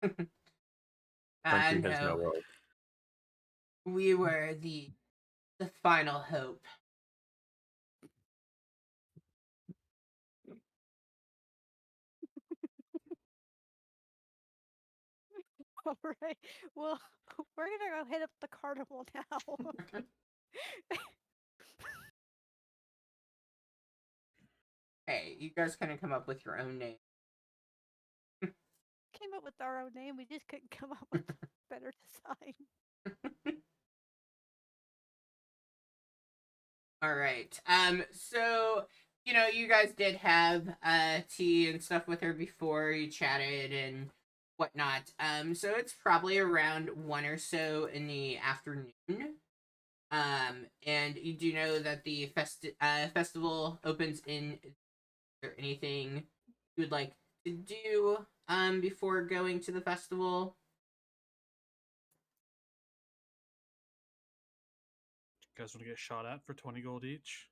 Country has no No, O. we were the final hope. All right. Well, we're gonna go hit up the carnival now. Hey, you guys couldn't come up with your own name. Came up with our own name. We just couldn't come up with a better design. All right. So you guys did have tea and stuff with her before you chatted and whatnot. So it's probably around 1 or so in the afternoon. And you do know that the festival opens in. Is there anything you would like to do before going to the festival? You guys want to get shot at for 20 gold each?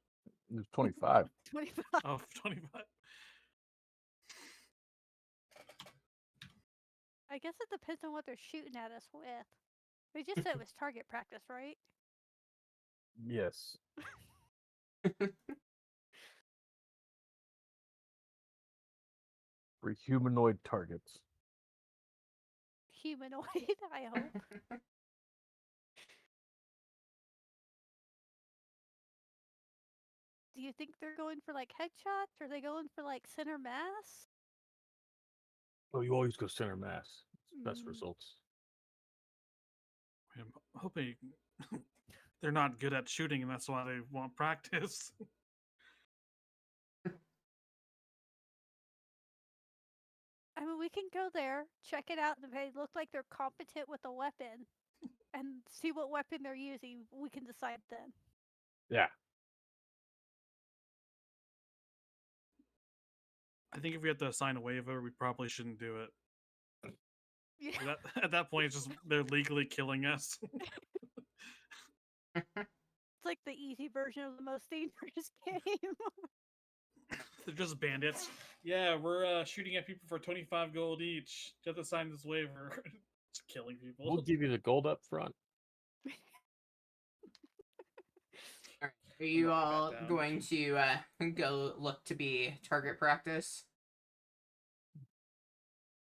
There's 25. 25. Oh, 25. I guess it depends on what they're shooting at us with. We just said it was target practice, right? Yes. For humanoid targets. Humanoid, I hope. Do you think they're going for like headshots? Or are they going for like center mass? Oh, you always go center mass. It's the best Mm. results. I'm hoping they're not good at shooting, and that's why they want practice. I mean, we can go there, check it out, and if they look like they're competent with a weapon, and see what weapon they're using. We can decide then. Yeah. I think if we have to assign a waiver, we probably shouldn't do it. Yeah. At that point, it's just they're legally killing us. It's like the easy version of the most dangerous game. They're just bandits. Yeah, we're shooting at people for 25 gold each. You have to sign this waiver. Just killing people. We'll give you the gold up front. Are you writing that all down. going to go look to be target practice?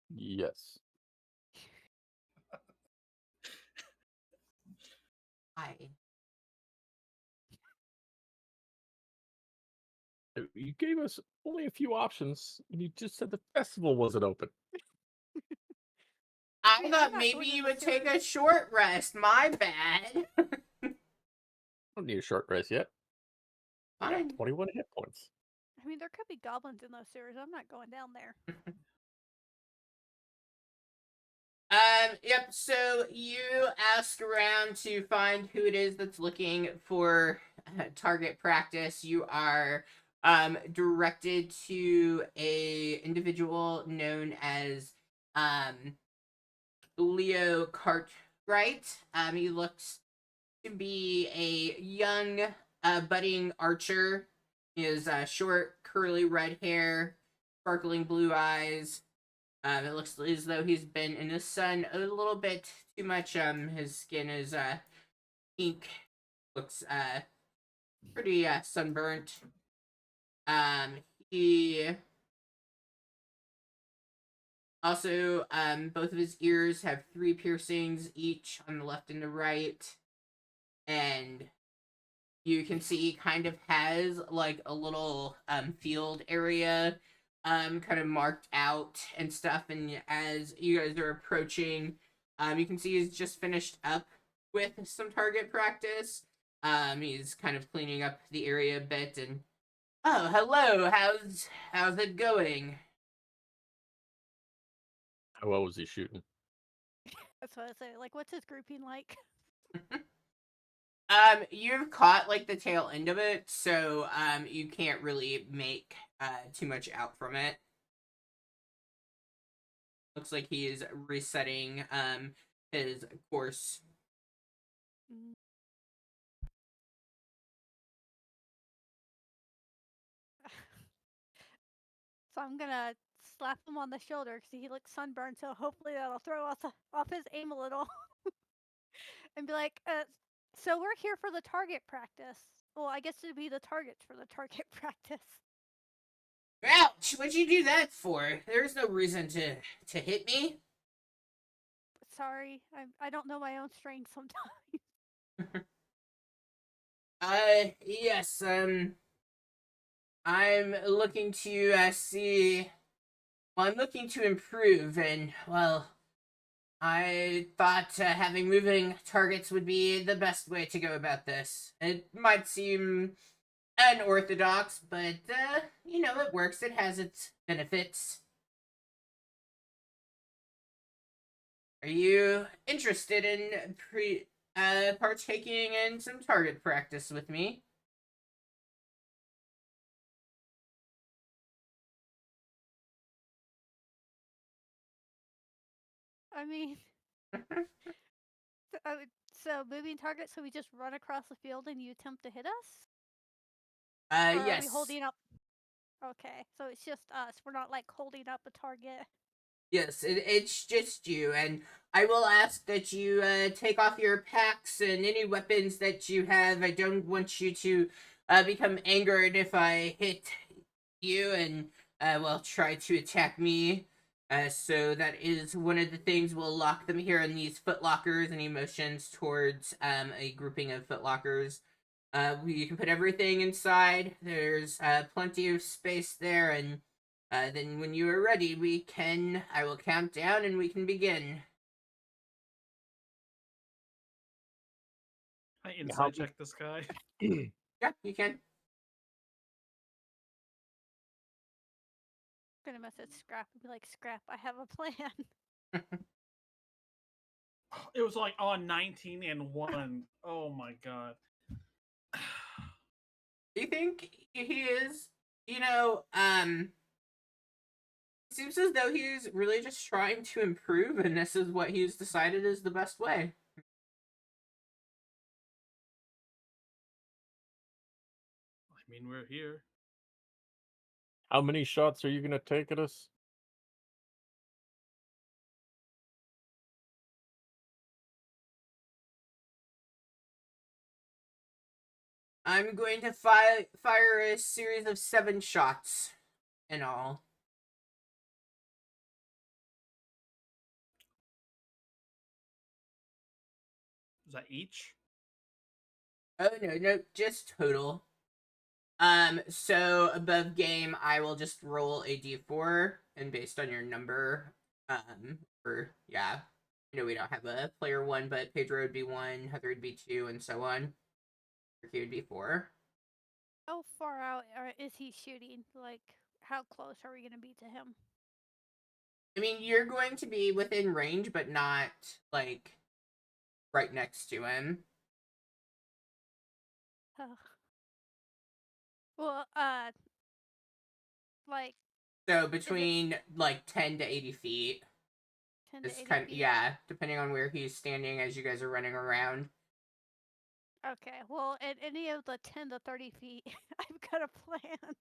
Yes. Hi. You gave us only a few options, and you just said the festival wasn't open. I Man, I'm thought not maybe going in you the would take a sewers. short rest. My bad. I don't need a short rest yet. I got Fine. 21 hit points. I mean, there could be goblins in those sewers. I'm not going down there. Yep, so you ask around to find who it is that's looking for target practice. You are directed to a individual known as Leo Cartwright. He looks to be a young budding archer. He has short curly red hair, sparkling blue eyes. It looks as though he's been in the sun a little bit too much. His skin is pink, looks pretty sunburnt. He also both of his ears have 3 piercings each on the left and the right, and you can see he kind of has like a little field area kind of marked out and stuff. And as you guys are approaching, you can see he's just finished up with some target practice. He's kind of cleaning up the area a bit. And oh, hello, how's it going? How well was he shooting? That's what I say. Like, what's his grouping like? You've caught like the tail end of it, so you can't really make too much out from it. Looks like he is resetting his course. Mm. So I'm gonna slap him on the shoulder because he looks sunburned. So hopefully that'll throw off his aim a little, and be like, "So we're here for the target practice. Well, I guess it'd be the targets for the target practice." Ouch! What'd you do that for? There's no reason to hit me. Sorry, I don't know my own strength sometimes. Yes, I'm looking to see. Well, I'm looking to improve, and well, I thought having moving targets would be the best way to go about this. It might seem unorthodox, but you know, it works. It has its benefits. Are you interested in partaking in some target practice with me? I mean, so moving targets. So we just run across the field and you attempt to hit us, or are we Yes. holding up? Okay, so it's just us. We're not like holding up a target. Yes, it's just you, and I will ask that you take off your packs and any weapons that you have. I don't want you to become angered if I hit you and, well, try to attack me. So that is one of the things. We'll lock them here in these footlockers, and he motions towards a grouping of footlockers. You can put everything inside. There's plenty of space there, and then when you are ready, I will count down and we can begin. I insight check this guy. Yeah, you can. I'm gonna message Scrap and be like, "Scrap, I have a plan." It was like on 19 and 1. Oh my god. Do you think he is, seems as though he's really just trying to improve, and this is what he's decided is the best way. I mean, we're here. How many shots are you gonna take at us? I'm going to fire a series of 7 shots in all. Is that each? Oh no, just total. So above game, I will just roll a d4, and based on your number, or yeah, we don't have a player 1, but Pedro would be 1, Heather would be 2, and so on. Ricky would be 4. How far out is he shooting? Like, how close are we gonna be to him? I mean, you're going to be within range, but not, like, right next to him. Well, like So between, like, 10 to 80 feet. 10 to It's 80 kind of, feet. yeah, depending on where he's standing as you guys are running around. Okay, well, at any of the 10 to 30 feet, I've got a plan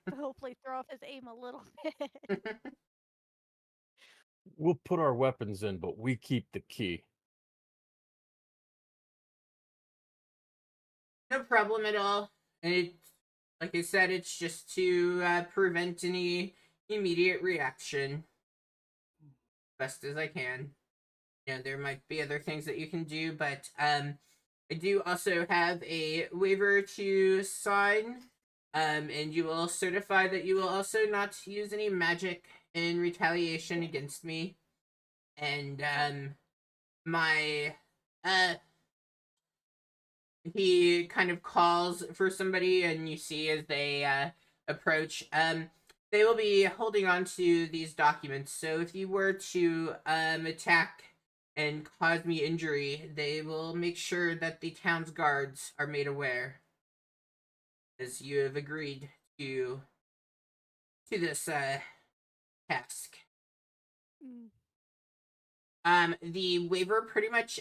to hopefully throw off his aim a little bit. We'll put our weapons in, but we keep the key. No problem at all. It, like I said, it's just to prevent any immediate reaction. Best as I can. There might be other things that you can do, but I do also have a waiver to sign. And you will certify that you will also not use any magic in retaliation against me. And my he kind of calls for somebody, and you see as they approach, they will be holding on to these documents. So if you were to attack and cause me injury, they will make sure that the town's guards are made aware, as you have agreed to this task. The waiver pretty much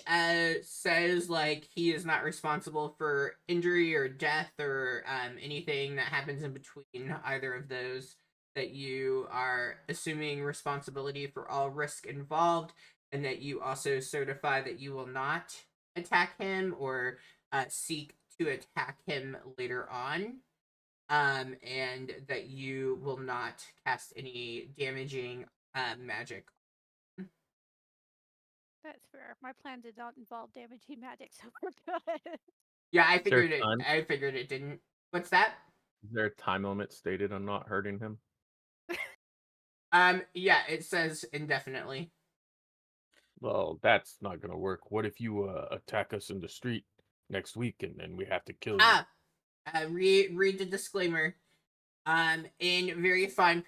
says like he is not responsible for injury or death or anything that happens in between either of those, that you are assuming responsibility for all risk involved, and that you also certify that you will not attack him or seek to attack him later on, and that you will not cast any damaging magic. That's fair. My plan did not involve damaging magic, so we're good. Yeah, I Is there figured it. time? I figured it didn't. What's that? Is there a time limit stated on not hurting him? Yeah, it says indefinitely. Well, that's not gonna work. What if you attack us in the street next week and then we have to kill you? Read the disclaimer. In very fine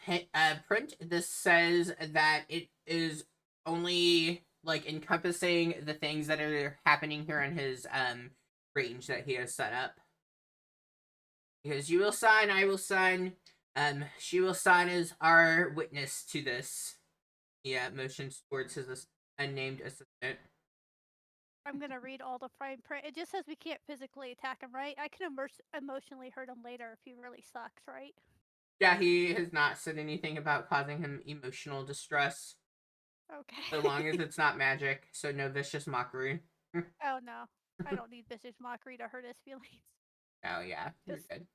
print, this says that it is only like encompassing the things that are happening here in his range that he has set up. Because you will sign, I will sign. She will sign as our witness to this. Yeah, motions towards his unnamed assistant. I'm gonna read all the fine print. It just says we can't physically attack him, right? I can emotionally hurt him later if he really sucks, right? Yeah, he has not said anything about causing him emotional distress. Okay. So long as it's not magic, so no vicious mockery. Oh no, I don't need vicious mockery to hurt his feelings. Oh yeah, you're Just- good.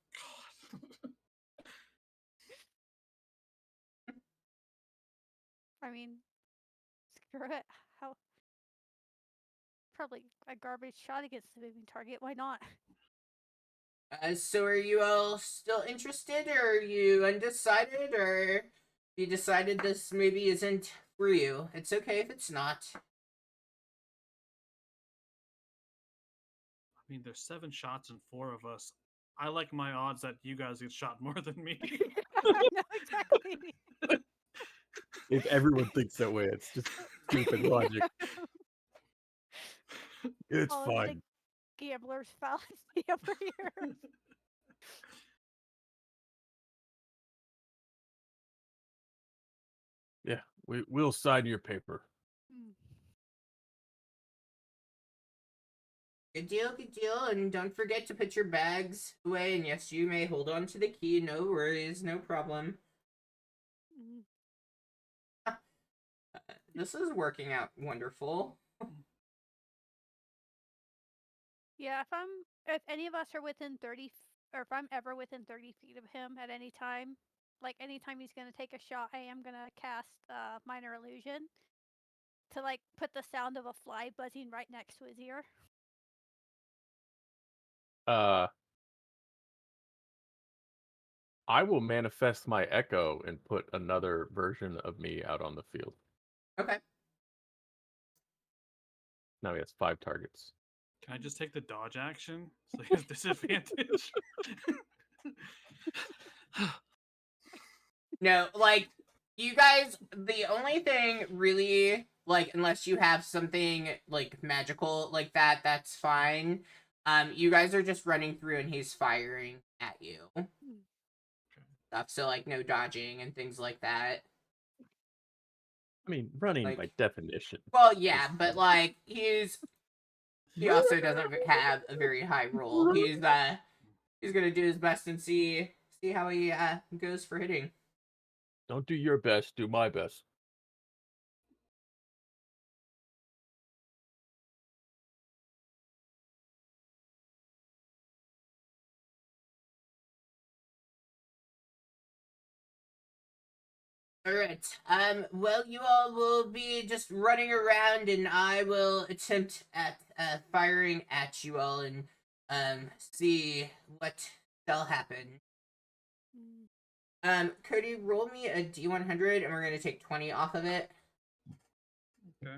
I mean, screw it. How? Probably a garbage shot against the moving target. Why not? So are you all still interested, or are you undecided, or you decided this maybe isn't for you? It's okay if it's not. I mean, there's 7 shots and 4 of us. I like my odds that you guys get shot more than me. I know exactly. If everyone thinks that way, it's just stupid logic. It's Oh, fine. Gambler's fallacy over here. Yeah, we'll sign your paper. Good deal, good deal. And don't forget to put your bags away. And yes, you may hold on to the key. No worries, no problem. Mm. This is working out wonderful. Yeah, if any of us are within 30, or if I'm ever within 30 feet of him at any time, like anytime he's gonna take a shot, I am gonna cast minor illusion to like put the sound of a fly buzzing right next to his ear. I will manifest my echo and put another version of me out on the field. Okay. Now he has 5 targets. Can I just take the dodge action so he has disadvantage? No, like, you guys, the only thing really, like, unless you have something, like, magical like that, that's fine. You guys are just running through and he's firing at you. Stuff, so, like, no dodging and things like that. I mean, running Like- by definition. Well, yeah, is but, like- like, he also doesn't have a very high roll. He's gonna do his best and see how he goes for hitting. Don't do your best, do my best. Alright, well, you all will be just running around, and I will attempt at, firing at you all and, see what shall happen. Mm. Cody, roll me a D100, and we're gonna take 20 off of it. Okay.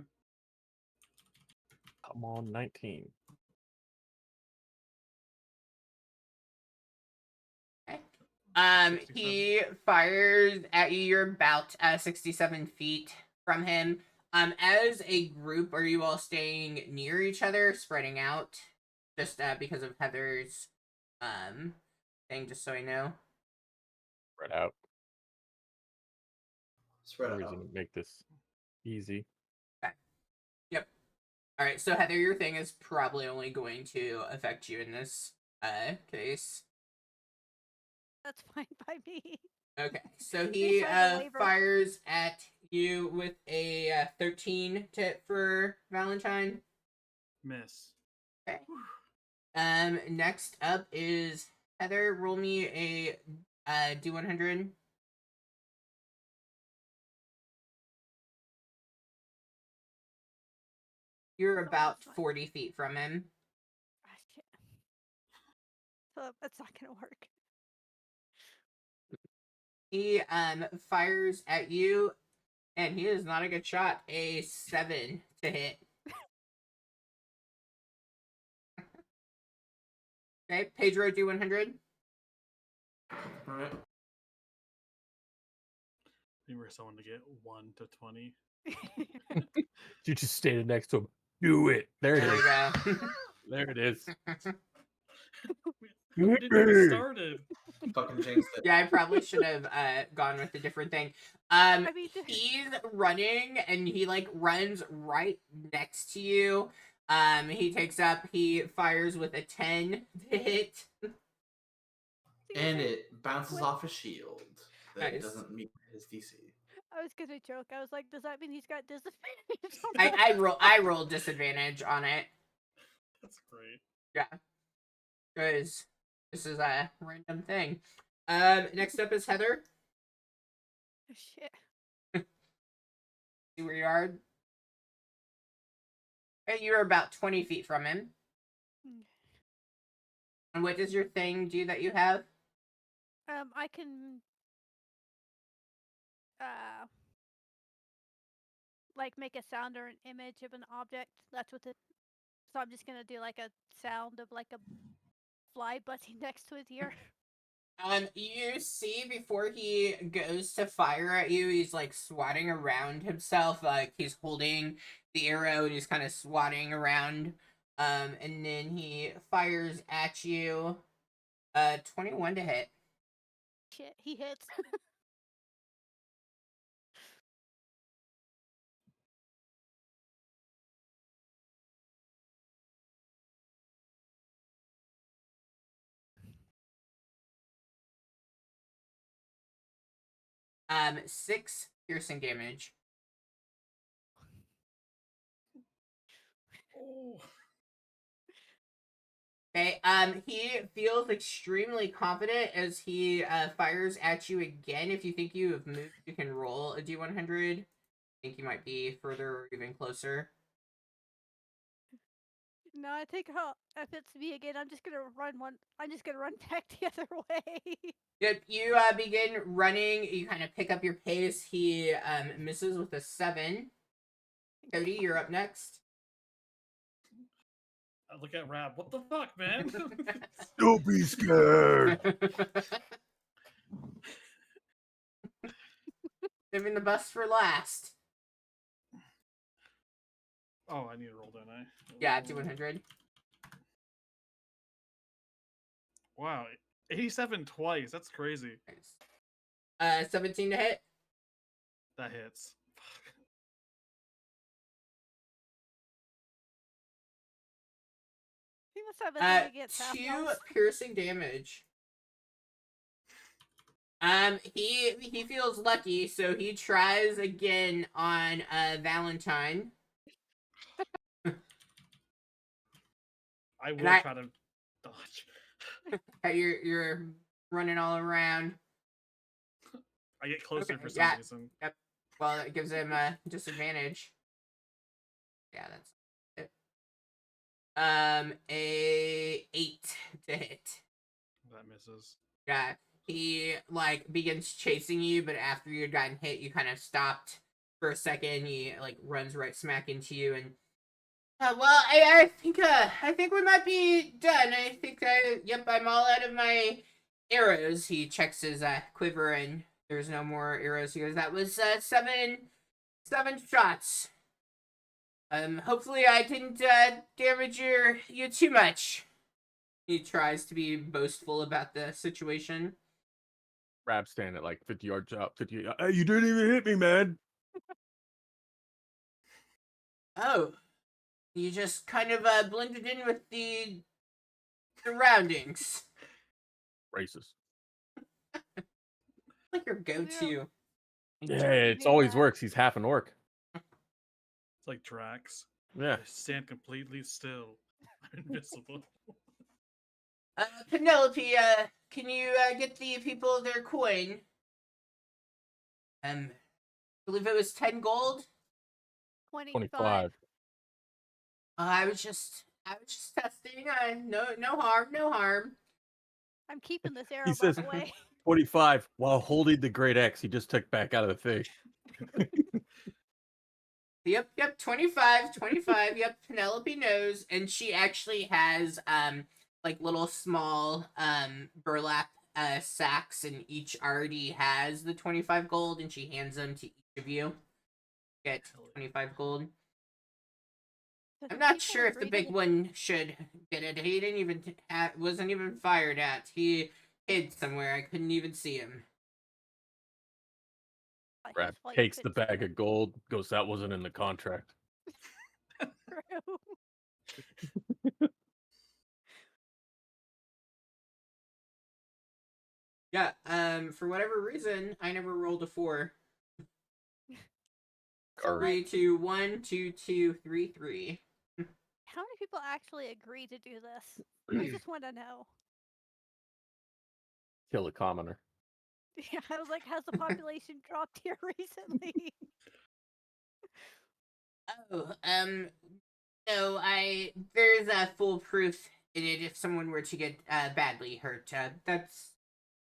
Come on, 19. Okay. 67. He fires at you. You're about 67 feet from him. As a group, are you all staying near each other, spreading out? Just because of Heather's thing, just so I know. Spread out. Spread No out. reason to make this easy. Yep. Alright, so Heather, your thing is probably only going to affect you in this case. That's fine by me. Okay, so he signed the waiver. fires at you with a 13 to hit for Valentine. Miss. Okay. Next up is Heather. Roll me a D100. You're So about that's fine. 40 feet from him. Ah, shit. So that's not gonna work. He fires at you, and he is not a good shot. A 7 to hit. Okay, Pedro, D100. Alright. We were someone to get 1 to 20. You just standing next to him. Do it. There it There we is. go. There it is. We didn't even started. Fucking jinxed it. Yeah, I probably should have gone with a different thing. I mean, He's running and he like runs right next to you. He fires with a 10 to hit. And it bounces Wait. off a shield that Nice. doesn't meet his DC. I was gonna joke. I was like, does that mean he's got disadvantage? I rolled disadvantage on it. That's great. Because this is a random thing. Next up is Heather. Oh, shit. See where you are. Okay, you're about 20 feet from him. Mm. And what does your thing do that you have? I can like make a sound or an image of an object. That's what it. So I'm just gonna do like a sound of like a fly buzzing next to his ear. You see before he goes to fire at you, he's like swatting around himself, like he's holding the arrow and he's kind of swatting around. And then he fires at you. 21 to hit. Shit, he hits. 6 piercing damage. Oh. Okay, he feels extremely confident as he fires at you again. If you think you have moved, you can roll a d100. I think you might be further or even closer. No, I think if it's me again, I'm just gonna run back the other way. Yep, you begin running. You kind of pick up your pace. He misses with a 7. Cody, you're up next. I look at Rab. What the fuck, man? Don't be scared. Saving the best for last. Oh, I need to roll, don't I? Yeah, d100. Wow, 87 twice. That's crazy. Nice. 17 to hit. That hits. Fuck. He must have a thing against 2 half-elves. piercing damage. He feels lucky, so he tries again on Valentine. I will I- try to dodge. You're running all around. I get closer Okay, for some yeah. reason. Well, it gives him disadvantage. Yeah, that's it. A 8 to hit. That misses. Yeah, he like begins chasing you, but after you'd gotten hit, you kind of stopped for a second. He like runs right smack into you, and well, I think we might be done. I think yep, I'm all out of my arrows. He checks his quiver, and there's no more arrows. He goes, that was 7 shots. Hopefully I didn't damage you too much. He tries to be boastful about the situation. Rab stand at like 50 yards out. 50. Hey, you didn't even hit me, man. Oh, you just kind of blended in with the surroundings. Racist. Like your go-to. Yeah, Sure, it's do always that. works. He's half an orc. It's like Drax. Yeah. I stand completely still. I'm invisible. Penelope, can you get the people their coin? I believe it was 10 gold. 25. I was just testing. No harm. I'm keeping this arrow, He by says the way. 25 while holding the great axe he just took back out of the thing. Yep, 25, yep, Penelope knows, and she actually has, like, little small, burlap, sacks, and each already has the 25 gold, and she hands them to each of you. Get 25 gold. Does I'm not people sure if the agree big to- one should get it. He didn't even, wasn't even fired at. He hid somewhere. I couldn't even see him. His Rab fault you takes the couldn't see bag of gold, goes, that wasn't in the contract. it. True. Yeah, for whatever reason, I never rolled a 4. So, Garbage. 3, 2, 1, 2, 2, 3, 3. how many people actually agree to do this? I just want to know. Kill a commoner. Yeah, I was like, has the population dropped here recently? Oh, no, there's foolproof in it if someone were to get badly hurt. That's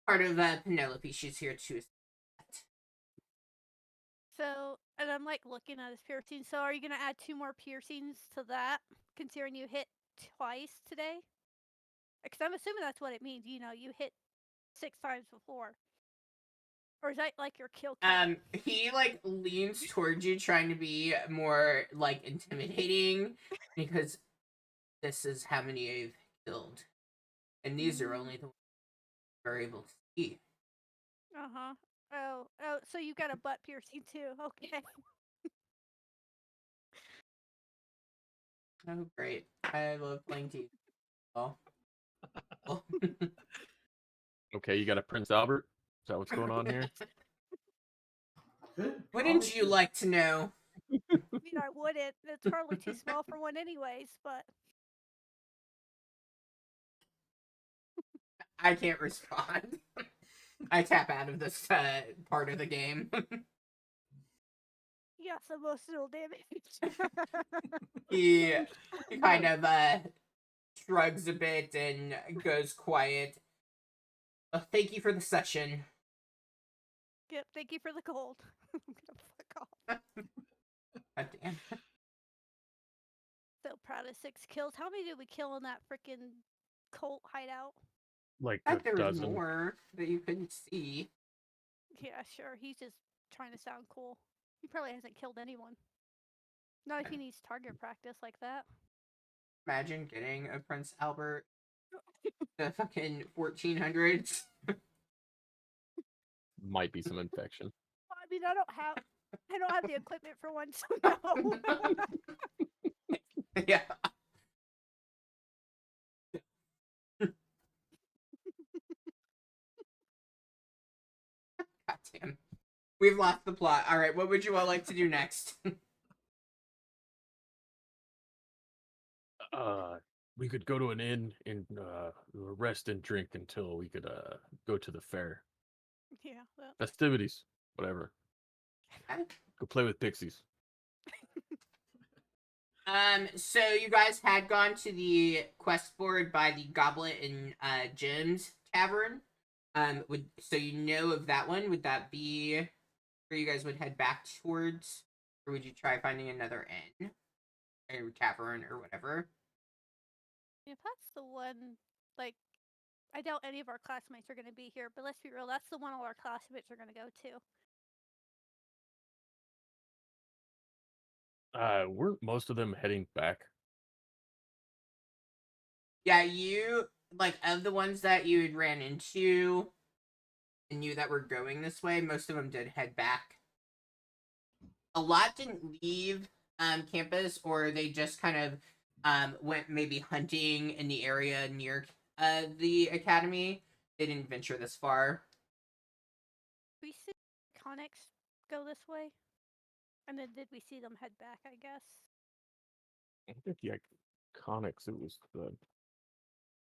part of Penelope. She's here to assist that. So, and I'm like looking at his piercing. So, are you gonna add 2 more piercings to that, considering you hit twice today? Because I'm assuming that's what it means. You know, you hit 6 times before. Or is that like your kill count? He like leans towards you, trying to be more like intimidating, because this is how many I've killed, and these are only the ones you are able to see. Uh huh. Oh, so you got a butt piercing too. Okay. Oh, great! I love playing T. Oh. Okay, you got a Prince Albert? Is that what's going on here? Wouldn't you like to know? I mean, I wouldn't. It's probably too small for one, anyways. But I can't respond. I tap out of this part of the game. yes, emotional damage. he kind of shrugs a bit and goes quiet. Thank you for the session. Yep. Thank you for the gold. Fuck off. God damn. So proud of 6 kills. How many did we kill in that freaking cult hideout? Like I a thought there was dozen. more that you couldn't see. Yeah, sure. He's just trying to sound cool. He probably hasn't killed anyone. Not if he needs target practice like that. Imagine getting a Prince Albert the fucking 1400s. Might be some infection. I mean, I don't have the equipment for one, so no. Yeah. God damn. We've lost the plot. All right, what would you all like to do next? We could go to an inn and rest and drink until we could go to the fair. Yeah. Well, Festivities, whatever. Go play with pixies. So you guys had gone to the quest board by the Goblet and Jim's Tavern. So you know of that one. Would that be where you guys would head back towards, or would you try finding another inn or tavern or whatever? if that's the one, like, I doubt any of our classmates are going to be here, but let's be real, that's the one all our classmates are going to go to. Weren't most of them heading back? Yeah, you like of the ones that you had ran into and knew that were going this way. Most of them did head back. A lot didn't leave campus, or they just kind of went maybe hunting in the area near the academy. They didn't venture this far. We see Connex go this way, and then did we see them head back? I guess I think the Iconics. It was the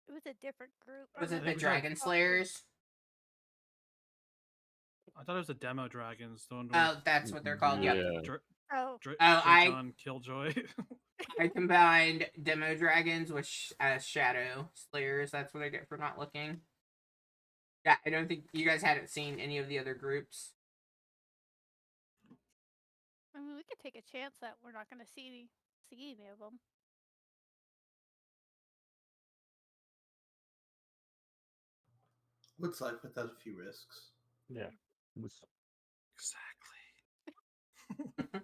it was a different group. Was I it the remember Dragon talking- Slayers? I thought it was the demo dragons. The one with Oh, that's what they're called. Yep. Yeah. Oh, Dracon Killjoy. I combined Demo Dragons with Shadow Slayers. That's what I get for not looking. Yeah, I don't think you guys hadn't seen any of the other groups. I mean, we could take a chance that we're not going to see any of them. Looks like without a few risks. Yeah. It was Exactly.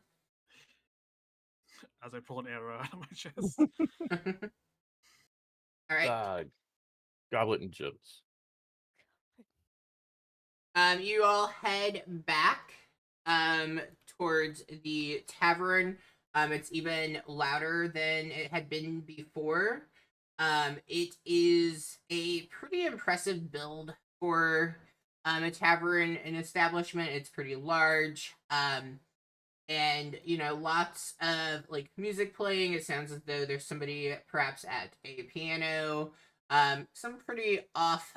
As I pull an arrow out of my chest. All right. Goblet and Jim's. You all head back towards the tavern. It's even louder than it had been before. It is a pretty impressive build for a tavern and establishment. It's pretty large. And lots of like music playing. It sounds as though there's somebody perhaps at a piano. Some pretty off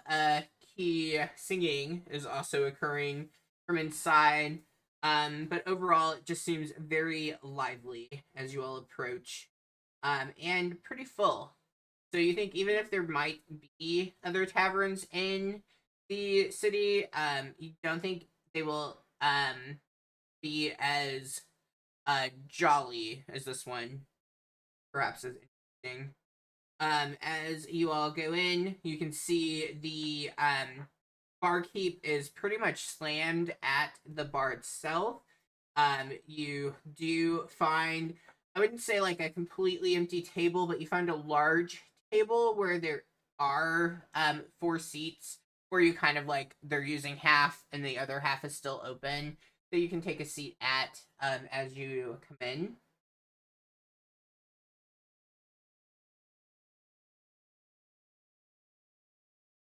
key singing is also occurring from inside. But overall, it just seems very lively as you all approach, and pretty full. So you think even if there might be other taverns in the city, you don't think they will be as jolly as this one, perhaps as interesting. As you all go in, you can see the barkeep is pretty much slammed at the bar itself. You do find, I wouldn't say like a completely empty table, but you find a large table where there are 4 seats where you kind of like they're using half and the other half is still open, so you can take a seat at as you come in.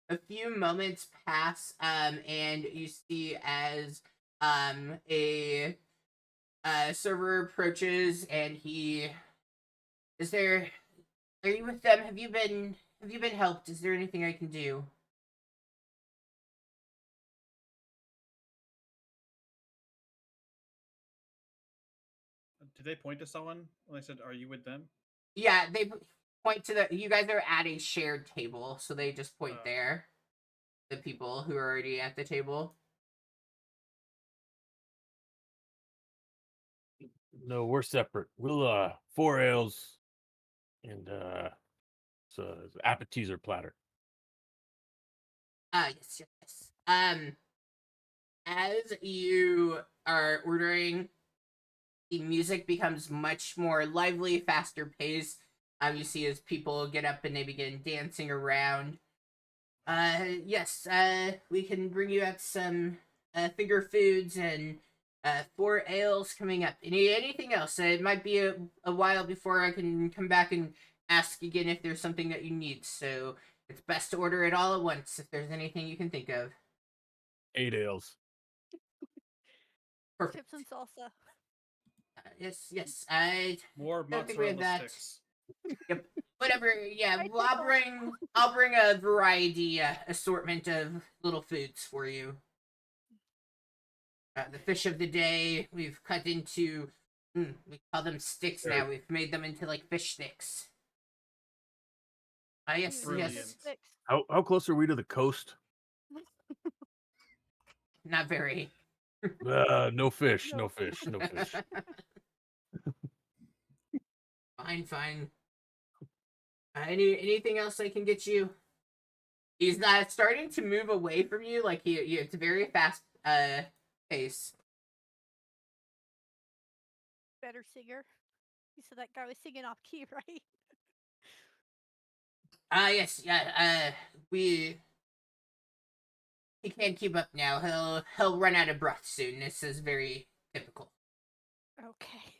A few moments pass, and you see as A server approaches and he is there. Are you with them? Have you been helped? Is there anything I can do? Did they point to someone when they said, "Are you with them?" Yeah, they point to the. You guys are at a shared table, so they just point there. The people who are already at the table. No, we're separate. We'll 4 ales and it's an appetizer platter. Yes, yes, yes. As you are ordering, the music becomes much more lively, faster paced. You see as people get up and they begin dancing around. Yes, we can bring you out some finger foods and 4 ales coming up. Anything else? It might be a while before I can come back and ask again if there's something that you need. So it's best to order it all at once if there's anything you can think of. 8 ales. Perfect. Chips and salsa. Yes, yes. I More don't think we have mozzarella that. sticks. Yep. Whatever. Yeah. I Well, I'll bring a variety assortment of little foods for you. The fish of the day we've cut into. We call them sticks Sure. now. We've made them into like fish sticks. Yes, Brilliant. yes. How close are we to the coast? Not very. No fish, No. no fish, no fish. Fine, fine. Anything else I can get you? He's not starting to move away from you. Like it's a very fast pace. Better singer. You said that guy was singing off key, right? Yes, yeah. He can't keep up now. He'll run out of breath soon. This is very typical. Okay.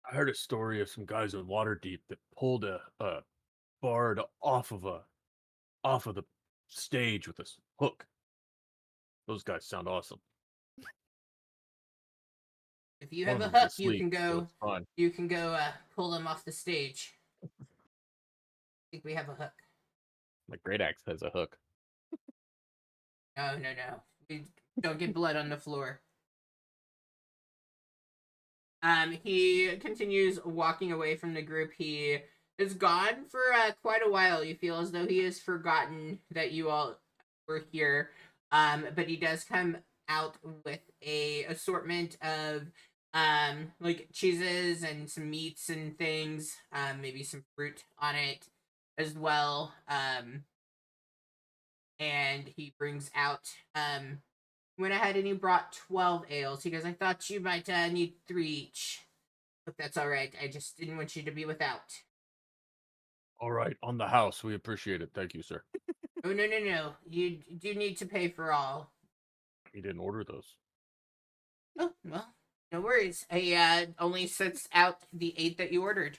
I heard a story of some guys in Waterdeep that pulled a bard off of the stage with a hook. Those guys sound awesome. If you One have a of them's hook, asleep, so it's fine. You can go pull him off the stage. I think we have a hook. My great axe has a hook. No. We don't get blood on the floor. He continues walking away from the group. He is gone for quite a while. You feel as though he has forgotten that you all were here. But he does come out with a assortment of like cheeses and some meats and things. Maybe some fruit on it as well. And he brings out went ahead and he brought 12 ales. He goes, I thought you might need 3 each. But that's alright. I just didn't want you to be without. All right, on the house. We appreciate it. Thank you, sir. Oh, no. You do need to pay for all. He didn't order those. Oh, well, no worries. I only sets out the 8 that you ordered.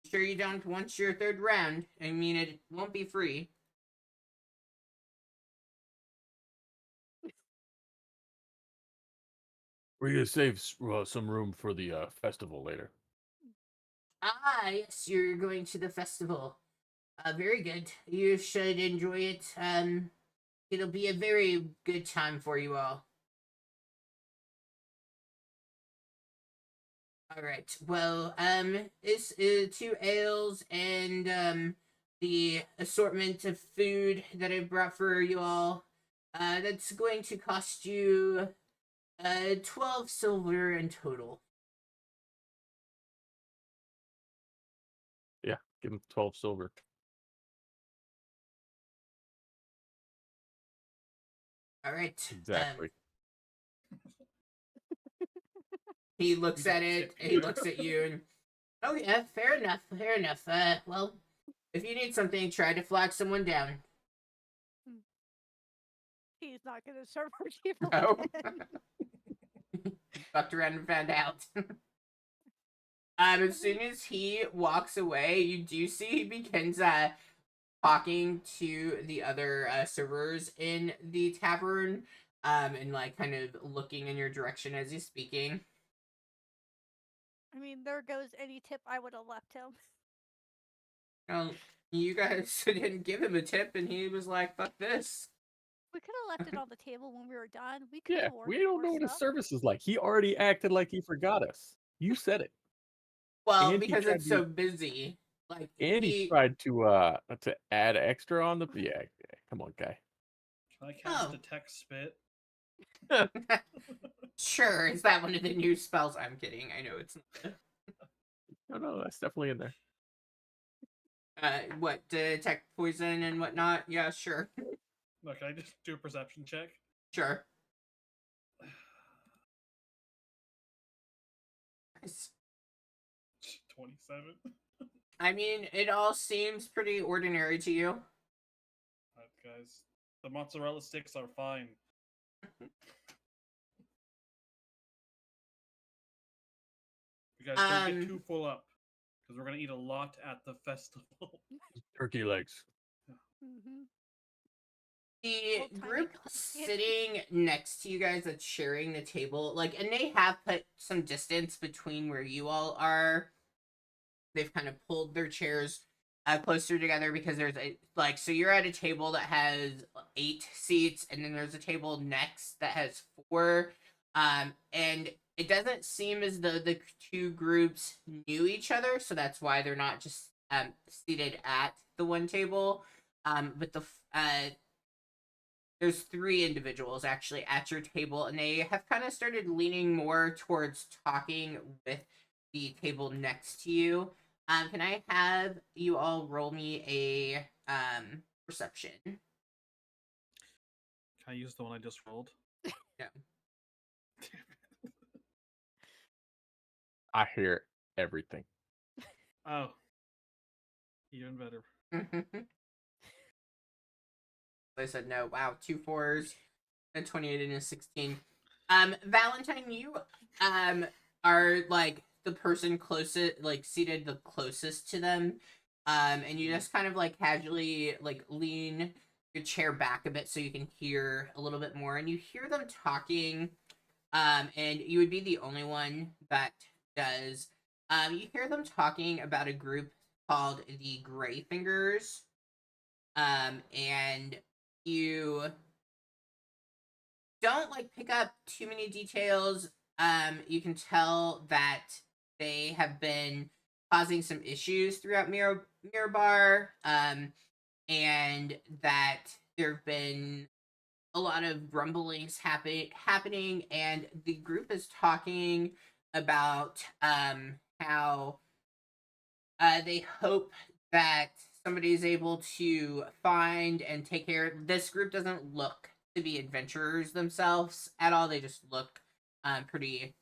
Sure you don't want your 3rd round? I mean, it won't be free. We're gonna save some room for the festival later. Yes, you're going to the festival. Very good. You should enjoy it. It'll be a very good time for you all. All right. Well, this is 2 ales and the assortment of food that I brought for you all. That's going to cost you 12 silver in total. Yeah, give him 12 silver. All right. Exactly. He looks at it. He looks at you, and oh yeah, fair enough. Well, if you need something, try to flag someone down. He's not gonna serve our people No. again. Fucked around and found out. As soon as he walks away, you do see he begins talking to the other servers in the tavern. and like kind of looking in your direction as he's speaking. I mean, there goes any tip I would have left him. Well, you guys didn't give him a tip, and he was like, "Fuck this." We could have left it on the table when we were done. We could Yeah, have ordered we don't more know what his stuff. service is like. He already acted like he forgot us. You said it. Well, And he because tried it's to so busy. Like and he tried to add extra on the yeah, come on, guy. Can I cast Oh. Detect Spit? Sure, is that one of the new spells? I'm kidding. I know it's not. No, that's definitely in there. What, detect poison and whatnot? Yeah, sure. No, can I just do a perception check? Sure. Nice. 27. I mean, it all seems pretty ordinary to you. Alright, guys. The mozzarella sticks are fine. You guys don't get too full up, because we're gonna eat a lot at the festival. Turkey legs. Mm-hmm. The Old-timey group cotton candy. sitting next to you guys that's sharing the table, like, and they have put some distance between where you all are. They've kind of pulled their chairs closer together because there's so you're at a table that has 8 seats, and then there's a table next that has 4. And it doesn't seem as though the two groups knew each other, so that's why they're not just seated at the one table. But there's 3 individuals actually at your table, and they have kind of started leaning more towards talking with the table next to you. Can I have you all roll me a perception? Can I use the one I just rolled? No. I hear everything. Oh. Even better. I said no. Wow, 2 4s, a 28 and a 16. Valentine, you are like the person closest, like seated the closest to them. And you just kind of like casually like lean your chair back a bit so you can hear a little bit more, and you hear them talking. And you would be the only one that does. You hear them talking about a group called the Gray Fingers. And you don't like pick up too many details. You can tell that they have been causing some issues throughout Mirabar, and that there have been a lot of rumblings happening, and the group is talking about how they hope that somebody is able to find and take care. This group doesn't look to be adventurers themselves at all. They just look pretty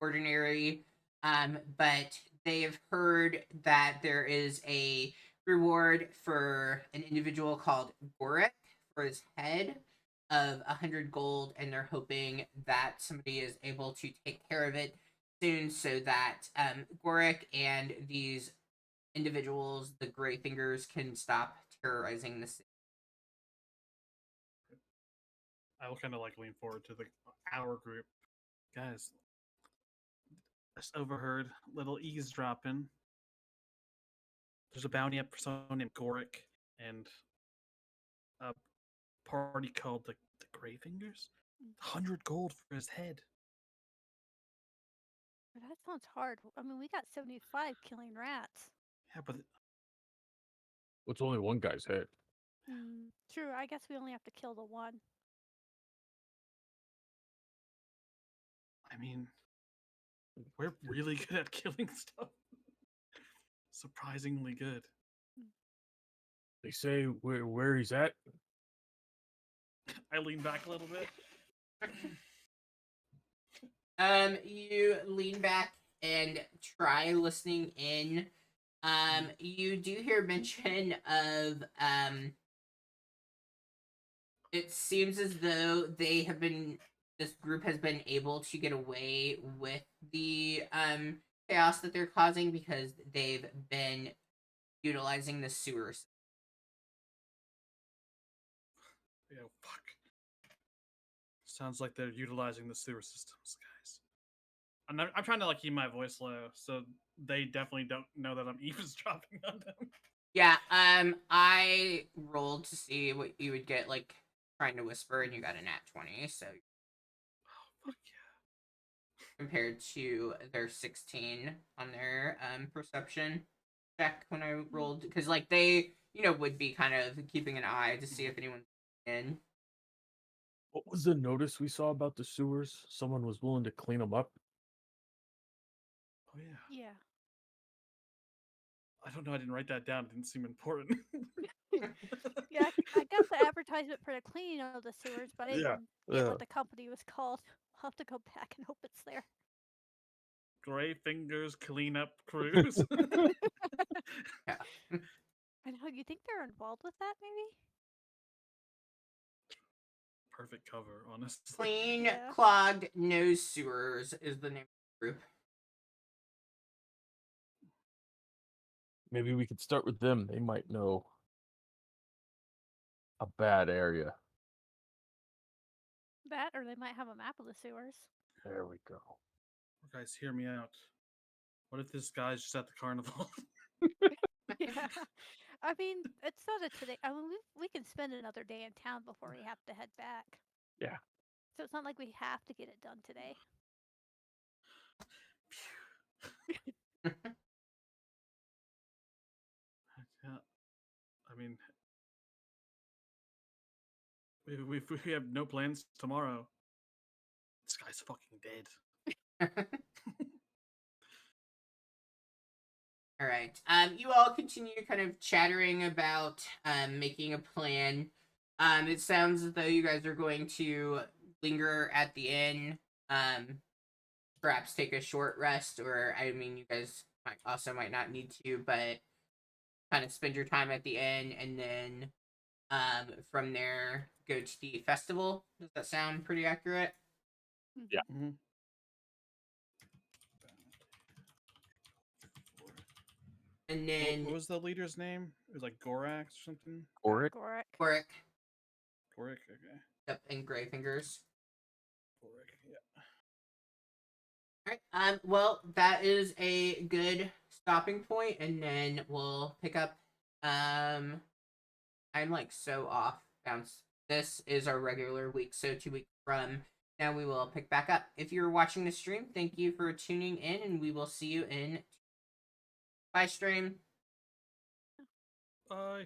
ordinary. But they've heard that there is a reward for an individual called Gorick for his head of 100 gold, and they're hoping that somebody is able to take care of it soon so that Gorick and these individuals, the Gray Fingers, can stop terrorizing the city. I will kind of like lean forward to our group. Guys, just overheard little eavesdropping. There's a bounty up for someone named Gorick and a party called the Gray Fingers. 100 gold for his head. That sounds hard. I mean, we got 75 killing rats. Yeah, but It's only one guy's head. True, I guess we only have to kill the one. I mean, we're really good at killing stuff. Surprisingly good. They say where he's at. I lean back a little bit. You lean back and try listening in. You do hear mention of it seems as though this group has been able to get away with the chaos that they're causing because they've been utilizing the sewers. Yeah, fuck. Sounds like they're utilizing the sewer systems, guys. And I'm trying to like keep my voice low, so they definitely don't know that I'm eavesdropping on them. Yeah, I rolled to see what you would get, like, trying to whisper, and you got a nat 20, so Fuck yeah. compared to their 16 on their perception check when I rolled, because, like, they, would be kind of keeping an eye to see if anyone's in. What was the notice we saw about the sewers? Someone was willing to clean them up. Oh yeah. Yeah. I don't know. I didn't write that down. It didn't seem important. Yeah, I got the advertisement for the cleaning of the sewers, but I didn't get what the company was called. I'll have to go back and hope it's there. Gray Fingers Cleanup Crews. Yeah. I know, you think they're involved with that, maybe? Perfect cover, honestly. Clean, Yeah. Clogged Nose Sewers is the name of the group. Maybe we could start with them. They might know a bad area. That, or they might have a map of the sewers. There we go. Guys, hear me out. What if this guy's just at the carnival? Yeah. I mean, it's not a today. I mean, we can spend another day in town before we have to head back. Yeah. So it's not like we have to get it done today. Yeah. I mean, we have no plans tomorrow. This guy's fucking dead. All right. You all continue kind of chattering about making a plan. It sounds as though you guys are going to linger at the inn. Perhaps take a short rest, or I mean, you guys might not need to, but kind of spend your time at the inn, and then from there go to the festival. Does that sound pretty accurate? Yeah. Mm-hmm. And then What was the leader's name? It was like Gorax or something? Oric? Gorik. Gorik. Gorik, okay. Yep, and Gray Fingers. Gorik, yeah. Alright, well, that is a good stopping point, and then we'll pick up, I'm like so off bounce. This is our regular week, so 2 weeks from now we will pick back up. If you're watching the stream, thank you for tuning in, and we will see you in... Bye, stream. Bye.